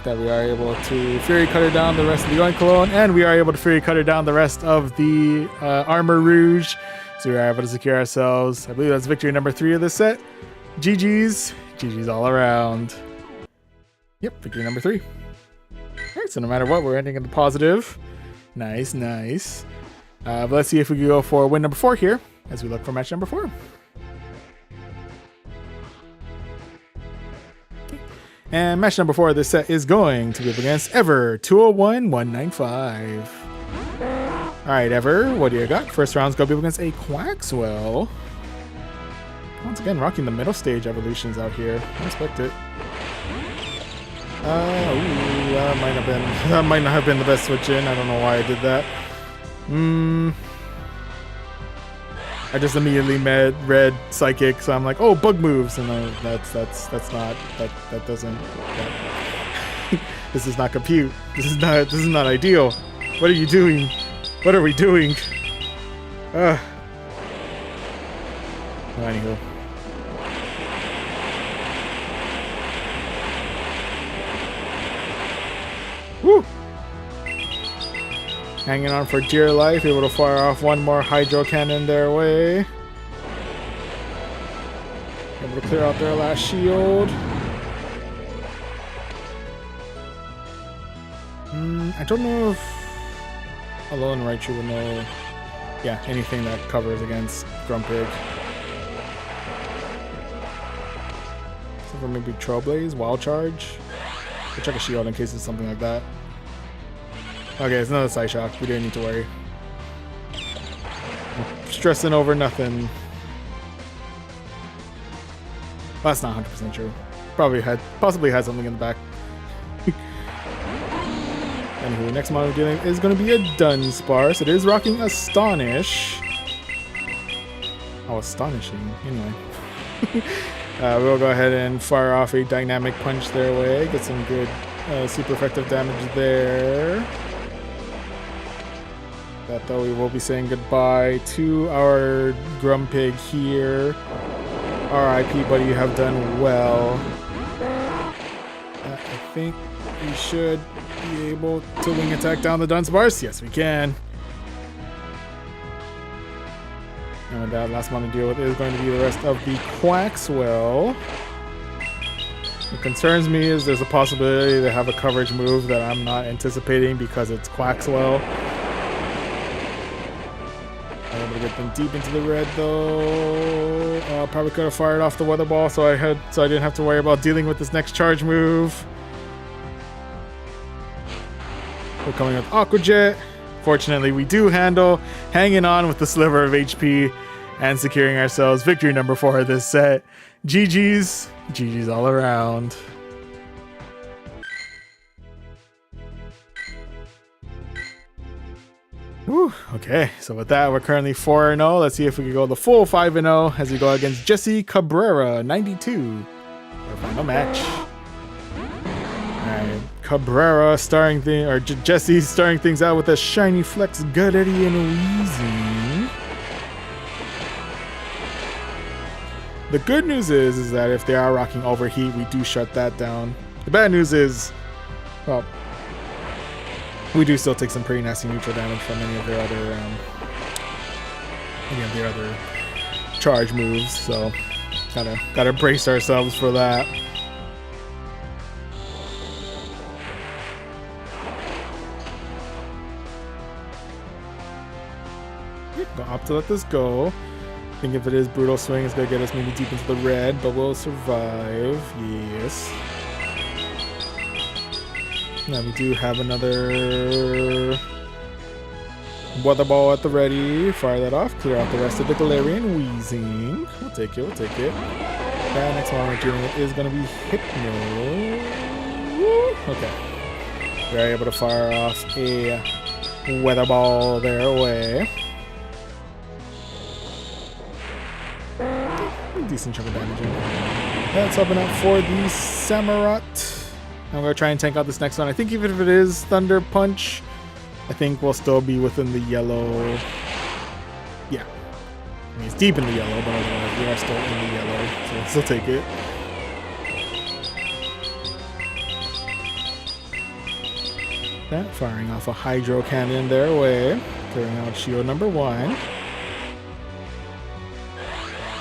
That we are able to Fury Cutter down the rest of the Oinkologne, and we are able to Fury Cutter down the rest of the Armourouge. So we are able to secure ourselves. I believe that's victory number 3 of this set. GG's. GG's all around. Yep, victory number 3. Alright, so no matter what, we're ending in the positive. Nice. But let's see if we can go for win number 4 here as we look for match number 4. And match number 4 of this set is going to be up against Ever 201-195. Alright, Ever, what do you got? First round's going to be up against a Quaxwell. Once again, rocking the middle stage evolutions out here. I respect it. That might not have been the best switch in. I don't know why I did that. I just immediately read Psychic, so I'm like, oh, bug moves, and that's not that doesn't. This does not compute. This is not ideal. What are you doing? What are we doing? Anywho. Woo! Hanging on for dear life, able to fire off one more Hydro Cannon their way. Able to clear out their last shield. I don't know if Alone Raichu would know, anything that covers against Grumpig. Except for maybe Trailblaze, Wild Charge. We'll check a shield in case it's something like that. Okay, it's another Side Shock. We didn't need to worry. I'm stressing over nothing. Well, that's not 100% true. Possibly had something in the back. Anywho, next model dealing is going to be a Dunsparce. It is rocking Astonish. Oh, astonishing. Anyway. We'll go ahead and fire off a Dynamic Punch their way. Get some good super effective damage there. That though, we will be saying goodbye to our Grumpig here. RIP, buddy, you have done well. I think we should be able to wing attack down the Dunsparce. Yes, we can. And that last one to deal with is going to be the rest of the Quaxwell. What concerns me is there's a possibility they have a coverage move that I'm not anticipating because it's Quaxwell. I'm able to get them deep into the red though. Probably could have fired off the Weather Ball so I didn't have to worry about dealing with this next charge move. We're coming with Aqua Jet. Fortunately, we do handle hanging on with the sliver of HP and securing ourselves victory number 4 of this set. GG's. GG's all around. Whew, okay, so with that, we're currently 4-0. Let's see if we can go the full 5-0 as we go against Jesse Cabrera, 92. Our final match. Alright, Cabrera Jesse starting things out with a Shiny Flex, Guttery, and Wheezing. The good news is that if they are rocking Overheat, we do shut that down. The bad news is, well, we do still take some pretty nasty neutral damage from any of their other charge moves, so gotta brace ourselves for that. Gonna opt to let this go. I think if it is Brutal Swing, it's gonna get us maybe deep into the red, but we'll survive. Yes. Now we do have another Weather Ball at the ready. Fire that off. Clear out the rest of the Galarian Wheezing. We'll take it. That next one we're dealing with is going to be Hypno. Okay. We're able to fire off a Weather Ball their way. Decent chunk of damage in. That's up and up for the Samurott. I'm going to try and tank out this next one. I think even if it is Thunder Punch, I think we'll still be within the yellow. Yeah. I mean, it's deep in the yellow, but otherwise we are still in the yellow, so we'll still take it. That firing off a Hydro Cannon their way. Clearing out shield number 1.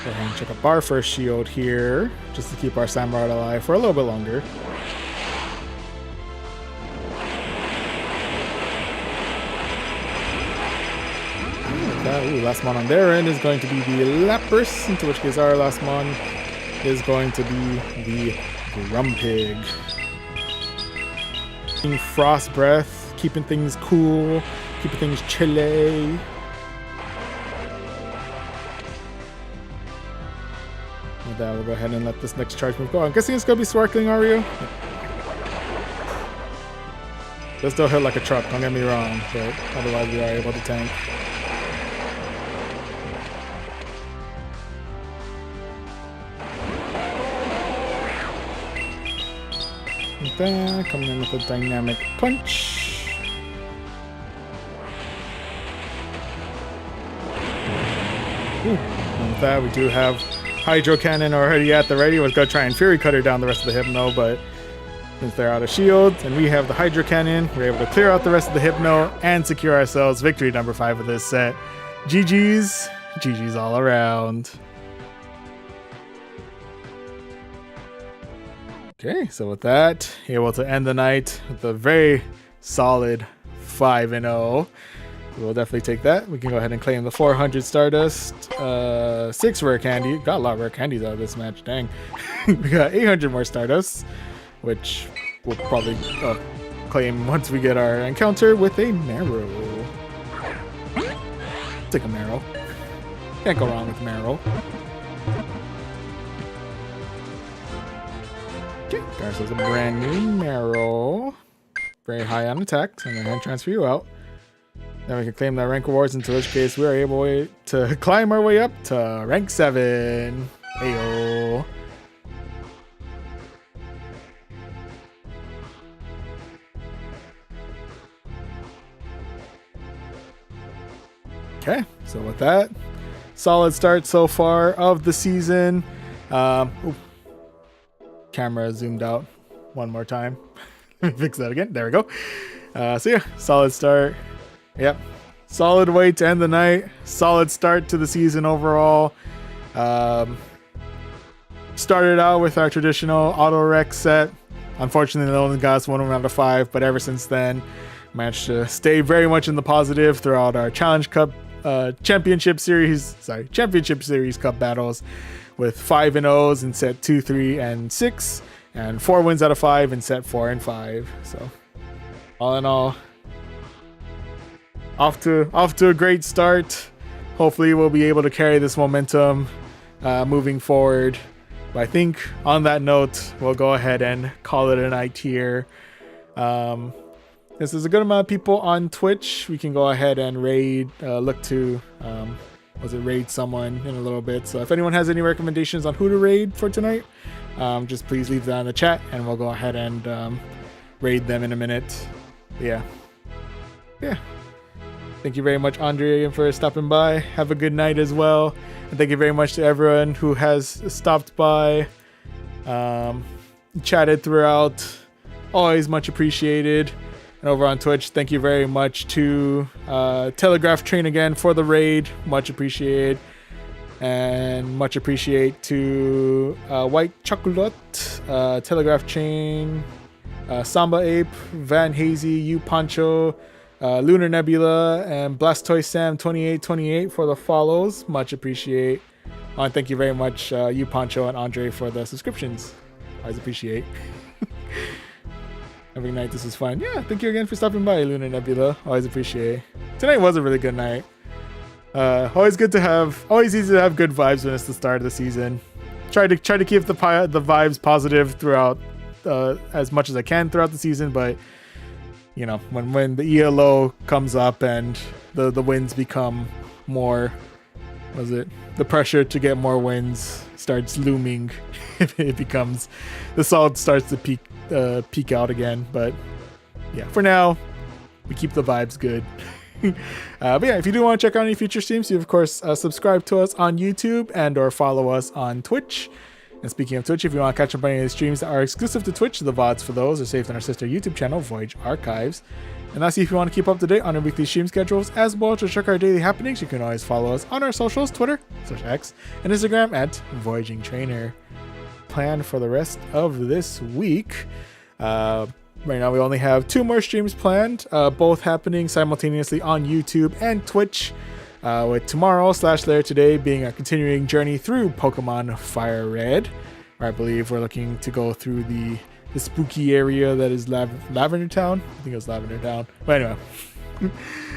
Go ahead and check up our first shield here, just to keep our Samurott alive for a little bit longer. Last mon on their end is going to be the Lapras, into which case our last mon is going to be the Grumpig. Frost Breath, keeping things cool, keeping things chilly. With that, we'll go ahead and let this next charge move go. I'm guessing it's going to be Sparkling Ario. This still hit like a truck, don't get me wrong, but otherwise we are able to tank. That, coming in with a Dynamic Punch. And with that, we do have Hydro Cannon already at the ready. Was going to try and Fury Cutter down the rest of the Hypno, but since they're out of shields and we have the Hydro Cannon, we're able to clear out the rest of the Hypno and secure ourselves victory number 5 of this set. GG's. GG's all around. Okay, so with that, able to end the night with a very solid 5-0. We'll definitely take that. We can go ahead and claim the 400 Stardust, 6 rare candy. Got a lot of rare candies out of this match, dang. We got 800 more Stardust, which we'll probably claim once we get our encounter with a Marrow. Take a Marrow. Can't go wrong with Marrow. Okay, got ourselves a brand new Marrow. Very high on attack, so I'm going to hand transfer you out. Then we can claim that rank rewards, into which case we are able to climb our way up to rank 7. Ayo. Okay, so with that, solid start so far of the season. Camera zoomed out one more time. Let me fix that again. There we go. So yeah, solid start. Yep. Solid way to end the night. Solid start to the season overall. Started out with our traditional auto rec set. Unfortunately, they only got us 1 out of 5, but ever since then, managed to stay very much in the positive throughout our Challenge Cup Championship Series Cup battles, with 5-0s in set 2, 3, and 6, and 4 wins out of 5 in set 4 and 5. So all in all, off to a great start. Hopefully we'll be able to carry this momentum moving forward. But I think on that note, we'll go ahead and call it a night here. This is a good amount of people on Twitch. We can go ahead and raid, look to raid someone in a little bit. So if anyone has any recommendations on who to raid for tonight, just please leave that in the chat and we'll go ahead and raid them in a minute. But yeah. Thank you very much, Andre, for stopping by. Have a good night as well. And thank you very much to everyone who has stopped by, chatted throughout. Always much appreciated. And over on Twitch, thank you very much to Telegraph Train again for the raid. Much appreciated. And much appreciate to White Chocolate, Telegraph Chain, Samba Ape, Van Hazy, You Pancho, Lunar Nebula, and Blastoise Sam 2828 for the follows. Much appreciate. And thank you very much, You Pancho and Andre, for the subscriptions. Always appreciate. Every night this was fun. Yeah, thank you again for stopping by, Lunar Nebula. Always appreciate. Tonight was a really good night. Always easy to have good vibes when it's the start of the season. Try to keep the vibes positive throughout as much as I can throughout the season, but you know, when the ELO comes up and the wins become more, the pressure to get more wins starts looming. It becomes, the salt starts to peak out again. But yeah, for now, we keep the vibes good. But yeah, if you do want to check out any future streams, you of course subscribe to us on YouTube and or follow us on Twitch. And speaking of Twitch, if you want to catch up on any of the streams that are exclusive to Twitch, the VODs for those are saved on our sister YouTube channel, Voyage Archives. And lastly, if you want to keep up to date on our weekly stream schedules, as well as to check our daily happenings, you can always follow us on our socials, Twitter, /X, and Instagram at Voyaging Trainer. Plan for the rest of this week. Right now, we only have 2 more streams planned, both happening simultaneously on YouTube and Twitch. With tomorrow/later today being a continuing journey through Pokemon Fire Red, where I believe we're looking to go through the spooky area that is Lavender Town. I think it was Lavender Town. But anyway.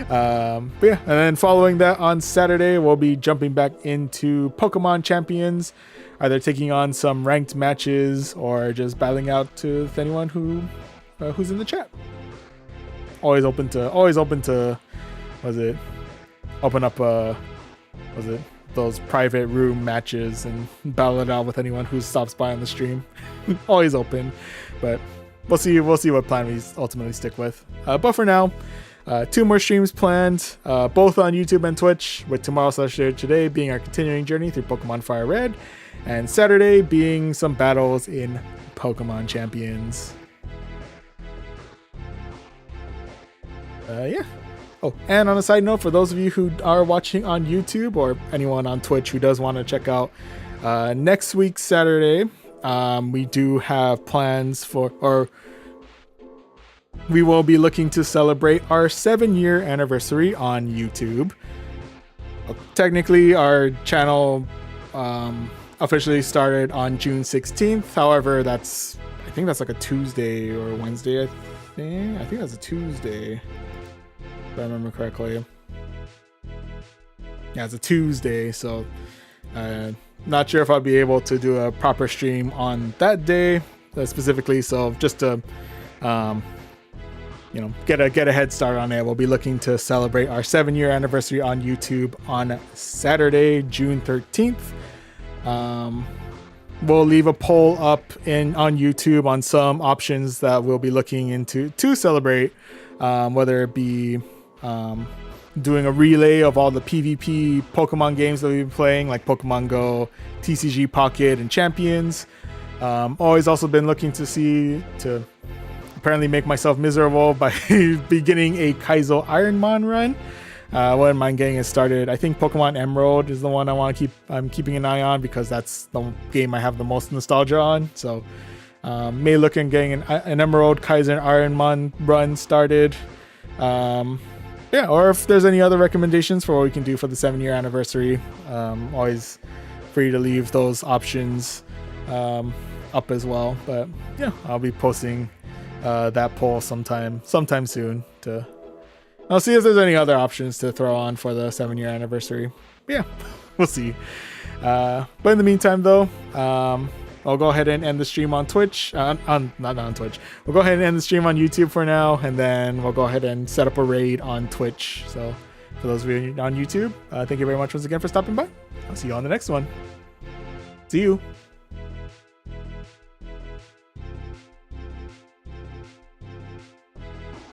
But yeah, and then following that on Saturday, we'll be jumping back into Pokemon Champions, either taking on some ranked matches or just battling out with anyone who's in the chat. Always open to open up those private room matches and battle it out with anyone who stops by on the stream. Always open, but we'll see what plan we ultimately stick with. But for now, 2 more streams planned, both on YouTube and Twitch, with tomorrow/later today being our continuing journey through Pokemon Fire Red, and Saturday being some battles in Pokemon Champions. Yeah. Oh, and on a side note, for those of you who are watching on YouTube or anyone on Twitch who does want to check out next week's Saturday, we do have plans we will be looking to celebrate our 7-year anniversary on YouTube. Technically, our channel officially started on June 16th. However, I think that's like a Tuesday or Wednesday. I think that's a Tuesday, if I remember correctly. Yeah, it's a Tuesday, so not sure if I'll be able to do a proper stream on that day specifically. So just to get a head start on it, we'll be looking to celebrate our 7-year anniversary on YouTube on Saturday, June 13th. We'll leave a poll up on YouTube on some options that we'll be looking into to celebrate, whether it be doing a relay of all the PvP Pokemon games that we've been playing, like Pokemon Go, TCG Pocket, and Champions. Always also been looking to apparently make myself miserable by beginning a Kaizo Ironmon run. Wouldn't mind getting it started. I think Pokemon Emerald is the one I'm keeping an eye on, because that's the game I have the most nostalgia on. So may look at getting an Emerald, Kaizo, and Ironmon run started. Yeah, or if there's any other recommendations for what we can do for the 7-year anniversary, always free to leave those options up as well. But yeah, I'll be posting that poll sometime soon to I'll see if there's any other options to throw on for the 7-year anniversary. Yeah, we'll see. But in the meantime, though, I'll go ahead and end the stream on Twitch. Not on Twitch. We'll go ahead and end the stream on YouTube for now, and then we'll go ahead and set up a raid on Twitch. So for those of you on YouTube, thank you very much once again for stopping by. I'll see you on the next one. See you.